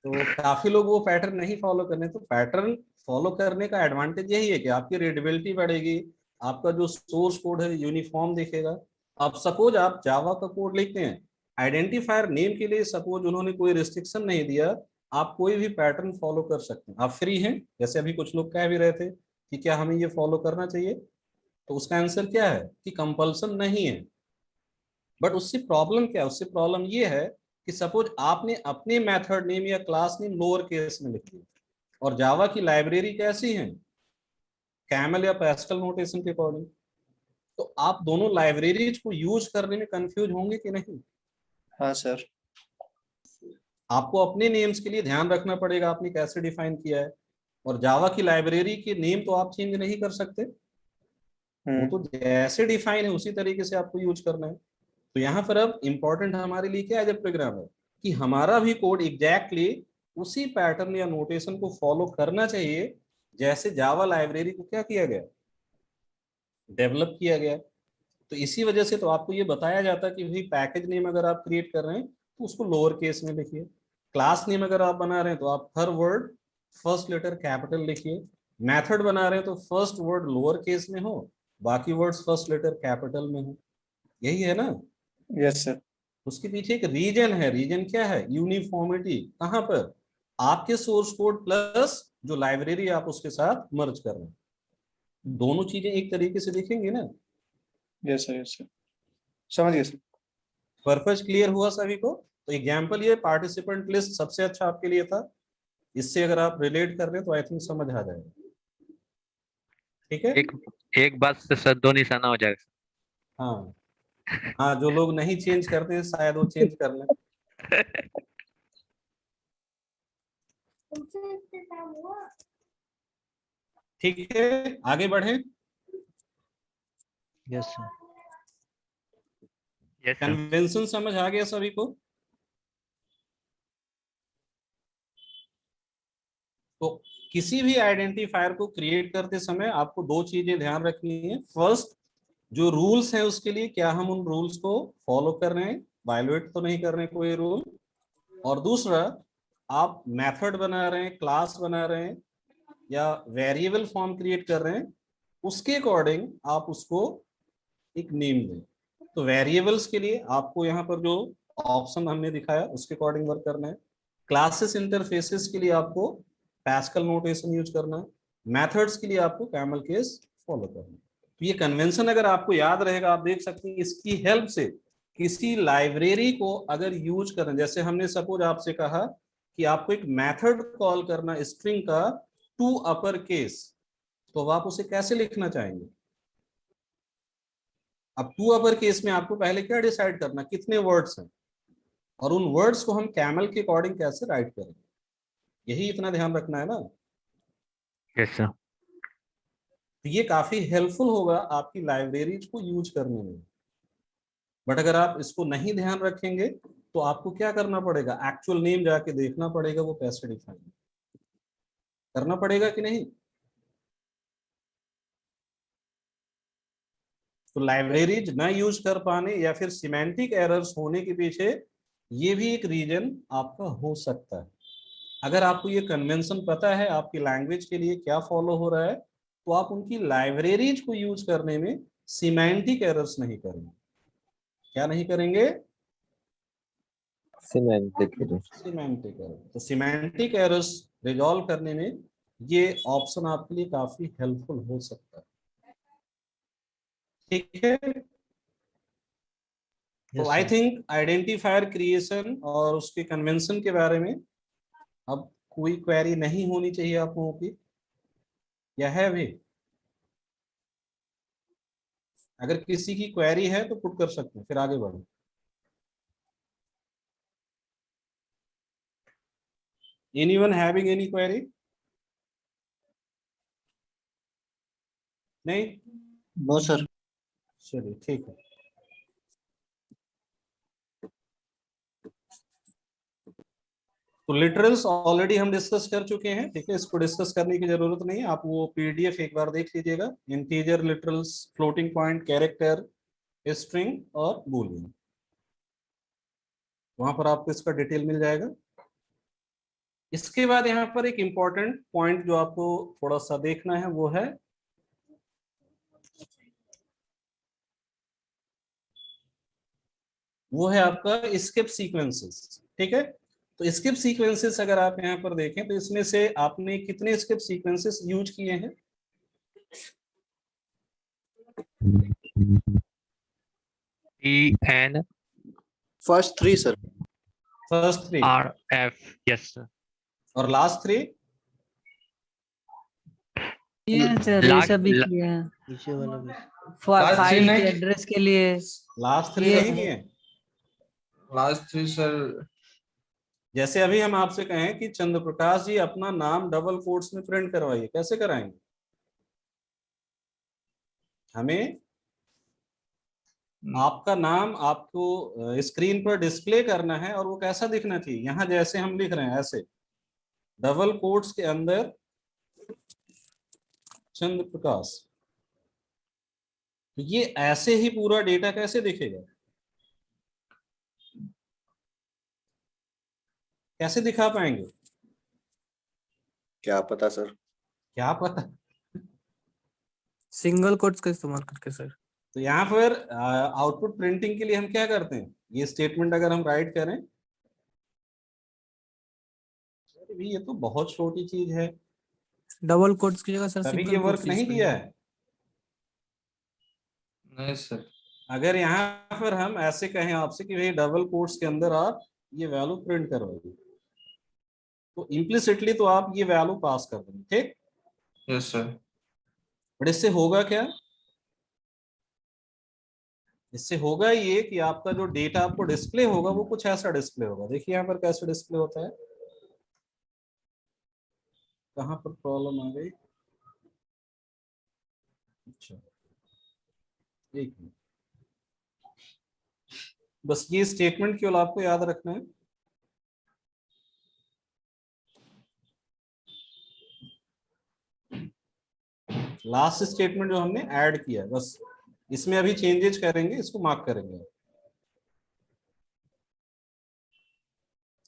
Speaker 1: तो काफी लोग वो पैटर्न नहीं फॉलो करने। तो पैटर्न फॉलो करने का एडवांटेज यही है कि आपकी रीडेबिलिटी बढ़ेगी, आपका जो सोर्स कोड है यूनिफॉर्म दिखेगा। अब सपोज आप जावा का कोड लिखते हैं, आइडेंटिफायर नेम के लिए सपोज उन्होंने कोई रिस्ट्रिक्शन नहीं दिया, आप कोई भी पैटर्न फॉलो कर सकते हैं, आप फ्री हैं। जैसे अभी कुछ लोग कह भी रहे थे कि क्या हमें ये फॉलो करना चाहिए, तो उसका आंसर क्या है कि कंपल्सन नहीं है। बट उससे प्रॉब्लम क्या है? उससे प्रॉब्लम ये है कि सपोज आपने अपने मेथड नेम या क्लास नेम लोअर केस में लिख लिया, और जावा की लाइब्रेरी कैसी है? कैमल या पैस्कल नोटेशन के अकॉर्डिंग। तो आप दोनों लाइब्रेरीज को यूज करने में कंफ्यूज होंगे कि नहीं?
Speaker 16: हाँ सर।
Speaker 1: आपको अपने नेम्स के लिए ध्यान रखना पड़ेगा आपने कैसे डिफाइन किया है, और जावा की लाइब्रेरी के नेम तो आप चेंज नहीं कर सकते, वो तो जैसे डिफाइन है उसी तरीके से आपको यूज करना है। तो यहाँ पर अब इम्पोर्टेंट हमारे लिए क्या है जब प्रोग्राम है कि हमारा भी कोड एग्जैक्टली उसी पैटर्न या नोटेशन को फॉलो करना चाहिए जैसे जावा लाइब्रेरी को क्या किया गया, डेवलप किया गया। तो इसी वजह से तो आपको ये बताया जाता है कि भाई पैकेज नेम अगर आप क्रिएट कर रहे हैं तो उसको लोअर केस में लिखिए, क्लास नेम अगर आप बना रहे हैं तो आप हर वर्ड फर्स्ट लेटर कैपिटल लिखिए, मेथड बना रहे हैं तो फर्स्ट वर्ड लोअर केस में हो, बाकी वर्ड्स फर्स्ट लेटर कैपिटल में हो। यही है ना?
Speaker 16: Yes sir.
Speaker 1: उसके पीछे एक रीजन है। रीजन क्या है? यूनिफॉर्मिटी। कहां पर? आपके सोर्स कोड प्लस जो लाइब्रेरी आप उसके साथ मर्ज कर रहे हैं, दोनों चीजें एक तरीके से दिखेंगी ना।
Speaker 16: यस सर, यस सर, समझ गए सर।
Speaker 1: पर्पस क्लियर हुआ सभी को? तो एग्जाम्पल ये पार्टिसिपेंट लिस्ट सबसे अच्छा आपके लिए था। इससे अगर आप रिलेट कर रहे हैं तो आई थिंक समझ आ जाएगा। ठीक है?
Speaker 4: एक बात से सर दो निशाना हो जाएगा।
Speaker 1: हाँ हाँ, जो लोग नहीं चेंज करते हैं शायद वो चेंज कर लें। ठीक है, आगे बढ़े।
Speaker 15: Yes sir.
Speaker 1: कन्वेंशन समझ आ गया सभी को? तो किसी भी आइडेंटिफायर को क्रिएट करते समय आपको 2 चीजें ध्यान रखनी है। फर्स्ट, जो रूल्स हैं उसके लिए क्या हम उन रूल्स को फॉलो कर रहे हैं, वायलेट तो नहीं कर रहे हैं कोई रूल। और दूसरा, आप मेथड बना रहे हैं, क्लास बना रहे हैं या वेरिएबल फॉर्म क्रिएट कर रहे हैं, उसके अकॉर्डिंग आप उसको एक नेम दें। तो वेरिएबल्स के लिए आपको यहाँ पर जो ऑप्शन हमने दिखाया उसके अकॉर्डिंग वर्क करना है। क्लासेस इंटरफेसेस के लिए आपको पैस्कल नोटेशन यूज करना है। मेथड्स के लिए आपको कैमल केस फॉलो करना है। तो ये कन्वेंशन अगर आपको याद रहेगा, आप देख सकते हैं इसकी हेल्प से किसी लाइब्रेरी को अगर यूज करें, जैसे हमने सपोज आपसे कहा कि आपको एक मेथड कॉल करना स्ट्रिंग का टू अपर केस, तो अब आप उसे कैसे लिखना चाहेंगे? अब टू अपर केस में आपको पहले क्या डिसाइड करना, कितने वर्ड्स हैं। और उन वर्ड्स को हम कैमल के अकॉर्डिंग कैसे राइट करेंगे, यही इतना ध्यान रखना है ना।
Speaker 4: Yes sir.
Speaker 1: तो ये काफी हेल्पफुल होगा आपकी लाइब्रेरीज को यूज करने में। बट अगर आप इसको नहीं ध्यान रखेंगे तो आपको क्या करना पड़ेगा, एक्चुअल नेम जाके देखना पड़ेगा वो कैसे डिफाइन करना पड़ेगा कि नहीं। तो लाइब्रेरीज ना यूज कर पाने या फिर सिमेंटिक एरर्स होने के पीछे ये भी एक रीजन आपका हो सकता है। अगर आपको ये कन्वेंशन पता है आपकी लैंग्वेज के लिए क्या फॉलो हो रहा है, तो आप उनकी लाइब्रेरीज को यूज करने में सिमेंटिक एरर्स नहीं करेंगे। क्या नहीं करेंगे?
Speaker 17: Semantic errors.
Speaker 1: Semantic error. तो सिमेंटिक एरर्स रिजॉल्व करने में ये ऑप्शन आपके लिए काफी हेल्पफुल हो सकता है। ठीक है। तो आई थिंक आइडेंटिफायर क्रिएशन और उसके कन्वेंशन के बारे में अब कोई क्वेरी नहीं होनी चाहिए आप लोगों की, या है भी? अगर किसी की क्वेरी है तो पुट कर सकते हैं, फिर आगे बढ़ो। Anyone having any query? नहीं?
Speaker 16: No sir.
Speaker 1: चलिए ठीक है। तो लिटरल्स ऑलरेडी हम डिस्कस कर चुके हैं, ठीक है, इसको डिस्कस करने की जरूरत नहीं है। आप वो पीडीएफ एक बार देख लीजिएगा, integer, literals, floating point, character, string और बूलियन, वहां पर आपको इसका डिटेल मिल जाएगा। इसके बाद यहाँ पर एक इंपॉर्टेंट पॉइंट जो आपको थोड़ा सा देखना है वो है आपका स्किप सीक्वेंसेस। ठीक है, तो स्किप सीक्वेंसेस अगर आप यहाँ पर देखें तो इसमें से आपने कितने स्किप सीक्वेंसेस यूज किए हैं?
Speaker 4: In
Speaker 16: first 3 sir.
Speaker 1: First 3
Speaker 4: R F. Yes sir.
Speaker 1: और लास्ट 3?
Speaker 2: ये सब भी किए हैं।
Speaker 15: पीछे वाला भी।
Speaker 2: फाइल के एड्रेस के लिए
Speaker 1: लास्ट 3 नहीं किए?
Speaker 7: लास्ट 3 सर,
Speaker 1: जैसे अभी हम आपसे कहें कि चंद्र प्रकाश जी अपना नाम डबल कोट्स में प्रिंट करवाइए, कैसे कराएंगे? हमें आपका नाम आपको स्क्रीन पर डिस्प्ले करना है और वो कैसा दिखना चाहिए। यहां जैसे हम लिख रहे हैं ऐसे डबल कोट्स के अंदर चंद्र प्रकाश, तो ये ऐसे ही पूरा डेटा कैसे दिखेगा, कैसे दिखा पाएंगे?
Speaker 16: क्या पता सर।
Speaker 1: क्या पता?
Speaker 13: सिंगल कोट्स का इस्तेमाल करके सर।
Speaker 1: तो यहाँ पर आउटपुट प्रिंटिंग के लिए हम क्या करते हैं, ये स्टेटमेंट अगर हम राइट करें, भी ये तो बहुत छोटी चीज है,
Speaker 13: डबल कोट्स की जगह सर
Speaker 1: तभी
Speaker 13: सिंगल
Speaker 1: ये वर्क
Speaker 13: कोट्स
Speaker 1: नहीं किया है।
Speaker 7: नहीं सर।
Speaker 1: अगर यहाँ पर हम ऐसे कहें आपसे कि भाई डबल कोट्स के अंदर आप ये वैल्यू प्रिंट करवाइए, तो इम्प्लिसिटली तो आप ये वैल्यू पास कर देंगे। ठीक?
Speaker 7: Yes sir.
Speaker 1: बट इससे होगा क्या? इससे होगा ये कि आपका जो डेटा आपको डिस्प्ले होगा वो कुछ ऐसा डिस्प्ले होगा। देखिए यहाँ पर कैसे डिस्प्ले होता है, कहाँ पर प्रॉब्लम आ गई? अच्छा एक मिनट, बस ये स्टेटमेंट केवल आपको याद रखना है। लास्ट स्टेटमेंट जो हमने ऐड किया है, बस इसमें अभी चेंजेस करेंगे, इसको मार्क करेंगे,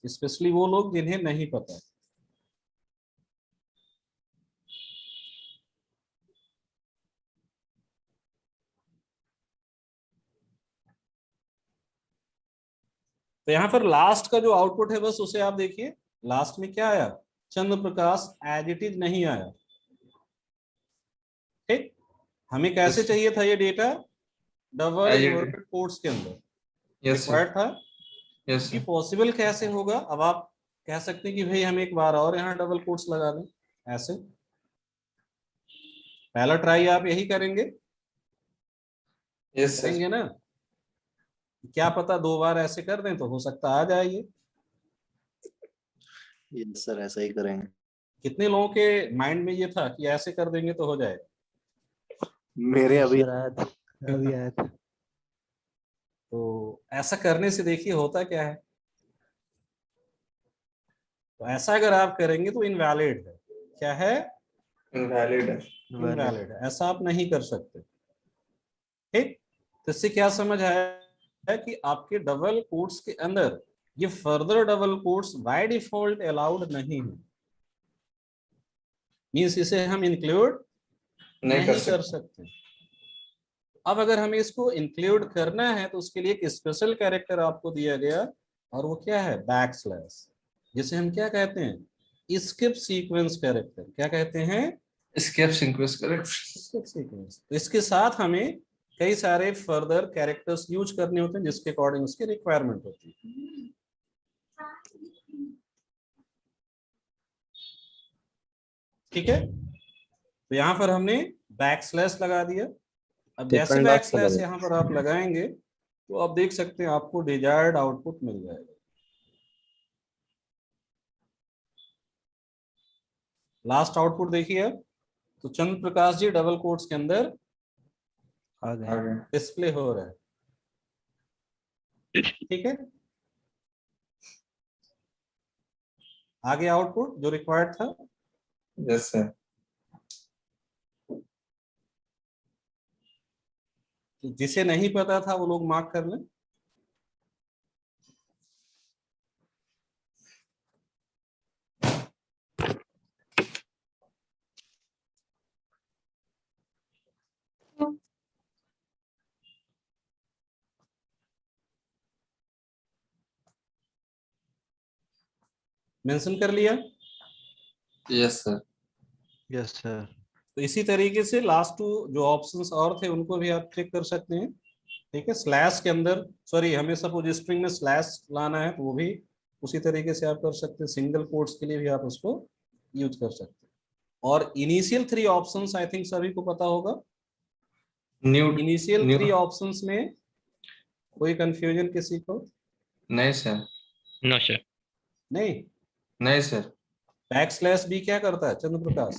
Speaker 1: स्पेशली वो लोग जिन्हें नहीं पता है। तो यहाँ पर लास्ट का जो आउटपुट है बस उसे आप देखिए, लास्ट में क्या आया, चंद्र प्रकाश एज इट इज नहीं आया। ठीक, हमें कैसे चाहिए था ये डेटा, डबल इन्वर्टेड कोट्स के अंदर रिक्वायर्ड था।
Speaker 7: यस
Speaker 1: ये पॉसिबल कैसे होगा? अब आप कह सकते हैं कि भाई हम एक बार और यहाँ डबल कोट्स लगा दें, ऐसे पहला ट्राई आप यही करेंगे?
Speaker 7: यस
Speaker 1: करेंगे ना? क्या पता 2 बार ऐसे कर दें तो हो सकता आ जाए ये।
Speaker 16: सर ऐसा ही करेंगे।
Speaker 1: कितने लोगों के माइंड में ये था कि ऐसे कर देंगे तो हो जाएगा?
Speaker 16: मेरे अभी
Speaker 15: सर आया था, अभी आया था।
Speaker 1: तो ऐसा करने से देखिए होता क्या है। तो ऐसा अगर आप करेंगे तो इनवैलिड है। क्या है?
Speaker 7: इनवैलिड है।
Speaker 1: इनवैलिड है, ऐसा आप नहीं कर सकते। ठीक, तो इससे क्या समझ आया कि आपके डबल कोट्स के अंदर ये further double quotes by default allowed नहीं है। मींस इसे हम इंक्लूड नहीं कर सकते। अब अगर हमें इसको इंक्लूड करना है तो उसके लिए एक स्पेशल कैरेक्टर आपको दिया गया, और वो क्या है? बैकस्लैश, जिसे हम क्या कहते हैं? Skip sequence character. क्या कहते हैं?
Speaker 7: Skip sequence character.
Speaker 1: Skip sequence. तो इसके साथ हमें कई सारे फर्दर कैरेक्टर्स यूज करने होते हैं जिसके अकॉर्डिंग उसकी रिक्वायरमेंट होती है। ठीक है, तो यहाँ पर हमने बैकस्लैश लगा दिया। अब जैसे बैकस्लैश यहाँ पर आप लगाएंगे तो आप देख सकते हैं आपको डिजायर्ड आउटपुट मिल जाएगा। लास्ट आउटपुट देखिए अब, तो चंद्र प्रकाश जी डबल कोट्स के अंदर
Speaker 15: आ गए।
Speaker 1: डिस्प्ले हो रहा है। ठीक है, आगे आउटपुट जो रिक्वायर्ड था।
Speaker 7: Yes sir.
Speaker 1: जिसे नहीं पता था वो लोग मार्क कर लें। मेंशन कर लिया?
Speaker 7: Yes sir.
Speaker 15: Yes sir.
Speaker 1: तो इसी तरीके से लास्ट 2 जो ऑप्शंस और थे उनको भी आप चेक कर सकते हैं। ठीक है, स्लैश के अंदर, सॉरी हमें सपोज स्ट्रिंग में स्लैश लाना है तो वो भी उसी तरीके से आप कर सकते हैं। सिंगल कोट्स के लिए भी आप उसको यूज कर सकते हैं। और इनिशियल 3 ऑप्शंस आई थिंक सभी को पता होगा। इनिशियल 3 ऑप्शंस में कोई कंफ्यूजन किसी को?
Speaker 7: नहीं सर।
Speaker 4: No sir.
Speaker 1: नहीं
Speaker 7: सर।
Speaker 1: बैकस्लैश बी क्या करता है चंद्र प्रकाश?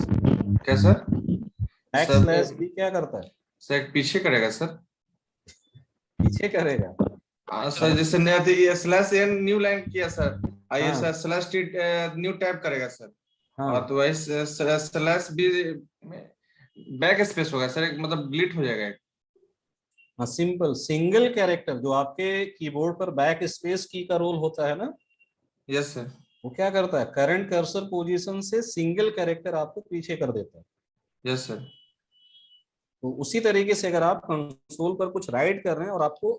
Speaker 7: क्या सर?
Speaker 1: बैकस्लैश बी क्या करता है?
Speaker 7: सर पीछे करेगा सर।
Speaker 1: पीछे करेगा
Speaker 7: सर जैसे नया स्लैश एन न्यू लाइन किया सर, आइए
Speaker 1: हाँ।
Speaker 7: Sir slash T new tab करेगा सर।
Speaker 1: हाँ।
Speaker 7: और तो वही स्लैश बी बैक स्पेस होगा सर, मतलब डिलीट हो जाएगा।
Speaker 1: हाँ, सिंपल सिंगल कैरेक्टर जो आपके कीबोर्ड पर बैक स्पेस की का रोल होता है ना।
Speaker 7: Yes sir.
Speaker 1: वो क्या करता है? करंट कर्सर पोजीशन से सिंगल कैरेक्टर आपको पीछे कर देता है।
Speaker 7: Yes sir.
Speaker 1: तो उसी तरीके से अगर आप कंसोल पर कुछ राइट कर रहे हैं और आपको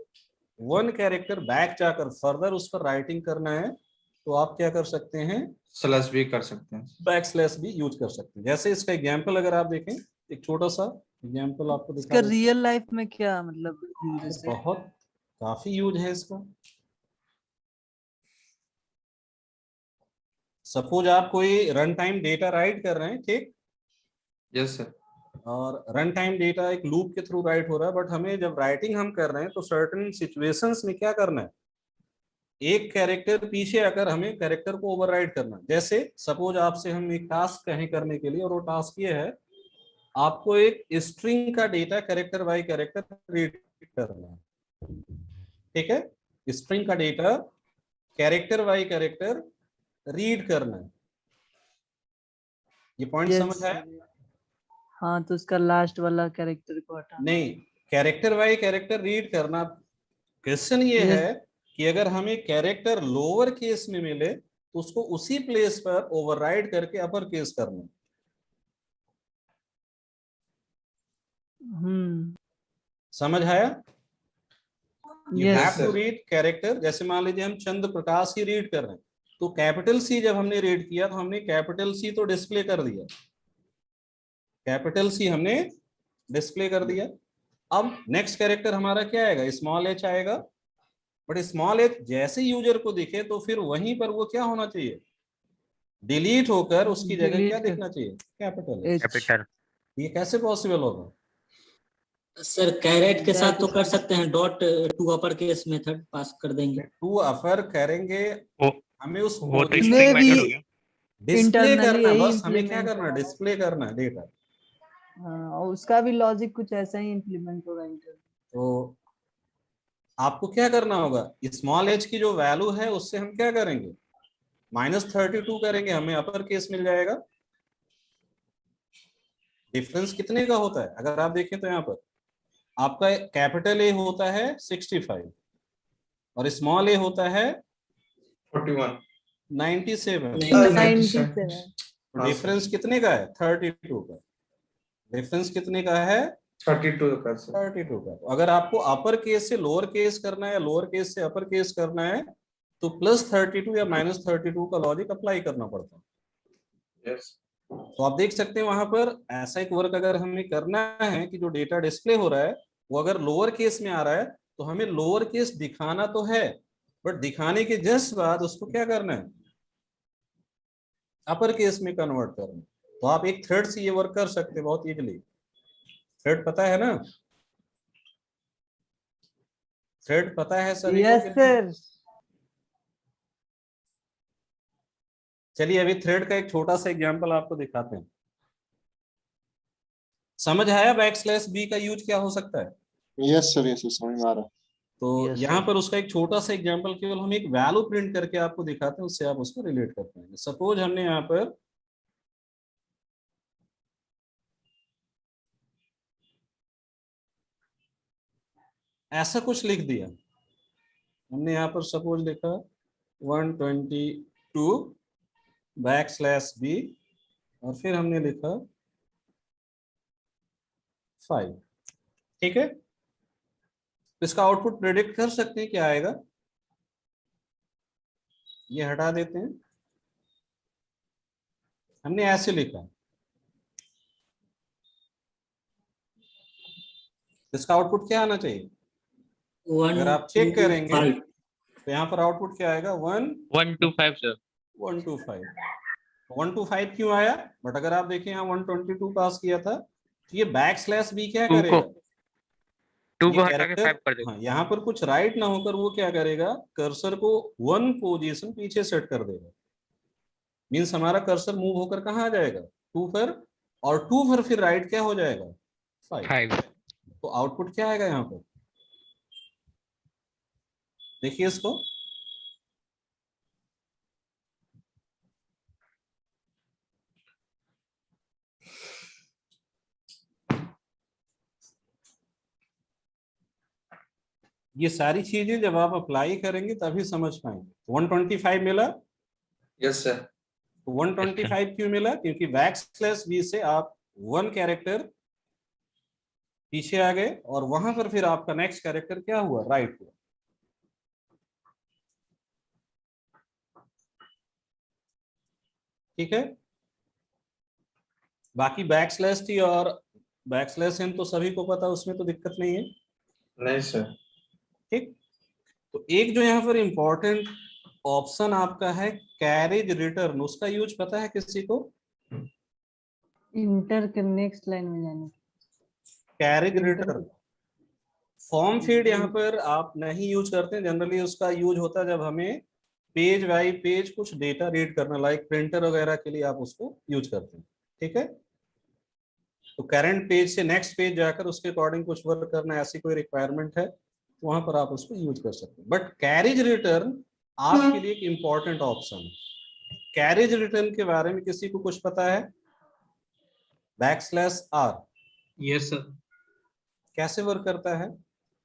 Speaker 1: 1 कैरेक्टर बैक जाकर फर्दर उस पर राइटिंग करना है तो आप क्या कर सकते हैं?
Speaker 7: स्लैश भी कर सकते हैं,
Speaker 1: बैकस्लैश भी यूज कर सकते हैं। जैसे इसका एग्जांपल अगर आप देखें, एक छोटा सा एग्जांपल आपको दिखा
Speaker 2: इसका रियल लाइफ में क्या मतलब यूज है?
Speaker 1: बहुत काफी यूज है इसका। सपोज आप कोई रन टाइम डेटा राइट कर रहे हैं, ठीक?
Speaker 7: Yes sir.
Speaker 1: और रन टाइम डेटा एक लूप के थ्रू राइट हो रहा है, बट हमें जब राइटिंग हम कर रहे हैं तो सर्टेन सिचुएशंस में क्या करना है? एक कैरेक्टर पीछे आकर हमें कैरेक्टर को ओवरराइड करना है। जैसे सपोज आपसे हम एक टास्क कहें करने के लिए, और वो टास्क ये है आपको एक स्ट्रिंग का data character bye character read करना है। ठीक है, स्ट्रिंग का data character bye character read करना है। ये पॉइंट समझ आया?
Speaker 2: हाँ, तो उसका लास्ट वाला कैरेक्टर को हटाना।
Speaker 1: नहीं, कैरेक्टर बाय कैरेक्टर रीड करना। क्वेश्चन ये है कि अगर हमें कैरेक्टर लोअर केस में मिले तो उसको उसी प्लेस पर ओवरराइड करके अपर केस करना। समझ आया? You have to read character. जैसे मान लीजिए हम चंद्र प्रकाश ही रीड कर रहे हैं तो कैपिटल सी जब हमने रीड किया तो हमने कैपिटल सी तो डिस्प्ले कर दिया, कैपिटल सी हमने डिस्प्ले कर दिया। अब नेक्स्ट कैरेक्टर हमारा क्या आएगा? स्मॉल एच आएगा। बट स्मॉल एच जैसे यूजर को दिखे तो फिर वहीं पर वो क्या होना चाहिए? डिलीट होकर उसकी जगह क्या दिखना चाहिए? Capital H.
Speaker 4: कैपिटल।
Speaker 1: ये कैसे पॉसिबल होगा?
Speaker 17: सर कैरेट के साथ तो कर सकते हैं, dot to upper case method pass कर देंगे।
Speaker 1: टू अपर करेंगे, हमें उस
Speaker 4: वो तो
Speaker 1: position
Speaker 4: स्ट्रिंग
Speaker 2: भी
Speaker 4: मेथड हो गया।
Speaker 1: डिस्प्ले
Speaker 2: internally
Speaker 1: करना,
Speaker 2: यही
Speaker 1: बस हमें क्या
Speaker 2: implement
Speaker 1: करना है,
Speaker 2: होगा ना।
Speaker 1: डिस्प्ले करना है डेटा।
Speaker 2: हाँ, और उसका भी लॉजिक कुछ ऐसा ही इम्प्लीमेंट होगा इंटर।
Speaker 1: तो आपको क्या करना होगा, स्मॉल h की जो वैल्यू है उससे हम क्या करेंगे, -32 करेंगे, हमें अपर केस मिल जाएगा। डिफरेंस कितने का होता है, अगर आप देखें तो यहाँ पर आपका कैपिटल ए होता है 65 और स्मॉल ए होता है
Speaker 7: 41
Speaker 1: 97।
Speaker 2: 97
Speaker 1: डिफरेंस कितने का है, 32 का। डिफरेंस कितने का है,
Speaker 7: 32 का।
Speaker 1: 32 का। तो अगर आपको अपर केस से लोअर केस करना है या लोअर केस से अपर केस करना है तो +32 या -32 का लॉजिक अप्लाई करना पड़ता है।
Speaker 7: यस।
Speaker 1: तो आप देख सकते हैं वहां पर ऐसा एक वर्क अगर हमें करना है कि जो डेटा डिस्प्ले हो रहा है वो अगर लोअर केस में आ रहा है तो हमें लोअर केस दिखाना तो है, बट दिखाने के जस्ट बाद उसको क्या करना है, अपर केस में कन्वर्ट करना है। तो आप एक थ्रेड से ये वर्क कर सकते हैं बहुत इजीली। थ्रेड पता है ना, थ्रेड पता है सभी को?
Speaker 2: Yes sir.
Speaker 1: चलिए अभी थ्रेड का एक छोटा सा एग्जांपल आपको दिखाते हैं। समझ आया \b का यूज क्या हो सकता है?
Speaker 16: यस सर, यस समझ में आ रहा है।
Speaker 1: तो यहाँ पर उसका एक छोटा सा एग्जांपल केवल हम एक वैल्यू प्रिंट करके आपको दिखाते हैं, उससे आप उसको रिलेट कर पाएंगे। सपोज हमने यहाँ पर ऐसा कुछ लिख दिया, हमने यहाँ पर सपोज लिखा 122\b और फिर हमने लिखा 5। ठीक है, इसका आउटपुट प्रेडिक्ट कर सकते हैं क्या आएगा, ये हटा देते हैं। हमने ऐसे लिखा, इसका आउटपुट क्या आना चाहिए? अगर आप चेक करेंगे तो यहाँ पर आउटपुट क्या आएगा,
Speaker 4: 125 सर।
Speaker 1: 125। 125 क्यों आया? बट अगर आप देखें यहाँ 122 पास किया था तो ये \b क्या करेगा,
Speaker 4: 2
Speaker 1: ये
Speaker 4: को हटा के
Speaker 1: कैरेक्टर
Speaker 4: 5 कर देगा।
Speaker 1: हाँ, यहाँ पर कुछ राइट ना होकर वो क्या करेगा, कर्सर को 1 पोजीशन पीछे सेट कर देगा। मीन्स हमारा कर्सर मूव होकर कहाँ आ जाएगा, 2 पर, और 2 पर फिर राइट क्या हो जाएगा, 5। तो आउटपुट क्या आएगा यहाँ पर, देखिए इसको। ये सारी चीजें जब आप अप्लाई करेंगे तभी समझ पाएंगे। 125 मिला?
Speaker 7: Yes sir.
Speaker 1: तो 125 क्यों मिला, क्योंकि \b से आप 1 कैरेक्टर पीछे आ गए और वहां पर फिर आपका नेक्स्ट कैरेक्टर क्या हुआ, राइट हुआ। ठीक है, बाकी \t और \n तो सभी को पता, उसमें तो दिक्कत नहीं है।
Speaker 7: नहीं सर।
Speaker 1: ठीक, तो एक जो यहाँ पर इंपॉर्टेंट ऑप्शन आपका है कैरेज रिटर्न, उसका यूज पता है किसी को?
Speaker 2: इंटर के नेक्स्ट लाइन में जाने।
Speaker 1: कैरेज रिटर्न फॉर्म फीड यहाँ पर आप नहीं यूज करते, जनरली उसका यूज होता है जब हमें पेज बाई पेज कुछ डेटा रीड करना, लाइक प्रिंटर वगैरह के लिए आप उसको यूज करते हैं। ठीक है, तो करंट पेज से नेक्स्ट पेज जाकर उसके अकॉर्डिंग कुछ वर्क करना, ऐसी कोई रिक्वायरमेंट है तो वहां पर आप उसको यूज कर सकते हैं। बट कैरेज रिटर्न आपके लिए एक इंपॉर्टेंट ऑप्शन है। कैरेज रिटर्न के बारे में किसी को कुछ पता है? \r
Speaker 9: yes sir.
Speaker 1: कैसे वर्क करता है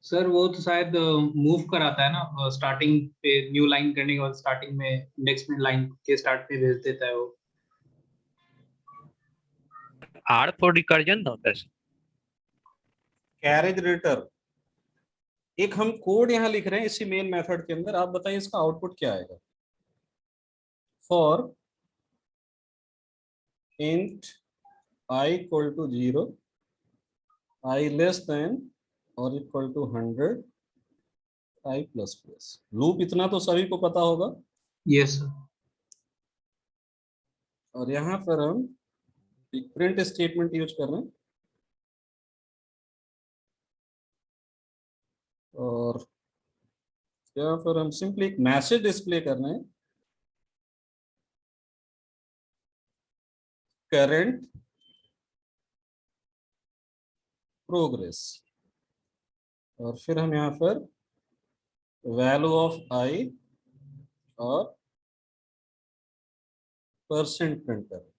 Speaker 9: सर? वो तो शायद मूव कराता है ना, स्टार्टिंग पे न्यू लाइन करने के बाद स्टार्टिंग में इंडेक्स में लाइन के स्टार्ट पे भेज देता है वो।
Speaker 4: R for recursion होता है।
Speaker 1: कैरेज रिटर्न एक हम कोड यहाँ लिख रहे हैं इसी मेन मेथड के अंदर, आप बताइए इसका आउटपुट क्या आएगा। For int i = 0, i <= or = 100, i++। Loop इतना तो सभी को पता होगा।
Speaker 9: Yes sir.
Speaker 1: और यहाँ पर हम प्रिंट स्टेटमेंट यूज कर रहे हैं। और या फिर हम सिंपली एक मैसेज डिस्प्ले करना है, करंट प्रोग्रेस, और फिर हम यहाँ पर वैल्यू ऑफ आई और परसेंट प्रिंट कर रहे हैं।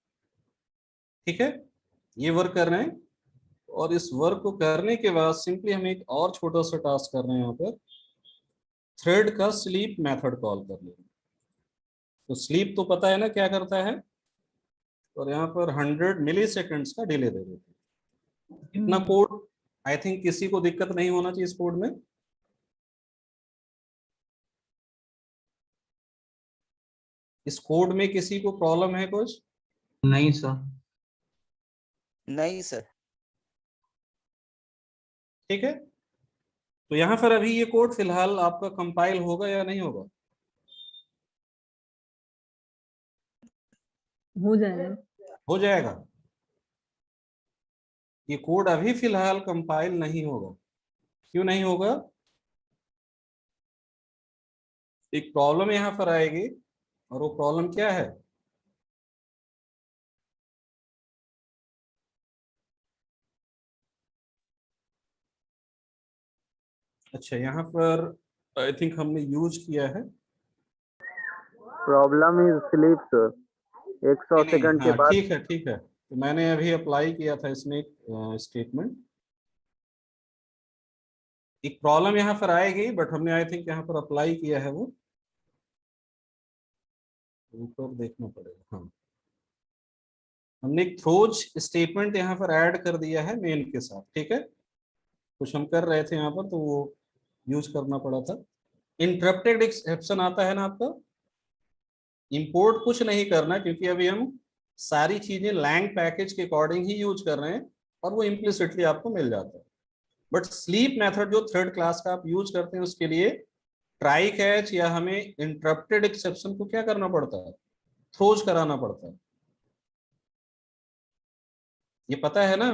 Speaker 1: ठीक है, ये वर्क कर रहे हैं। और इस वर्क को करने के बाद सिंपली हम एक और छोटा सा टास्क कर रहे हैं, यहाँ पर थ्रेड का स्लीप मेथड कॉल कर लेंगे। तो स्लीप तो पता है ना क्या करता है, और यहाँ पर 100 मिली सेकेंड्स का डिले दे देते हैं। इतना कोड आई थिंक किसी को दिक्कत नहीं होना चाहिए इस कोड में। इस कोड में किसी को प्रॉब्लम है कुछ?
Speaker 9: नहीं सर।
Speaker 6: नहीं सर।
Speaker 1: ठीक है, तो यहाँ पर अभी ये कोड फिलहाल आपका कंपाइल होगा या नहीं होगा?
Speaker 2: हो जाएगा।
Speaker 1: हो जाएगा। ये कोड अभी फिलहाल कंपाइल नहीं होगा। क्यों नहीं होगा? एक प्रॉब्लम यहाँ पर आएगी, और वो प्रॉब्लम क्या है? अच्छा, यहाँ पर आई थिंक हमने यूज किया है।
Speaker 8: Problem is sleep sir, 100 second के बाद।
Speaker 1: ठीक है, ठीक है, तो मैंने अभी अप्लाई किया था इसमें एक स्टेटमेंट। एक प्रॉब्लम यहाँ पर आएगी, बट हमने आई थिंक यहाँ पर अप्लाई किया है, वो ऊपर देखना पड़ेगा। हाँ, हमने एक थ्रोज स्टेटमेंट यहाँ पर ऐड कर दिया है मेन के साथ। ठीक है, कुछ हम कर रहे थे यहाँ पर, तो वो यूज करना पड़ा था। इंटरप्टेड एक्सेप्शन आता है ना आपका, इंपोर्ट कुछ नहीं करना, क्योंकि अभी हम सारी चीजें लैंग पैकेज के अकॉर्डिंग ही यूज कर रहे हैं, और वो इम्प्लिसिटली आपको मिल जाता है। बट स्लीप मेथड जो थर्ड क्लास का आप यूज करते हैं, उसके लिए ट्राई कैच या हमें इंटरप्टेड एक्सेप्शन को क्या करना पड़ता है? थ्रोज कराना पड़ता है। ये पता है ना?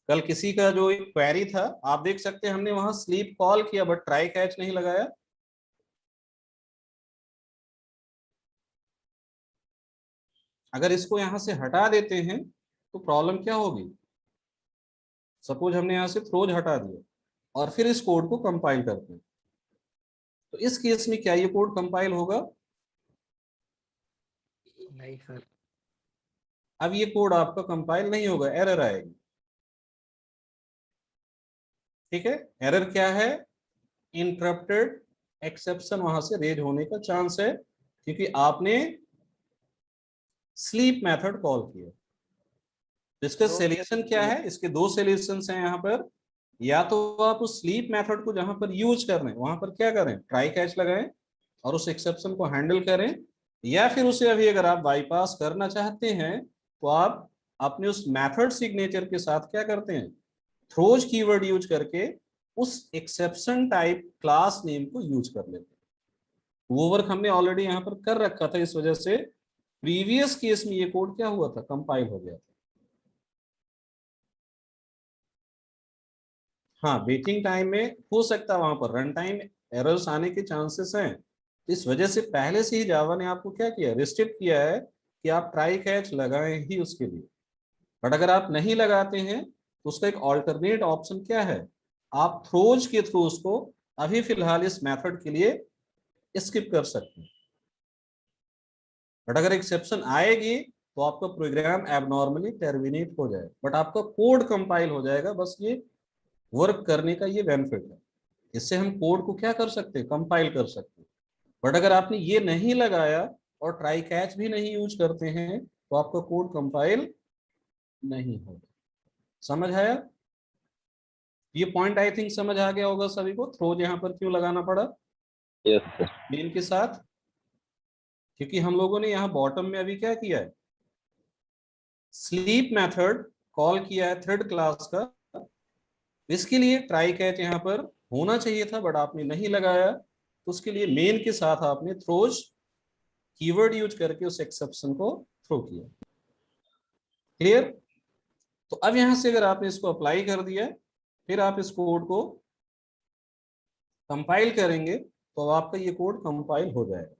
Speaker 1: कल किसी का जो एक क्वेरी था, आप देख सकते हैं हमने वहां स्लीप कॉल किया, बट ट्राई कैच नहीं लगाया। अगर इसको यहां से हटा देते हैं तो प्रॉब्लम क्या होगी? सपोज हमने यहां से थ्रोज हटा दिया और फिर इस कोड को कंपाइल करते हैं, तो इस केस में क्या ये कोड कंपाइल होगा?
Speaker 11: नहीं सर।
Speaker 1: अब ये कोड आपका कंपाइल नहीं होगा, एरर आएगी। ठीक है, एरर क्या है? इंटरप्टेड एक्सेप्शन वहां से रेज होने का चांस है, क्योंकि आपने स्लीप मेथड कॉल किया। इसका सॉल्यूशन क्या है? इसके दो सॉल्यूशंस हैं यहाँ पर। या तो आप उस स्लीप मेथड को जहां पर यूज कर रहे हैं वहां पर क्या करें? ट्राई कैच लगाएं और उस एक्सेप्शन को हैंडल करें, या फिर उसे अभी अगर आप बाईपास करना चाहते हैं तो आप अपने उस मेथड सिग्नेचर के साथ क्या करते हैं? थ्रोज कीवर्ड यूज करके उस एक्सेप्शन टाइप क्लास नेम को यूज कर लेते हैं। वो वर्क हमने ऑलरेडी यहाँ पर कर रखा था, इस वजह से प्रीवियस केस में ये कोड क्या हुआ था? कंपाइल हो गया था। हाँ, वेटिंग टाइम में हो सकता है वहां पर रन टाइम एरर्स आने के चांसेस हैं, तो इस वजह से पहले से ही जावा ने आपको क्या किया? रिस्ट्रिक्ट किया है कि आप ट्राई कैच लगाएं ही उसके लिए। बट अगर आप नहीं लगाते हैं तो उसका एक ऑल्टरनेट ऑप्शन क्या है? आप थ्रोज के थ्रू उसको अभी फिलहाल इस मेथड के लिए स्किप कर सकते हैं। बट अगर एक्सेप्शन आएगी तो आपका प्रोग्राम एबनॉर्मली टर्मिनेट हो जाएगा, बट आपका कोड कंपाइल हो जाएगा। बस ये वर्क करने का ये बेनिफिट है, इससे हम कोड को क्या कर सकते हैं? कंपाइल कर सकते हैं। बट अगर आपने ये नहीं लगाया और ट्राई कैच भी नहीं यूज करते हैं तो आपका कोड कंपाइल नहीं होगा। समझ आया? ये पॉइंट आई थिंक समझ आ गया होगा सभी को, थ्रोज यहाँ पर क्यों लगाना पड़ा मेन के साथ, क्योंकि हम लोगों ने यहाँ बॉटम में अभी क्या किया है? स्लीप मेथड कॉल किया है थर्ड क्लास का। इसके लिए ट्राई कैच यहाँ पर होना चाहिए था, बट आपने नहीं लगाया, तो उसके लिए मेन के साथ आपने थ्रोज कीवर्ड यूज करके उस एक्सेप्शन को थ्रो किया। क्लियर? तो अब यहां से अगर आपने इसको अप्लाई कर दिया, फिर आप इस कोड को कंपाइल करेंगे तो अब आपका ये कोड कंपाइल हो जाएगा।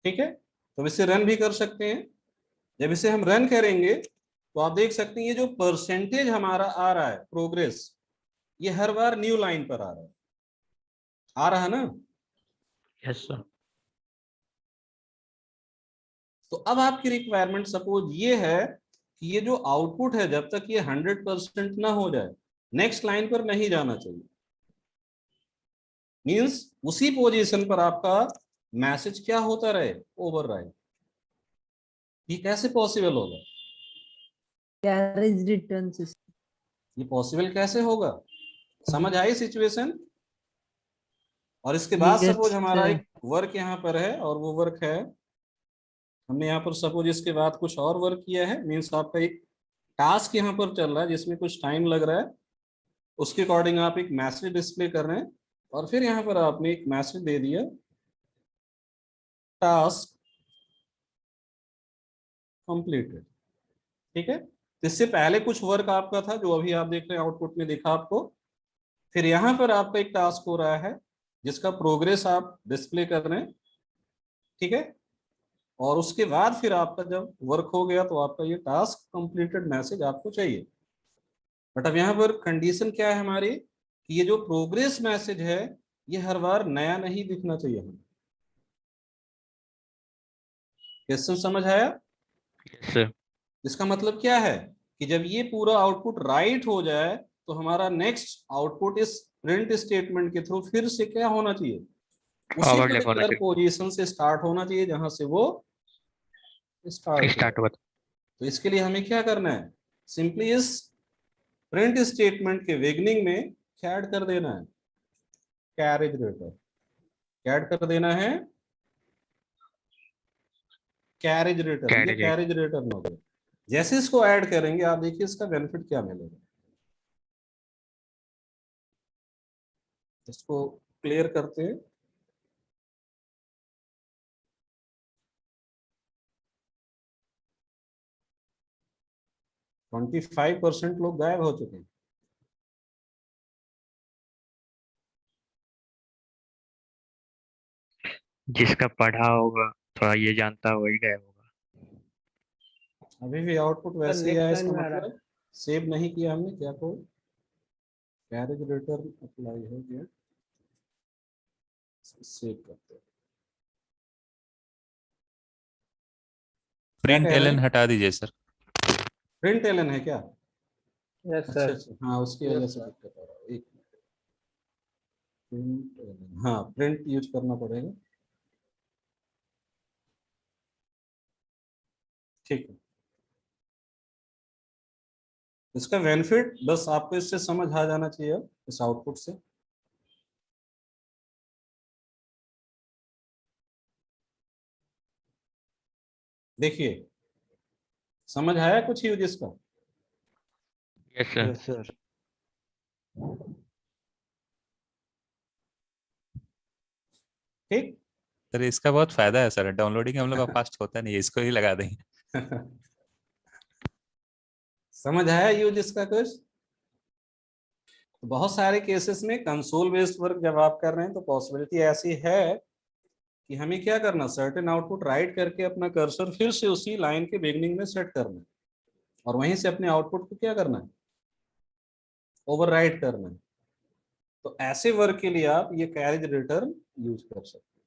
Speaker 1: ठीक है, तो इसे रन भी कर सकते हैं। जब इसे हम रन करेंगे तो आप देख सकते हैं ये जो परसेंटेज हमारा आ रहा है प्रोग्रेस, ये हर बार न्यू लाइन पर आ रहा है ना।
Speaker 4: Yes sir.
Speaker 1: तो अब आपकी रिक्वायरमेंट सपोज ये है कि ये जो आउटपुट है जब तक ये 100% ना हो जाए नेक्स्ट लाइन पर नहीं जाना चाहिए। मींस उसी पोजीशन पर आपका मैसेज क्या होता रहे, ओवरराइड। ये कैसे पॉसिबल होगा?
Speaker 2: Carriage return system.
Speaker 1: ये पॉसिबल कैसे होगा? समझ आई सिचुएशन? और इसके बाद
Speaker 2: Yes,
Speaker 1: सपोज हमारा
Speaker 2: sir.
Speaker 1: एक वर्क यहाँ पर है और वो वर्क है, हमने यहाँ पर सपोज इसके बाद कुछ और वर्क किया है, मीन्स आपका एक टास्क यहाँ पर चल रहा है जिसमें कुछ टाइम लग रहा है, उसके अकॉर्डिंग आप एक मैसेज डिस्प्ले कर रहे हैं और फिर यहाँ पर आपने एक मैसेज दे दिया टास्क कंप्लीटेड। ठीक है, इससे पहले कुछ वर्क आपका था जो अभी आप देख रहे हैं आउटपुट में दिखा आपको, फिर यहाँ पर आपका एक टास्क हो रहा है जिसका प्रोग्रेस आप डिस्प्ले कर रहे हैं। ठीक है, और उसके बाद फिर आपका जब वर्क हो गया तो आपका ये टास्क कंप्लीटेड मैसेज आपको चाहिए। बट अब यहाँ पर कंडीशन क्या है हमारी कि ये जो प्रोग्रेस मैसेज है ये हर बार नया नहीं दिखना चाहिए हमें। क्वेश्चन समझ आया?
Speaker 4: Yes sir.
Speaker 1: इसका मतलब क्या है कि जब ये पूरा आउटपुट राइट हो जाए तो हमारा नेक्स्ट आउटपुट इस प्रिंट स्टेटमेंट के थ्रू फिर से क्या होना चाहिए, उसी
Speaker 4: ओवरलैप होना
Speaker 1: पर्टिकुलर
Speaker 4: चाहिए।
Speaker 1: पोजीशन से स्टार्ट होना चाहिए जहां से वो
Speaker 4: स्टार्ट हुआ।
Speaker 1: तो इसके लिए हमें क्या करना है, सिंपली इस प्रिंट स्टेटमेंट के बिगिनिंग में क्या ऐड कर देना है, कैरेज रिटर्न। क्या ऐड कर देना है, कैरेज रिटर्न। ये कैरेज रिटर्न हो गया। जैसे इसको ऐड करेंगे आप देखिए इसका बेनिफिट क्या मिलेगा। इसको क्लियर करते हैं। ट्वेंटी 25% लोग गायब हो चुके हैं।
Speaker 4: जिसका पढ़ा होगा थोड़ा ये जानता वही गायब होगा।
Speaker 1: अभी भी आउटपुट वैसे ही आया, इसका मतलब सेव नहीं किया हमने क्या को, कैरेज रिटर्न अप्लाई हो गया, सेव करते हैं।
Speaker 12: प्रिंट एलन हटा दीजिए सर।
Speaker 1: प्रिंट एलन है क्या?
Speaker 8: यस
Speaker 1: अच्छा
Speaker 8: सर।
Speaker 1: अच्छा, हाँ उसकी वजह से दिक्कत आ रहा है। एक प्रिंट एलन, हाँ प्रिंट यूज करना पड़ेगा। ठीक है, इसका बेनिफिट बस आपको इससे समझ आ जाना चाहिए इस आउटपुट से। देखिए समझ आया कुछ यूज इसका?
Speaker 4: Yes sir.
Speaker 1: ठीक,
Speaker 12: सर इसका बहुत फायदा है सर, डाउनलोडिंग हम लोग का फास्ट होता नहीं है, इसको ही लगा देंगे।
Speaker 1: समझ आया यूज इसका कुछ? तो बहुत सारे केसेस में कंसोल बेस्ड वर्क जब आप कर रहे हैं तो पॉसिबिलिटी ऐसी है कि हमें क्या करना, सर्टेन आउटपुट राइट करके अपना कर्सर फिर से उसी लाइन के बिगनिंग में सेट करना है और वहीं से अपने आउटपुट को क्या करना है, ओवरराइट करना है। तो ऐसे वर्क के लिए आप ये कैरेज रिटर्न यूज कर सकते हैं।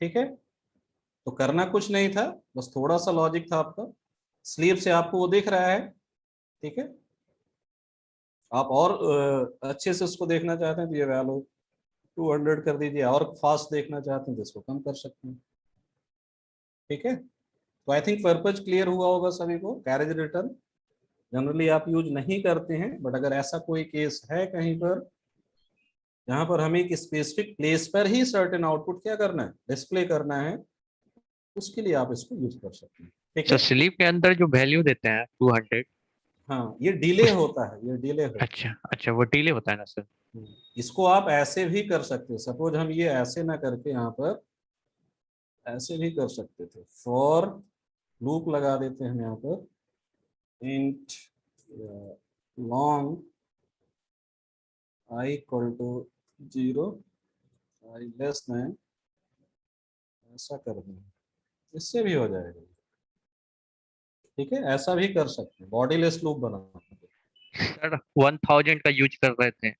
Speaker 1: ठीक है, तो करना कुछ नहीं था, बस थोड़ा सा लॉजिक था आपका। स्लीप से आपको वो दिख रहा है। ठीक है, आप और अच्छे से उसको देखना चाहते हैं तो ये वैल्यू 200 कर दीजिए, और फास्ट देखना चाहते हैं तो इसको कम कर सकते हैं। ठीक है, तो आई थिंक पर्पज क्लियर हुआ होगा सभी को। कैरेज रिटर्न जनरली आप यूज नहीं करते हैं, बट अगर ऐसा कोई केस है कहीं पर जहां पर हमें एक स्पेसिफिक प्लेस पर ही सर्टेन आउटपुट क्या करना है, डिस्प्ले करना है, उसके लिए आप इसको यूज कर सकते हैं। ठीक है,
Speaker 4: स्लीप के अंदर जो वैल्यू देते हैं 200,
Speaker 1: हाँ ये डिले होता है, ये डिले होता है।
Speaker 4: अच्छा वो डिले होता है ना सर।
Speaker 1: इसको आप ऐसे भी कर सकते हैं। सपोज हम ये ऐसे ना करके यहाँ पर ऐसे भी कर सकते थे, फॉर लूप लगा देते हैं हम यहाँ पर, int long i equal to 0, i less than, ऐसा कर दें, इससे भी हो जाएगा। ठीक है, ऐसा भी कर सकते हैं, बॉडी लेस लूप बना।
Speaker 4: सर 1000 का यूज कर रहे थे,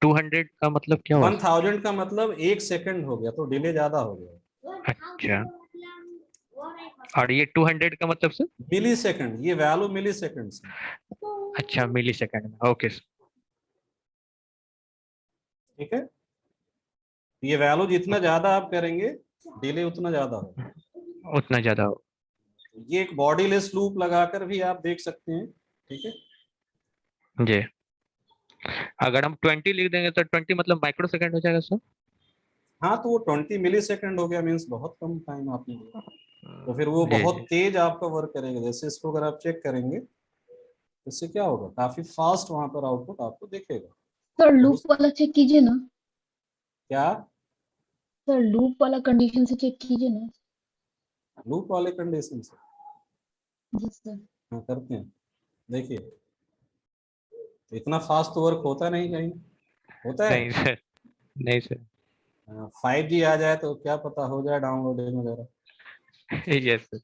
Speaker 4: 200 का मतलब क्या हुआ?
Speaker 1: 1000 का मतलब 1 सेकंड हो गया, तो डिले ज्यादा हो गया।
Speaker 4: अच्छा, और ये 200 का मतलब सर?
Speaker 1: मिली सेकंड, ये वैल्यू मिली सेकंड से।
Speaker 4: अच्छा, मिली सेकंड में, ओके सर।
Speaker 1: ठीक है, ये वैल्यू जितना ज्यादा आप करेंगे डिले उतना ज्यादा होगा,
Speaker 4: उतना ज्यादा हो।
Speaker 1: ये एक बॉडी लेस लूप लगाकर भी आप देख सकते हैं। ठीक है
Speaker 4: जी, अगर हम 20 लिख देंगे तो 20 मतलब माइक्रो सेकंड हो जाएगा सर?
Speaker 1: हाँ, तो वो 20 मिली सेकंड हो गया, मीन्स बहुत कम टाइम आपने दिया, तो फिर वो
Speaker 4: जी,
Speaker 1: बहुत
Speaker 4: जी।
Speaker 1: तेज आपका वर्क करेगा। जैसे इसको अगर आप चेक करेंगे, इससे क्या होगा, काफी फास्ट वहां पर आउटपुट आपको दिखेगा।
Speaker 5: सर लूप वाला चेक कीजिए ना,
Speaker 1: क्या
Speaker 5: सर लूप वाला कंडीशन से चेक कीजिए ना।
Speaker 1: लूप वाले कंडीशन से?
Speaker 5: जी सर।
Speaker 1: हाँ, करते हैं, देखिए इतना फास्ट तो वर्क होता नहीं, कहीं होता है?
Speaker 4: नहीं सर, नहीं सर।
Speaker 1: 5G आ जाए तो क्या पता हो जाए डाउनलोडिंग वगैरह।
Speaker 4: Yes sir.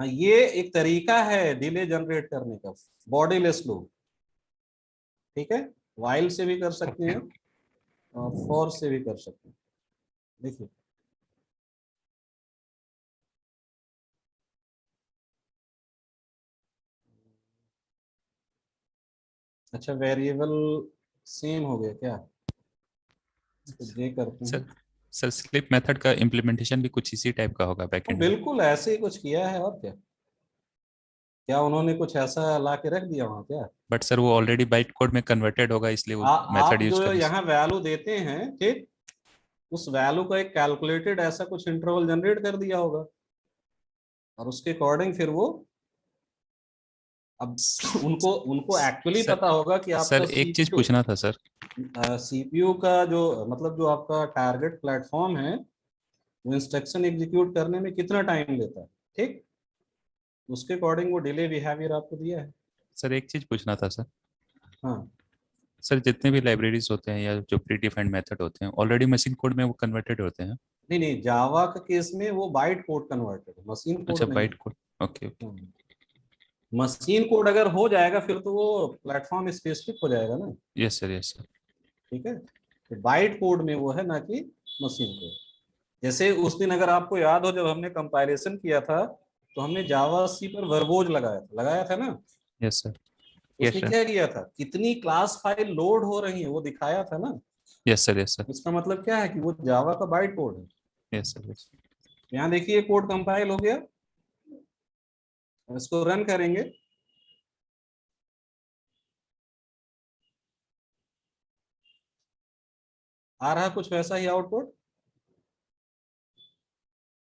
Speaker 1: हाँ, ये एक तरीका है डिले जनरेट करने का, बॉडी लेस लूप। ठीक है, वाइल से भी कर सकते हैं और फॉर से भी कर सकते हैं। देखिए अच्छा, वेरिएबल सेम हो गया क्या? तो ये करते हैं।
Speaker 12: सर स्लिप मेथड का इम्प्लीमेंटेशन भी कुछ इसी टाइप का होगा बैकएंड में?
Speaker 1: बिल्कुल ऐसे ही कुछ किया है, और क्या क्या उन्होंने कुछ ऐसा ला के रख दिया वहां क्या?
Speaker 12: बट सर वो ऑलरेडी बाइट कोड में कन्वर्टेड होगा, इसलिए वो मेथड
Speaker 1: आप
Speaker 12: यूज
Speaker 1: जो
Speaker 12: कर।
Speaker 1: यहाँ वैल्यू देते हैं, ठीक, उस वैल्यू का एक कैलकुलेटेड ऐसा कुछ इंटरवल जनरेट कर दिया होगा, और उसके अकॉर्डिंग फिर वो, अब उनको उनको एक्चुअली पता होगा कि आपका
Speaker 12: सर एक चीज पूछना था सर,
Speaker 1: सीपीयू का जो मतलब जो आपका टारगेट प्लेटफॉर्म है, वो इंस्ट्रक्शन एग्जीक्यूट करने में कितना टाइम लेता है, ठीक, उसके अकॉर्डिंग वो डिले बिहेवियर आपको दिया है।
Speaker 12: सर एक चीज पूछना था सर।
Speaker 1: हाँ
Speaker 12: सर जितने भी लाइब्रेरीज होते हैं या जो प्री डिफाइंड मेथड होते हैं, ऑलरेडी मशीन कोड में वो कन्वर्टेड होते हैं?
Speaker 1: नहीं, जावा का केस में वो बाइट कोड कन्वर्टेड है, मशीन कोड
Speaker 12: अच्छा,
Speaker 1: नहीं।
Speaker 12: Byte code, okay.
Speaker 1: Machine code अगर हो जाएगा फिर तो वो प्लेटफॉर्म स्पेसिफिक हो जाएगा ना।
Speaker 12: Yes sir, yes sir.
Speaker 1: ठीक है, तो बाइट कोड में वो है, ना कि मशीन कोड। जैसे उस दिन अगर आपको याद हो, जब हमने कंपाइलेशन किया था तो हमने जावा सी पर वर्बोज लगाया था ना।
Speaker 12: Yes sir.
Speaker 1: उसने क्या किया था, कितनी क्लास फाइल लोड हो रही है वो दिखाया था ना।
Speaker 12: Yes sir, yes sir.
Speaker 1: इसका मतलब क्या है कि वो जावा का बाइट कोड है।
Speaker 12: Yes sir, yes.
Speaker 1: यहाँ देखिए कोड कंपाइल हो गया, इसको रन करेंगे, आ रहा कुछ वैसा ही आउटपुट,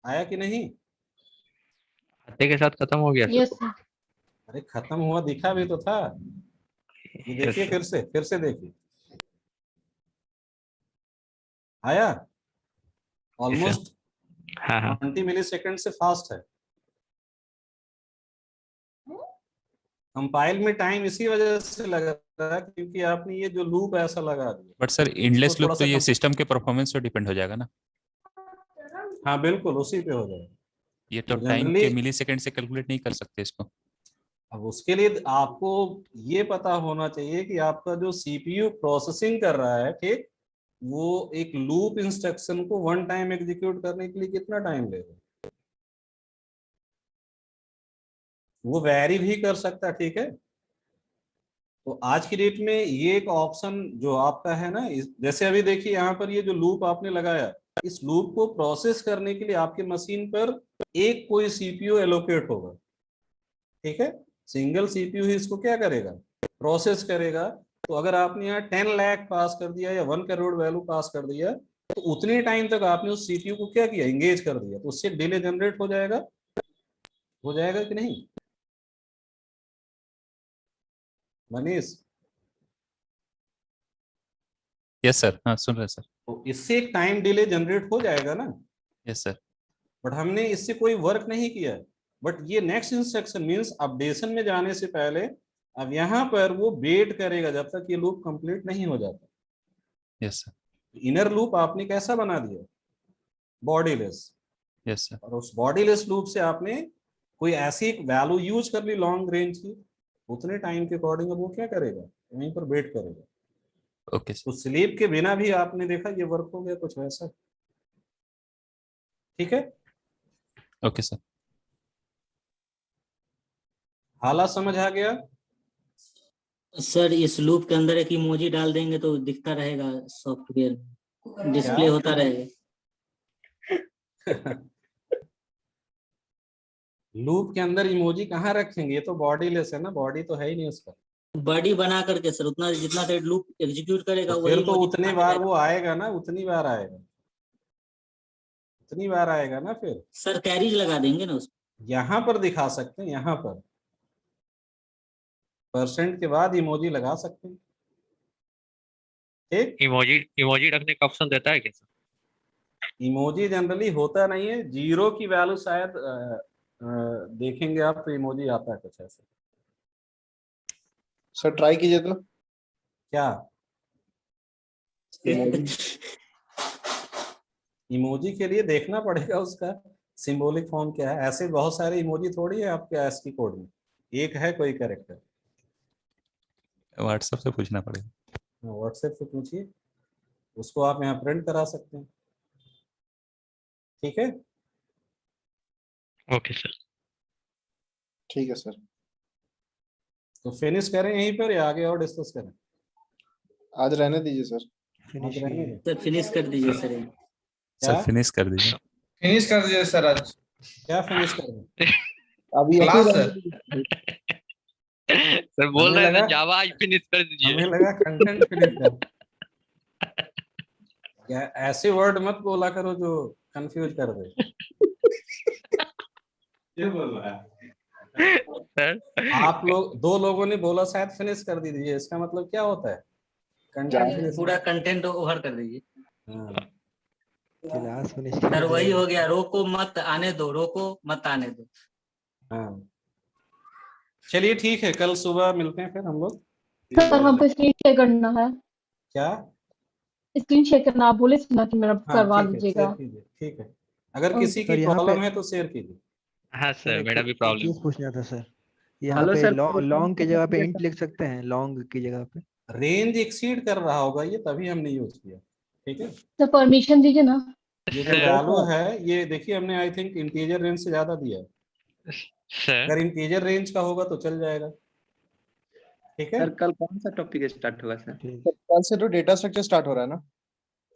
Speaker 1: आया कि नहीं?
Speaker 4: आते के साथ खत्म हो गया
Speaker 5: यस
Speaker 4: सर।
Speaker 5: सर।
Speaker 1: अरे खत्म हुआ दिखा भी तो था, ये देखिए फिर से देखिए, आया ऑलमोस्ट।
Speaker 4: हाँ
Speaker 1: 20 मिली सेकेंड से फास्ट है। कंपाइल में टाइम इसी वजह से लग रहा है क्योंकि आपने ये जो लूप ऐसा लगा दिया।
Speaker 12: बट सर एंडलेस लूप तो ये सिस्टम के परफॉर्मेंस पे डिपेंड हो जाएगा ना?
Speaker 1: हाँ बिल्कुल, उसी पे हो जाएगा।
Speaker 12: ये तो टाइम के मिली सेकेंड से कैलकुलेट नहीं कर सकते इसको।
Speaker 1: अब उसके लिए आपको ये पता होना चाहिए कि आपका जो सीपीयू प्रोसेसिंग कर रहा है, ठीक, वो एक लूप इंस्ट्रक्शन को वन टाइम एग्जीक्यूट करने के लिए कितना टाइम लेगा, वो वैरी भी कर सकता है। ठीक है, तो आज की डेट में ये एक ऑप्शन जो आपका है ना, जैसे अभी देखिए यहाँ पर ये जो लूप आपने लगाया, इस लूप को प्रोसेस करने के लिए आपके मशीन पर एक कोई सीपीयू एलोकेट होगा। ठीक है, सिंगल सीपीयू ही इसको क्या करेगा, प्रोसेस करेगा। तो अगर आपने यहाँ 10 लाख पास कर दिया या 1 करोड़ वैल्यू पास कर दिया, तो उतने टाइम तक आपने उस सीपीयू को क्या किया, एंगेज कर दिया, तो उससे डिले जनरेट हो जाएगा कि नहीं मनीष?
Speaker 12: यस सर, हाँ सुन रहे सर।
Speaker 1: तो इससे एक टाइम डिले जनरेट हो जाएगा ना।
Speaker 12: Yes sir.
Speaker 1: बट हमने इससे कोई वर्क नहीं किया। बट ये नेक्स्ट इंस्ट्रक्शन मींस अपडेशन में जाने से पहले अब यहाँ पर वो वेट करेगा जब तक ये लूप कंप्लीट नहीं हो जाता।
Speaker 12: Yes sir.
Speaker 1: इनर लूप आपने कैसा बना दिया, बॉडीलेस।
Speaker 12: Yes sir.
Speaker 1: और उस बॉडीलेस लूप से आपने कोई ऐसी एक वैल्यू यूज कर ली लॉन्ग रेंज की, उतने टाइम के अकॉर्डिंग वो क्या करेगा, वहीं पर वेट करेगा।
Speaker 12: ओके
Speaker 1: तो स्लीप के बिना भी आपने देखा ये वर्क हो गया कुछ वैसा। ठीक है,
Speaker 12: ओके सर।
Speaker 1: हालात समझ आ गया।
Speaker 17: सर इस लूप के अंदर एक इमोजी डाल देंगे तो दिखता रहेगा सॉफ्टवेयर, डिस्प्ले होता रहेगा।
Speaker 1: लूप के अंदर इमोजी कहाँ रखेंगे, ये तो बॉडीलेस है ना, बॉडी तो है ही नहीं उसका।
Speaker 17: बॉडी बना करके सर उतना जितना देर लूप एग्जीक्यूट करेगा
Speaker 1: तो
Speaker 17: वही
Speaker 1: फिर तो
Speaker 17: emoji
Speaker 1: उतनी
Speaker 17: बना
Speaker 1: बार
Speaker 17: के
Speaker 1: वो आएगा ना, उतनी बार आएगा, उतनी बार आएगा ना। फिर
Speaker 17: सर कैरीज लगा देंगे ना उसको।
Speaker 1: यहाँ पर दिखा सकते हैं, यहाँ पर परसेंट के बाद इमोजी लगा सकते हैं। ठीक,
Speaker 4: इमोजी रखने का ऑप्शन देता है क्या सर?
Speaker 1: इमोजी जनरली होता नहीं है, जीरो की वैल्यू शायद देखेंगे आप तो इमोजी आता है कुछ ऐसे।
Speaker 16: सर ट्राई कीजिए तो।
Speaker 1: क्या इमोजी के लिए देखना पड़ेगा उसका सिंबॉलिक फॉर्म क्या है। ऐसे बहुत सारे इमोजी थोड़ी है आपके ASCII कोड में, एक है कोई कैरेक्टर।
Speaker 12: व्हाट्सएप से पूछना पड़ेगा।
Speaker 1: व्हाट्सएप से पूछिए, उसको आप यहाँ प्रिंट करा सकते हैं। ठीक है,
Speaker 4: ओके सर।
Speaker 16: ठीक है सर।
Speaker 1: तो फिनिश करें यहीं पर या आगे और डिस्कस करें?
Speaker 16: आज रहने दीजिए सर।
Speaker 1: आज रहने दें।
Speaker 17: सर फिनिश कर दीजिए सर।
Speaker 12: सर फिनिश कर दीजिए।
Speaker 7: फिनिश कर दीजिए सर आज।
Speaker 1: क्या फिनिश कर दें?
Speaker 16: अभी
Speaker 7: क्लास
Speaker 16: ऐसे
Speaker 7: सर।
Speaker 4: सर बोल
Speaker 1: हमें
Speaker 4: रहे
Speaker 1: लगा-
Speaker 4: हैं जावा आज फिनिश कर दीजिए।
Speaker 1: हमें लगा कंटेंट फिनिश कर। क्या ऐसे वर्ड मत बोला करो जो कंफ्यूज कर दे। ये बोल रहा है आप लोग, दो लोगों ने बोला शायद फिनिश कर दीजिए, इसका मतलब क्या होता है? Content finish.
Speaker 17: पूरा कंटेंट ओवर कर दीजिए।
Speaker 1: हाँ,
Speaker 15: क्लास फिनिश
Speaker 17: सर वही हो गया, रोको मत आने दो, रोको मत आने दो।
Speaker 1: हाँ, चलिए ठीक है, कल सुबह मिलते हैं फिर हम लोग।
Speaker 5: सर हमको स्क्रीन शेयर करना है,
Speaker 1: क्या?
Speaker 5: स्क्रीन शेयर करना आप बोले थे ना कि मेरा
Speaker 1: हाँ
Speaker 5: करवा
Speaker 1: ठीक है,
Speaker 5: दीजिएगा।
Speaker 1: शेयर कीजिए। ठीक है, अगर
Speaker 5: ओके।
Speaker 1: किसी
Speaker 15: सर
Speaker 1: की
Speaker 15: यहाँ पे
Speaker 1: प्रॉब्लम है तो शेयर कीजिए।
Speaker 4: हाँ सर मेरा भी
Speaker 15: एक
Speaker 4: प्रॉब्लम।
Speaker 15: चीज पूछना था सर, यहाँ
Speaker 8: हेलो
Speaker 15: पे
Speaker 8: सर।
Speaker 15: लॉन्ग की जगह पे इंट लिख सकते हैं, लॉन्ग की जगह पे?
Speaker 1: रेंज एक्सीड कर रहा होगा ये, तभी हमने यूज किया। ठीक है,
Speaker 5: सर परमिशन दीजिए ना।
Speaker 1: ये जो वैल्यू है ये देखिए हमने आई थिंक इंटीजर रेंज से ज्यादा दिया है।
Speaker 4: सर
Speaker 1: अगर इंटीजर रेंज का होगा तो चल जाएगा। ठीक है,
Speaker 8: सर कल कौन सा टॉपिक स्टार्ट होगा सर?
Speaker 16: कल से तो डेटा स्ट्रक्चर स्टार्ट हो रहा है ना।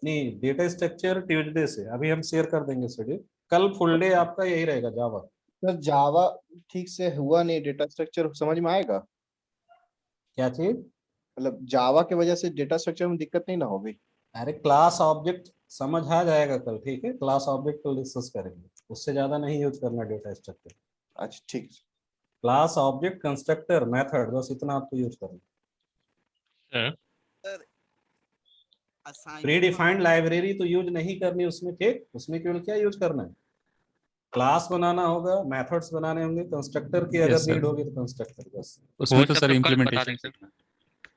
Speaker 1: नहीं डेटा स्ट्रक्चर ट्यूसडे से, अभी हम शेयर कर देंगे शेड्यूल। कल फुल डे आपका यही रहेगा जावा।
Speaker 16: सर जावा ठीक से हुआ नहीं, डेटा स्ट्रक्चर समझ में आएगा?
Speaker 1: क्या चीज?
Speaker 16: मतलब जावा की वजह से डेटा स्ट्रक्चर में दिक्कत नहीं ना होगी?
Speaker 1: अरे क्लास ऑब्जेक्ट समझ आ जाएगा कल। ठीक है, क्लास ऑब्जेक्ट कल डिस्कस करेंगे, उससे ज्यादा नहीं यूज करना डेटा स्ट्रक्चर।
Speaker 16: अच्छा ठीक है।
Speaker 1: क्लास ऑब्जेक्ट कंस्ट्रक्टर मेथड, बस इतना आपको यूज करना। प्री डिफाइंड लाइब्रेरी तो यूज नहीं करनी उसमें। ठीक, उसमें केवल क्या यूज करना है, क्लास बनाना होगा, मेथड्स बनाने होंगे, कंस्ट्रक्टर की अगर नीड होगी तो कंस्ट्रक्टर, बस।
Speaker 12: उसमें तो सर इम्प्लीमेंटेशन।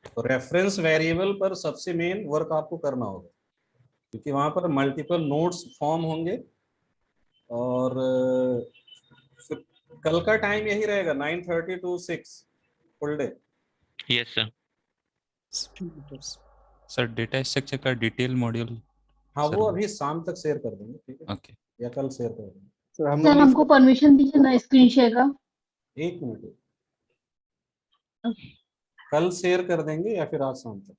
Speaker 1: तो रेफरेंस वेरिएबल पर सबसे मेन वर्क आपको करना होगा, क्योंकि वहां पर मल्टीपल नोड्स फॉर्म होंगे। और फिर कल का टाइम यही रहेगा 9:30 to 6 full day.
Speaker 4: Yes sir.
Speaker 12: Sir data structure का डिटेल मॉड्यूल
Speaker 1: हाँ वो अभी शाम तक शेयर कर देंगे। ठीक है,
Speaker 12: ओके।
Speaker 1: या कल शेयर कर देंगे।
Speaker 5: सर हमको परमिशन दीजिए ना स्क्रीन शेयर का।
Speaker 1: एक मिनट, कल शेयर कर देंगे या फिर आज शाम तक।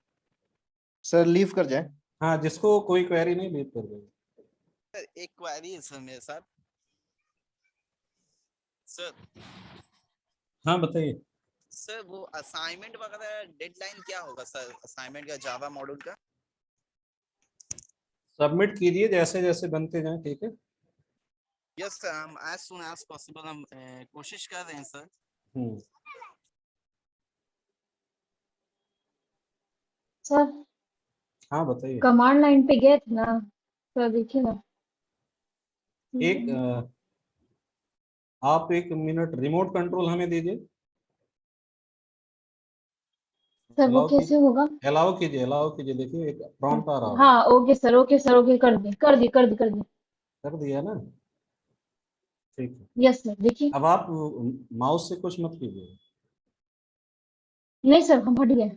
Speaker 16: सर लीव कर जाए।
Speaker 1: हाँ, जिसको कोई क्वेरी नहीं लीव कर देंगे।
Speaker 6: सर एक क्वेरी है सर मेरे साथ। सर
Speaker 1: हाँ बताइए।
Speaker 6: सर वो असाइनमेंट वगैरह डेडलाइन क्या होगा सर, असाइनमेंट का जावा मॉड्यूल का?
Speaker 1: सबमिट कीजिए जैसे जैसे बनते जाएं। ठीक है,
Speaker 6: यस सर, हम एज सून एज पॉसिबल हम कोशिश कर रहे हैं सर।
Speaker 5: सर
Speaker 1: हाँ बताइए।
Speaker 5: कमांड लाइन पे गए थे ना, सर देखिए ना
Speaker 1: एक आप 1 मिनट रिमोट कंट्रोल हमें दीजिए।
Speaker 5: सर वो कैसे होगा?
Speaker 1: अलाउ कीजिए, देखिए एक प्रॉम्प्ट आ रहा होगा।
Speaker 5: हाँ okay sir, okay sir, okay कर दी कर दी कर दी कर दी।
Speaker 1: कर दिया ना, ठीक है।
Speaker 5: यस सर, देखिए।
Speaker 1: अब आप माउस से कुछ मत कीजिए।
Speaker 5: नहीं सर, हम हट गए।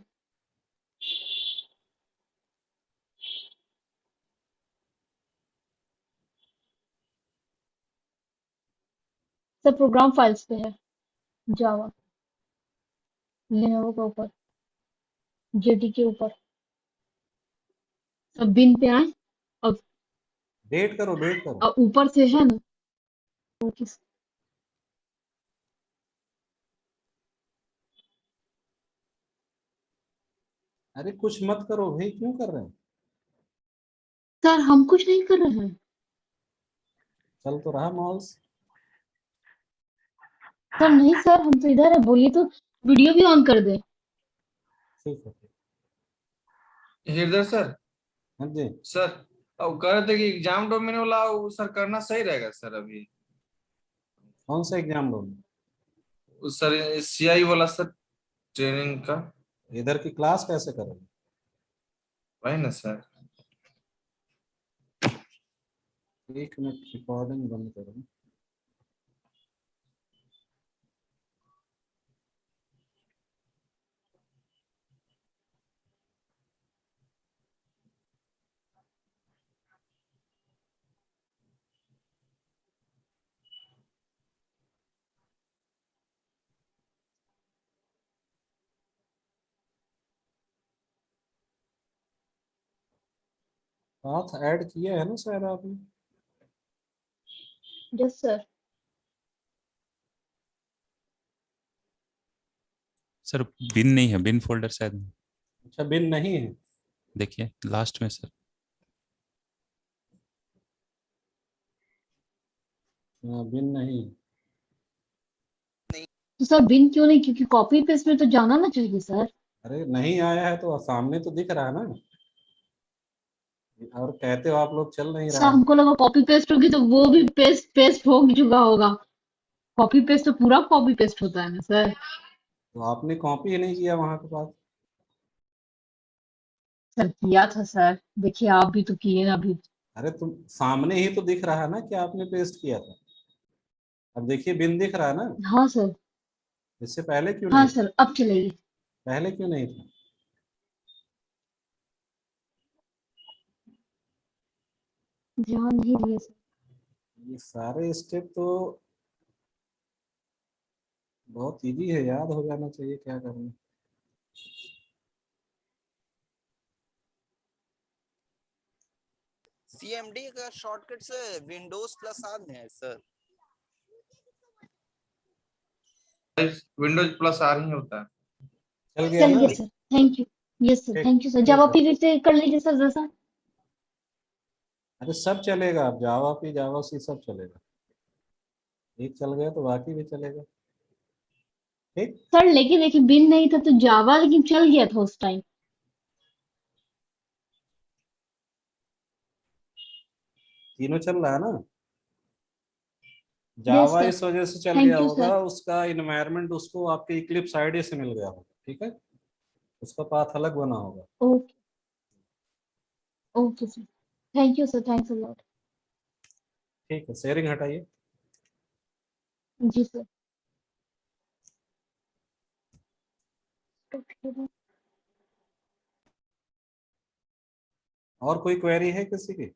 Speaker 5: सर प्रोग्राम फाइल्स पे है, जावा, लेनोवो के ऊपर, जेडी के ऊपर। सब बिन पे आए। अब
Speaker 1: वेट करो
Speaker 5: ऊपर से है ना। Okay sir.
Speaker 1: अरे कुछ मत करो भाई, क्यों कर रहे हैं?
Speaker 5: सर हम कुछ नहीं कर रहे हैं।
Speaker 1: चल तो रहा माउस।
Speaker 5: सर नहीं सर, हम तो इधर है, बोलिए तो वीडियो भी ऑन कर दे।
Speaker 1: ठीक है।
Speaker 7: हृदय सर।
Speaker 1: हाँ जी
Speaker 7: सर, अब कह रहे थे कि एग्जाम डोमेन वाला वो सर करना सही रहेगा सर अभी।
Speaker 1: कौन सा एग्जाम लो?
Speaker 7: उस सर सीआई वाला सर, ट्रेनिंग का।
Speaker 1: इधर की क्लास कैसे करोगे?
Speaker 7: वही ना सर।
Speaker 1: 1 मिनट रिकॉर्डिंग बंद करो। साथ ऐड किया है ना शायद आपने?
Speaker 5: Yes sir.
Speaker 12: सर बिन नहीं है, बिन फोल्डर शायद नहीं।
Speaker 1: अच्छा बिन नहीं है,
Speaker 12: देखिए लास्ट में सर।
Speaker 1: बिन नहीं।
Speaker 5: तो सर बिन क्यों नहीं? क्योंकि कॉपी पेस्ट में तो जाना ना चाहिए सर।
Speaker 1: अरे नहीं आया है तो सामने तो दिख रहा है ना, और कहते हो आप लोग चल नहीं
Speaker 5: सर
Speaker 1: रहा है।
Speaker 5: हमको लगा कॉपी पेस्ट होगी तो वो भी पेस्ट पेस्ट हो चुका होगा। कॉपी पेस्ट तो पूरा कॉपी पेस्ट होता है ना सर।
Speaker 1: तो आपने कॉपी ही नहीं किया वहां के पास।
Speaker 5: सर किया था सर, देखिए आप भी तो किए ना अभी।
Speaker 1: अरे तुम सामने ही तो दिख रहा है ना कि आपने पेस्ट किया था। अब देखिए बिन दिख रहा है ना,
Speaker 5: हाँ सर।
Speaker 1: इससे पहले क्यों
Speaker 5: हाँ
Speaker 1: नहीं था?
Speaker 5: सर अब चलेगी।
Speaker 1: पहले क्यों नहीं था?
Speaker 5: ध्यान नहीं दिए सर।
Speaker 1: ये सारे स्टेप तो बहुत इजी है, याद हो जाना चाहिए क्या करना।
Speaker 6: सीएमडी का शॉर्टकट से विंडोज प्लस आर है सर।
Speaker 7: विंडोज प्लस आर ही होता है।
Speaker 1: चल गया ना?
Speaker 5: चलिए sir, thank you. Yes sir,
Speaker 1: ठीक
Speaker 5: थैंक यू सर।
Speaker 1: ठीक
Speaker 5: जावा
Speaker 1: है।
Speaker 5: पी से कर लीजिए सर जैसा।
Speaker 1: अरे सब चलेगा, अब जावा पी जावा सी सब चलेगा। एक चल गया तो बाकी भी चलेगा। ठीक।
Speaker 5: सर लेकिन देखिए बिन नहीं था तो जावा लेकिन चल गया था उस टाइम।
Speaker 1: तीनों चल रहा है ना?
Speaker 5: यस
Speaker 1: जावा
Speaker 5: सर,
Speaker 1: इस वजह से चल गया
Speaker 5: थैंक यू
Speaker 1: होगा,
Speaker 5: सर।
Speaker 1: उसका इन्वायरमेंट उसको आपके इक्लिप्स आईडी से मिल गया होगा, ठीक है, उसका पाथ अलग बना होगा।
Speaker 5: Okay okay sir, thank you sir, thanks a lot.
Speaker 1: ठीक है, शेयरिंग हटाइए।
Speaker 5: जी सर।
Speaker 1: और कोई क्वेरी है किसी की?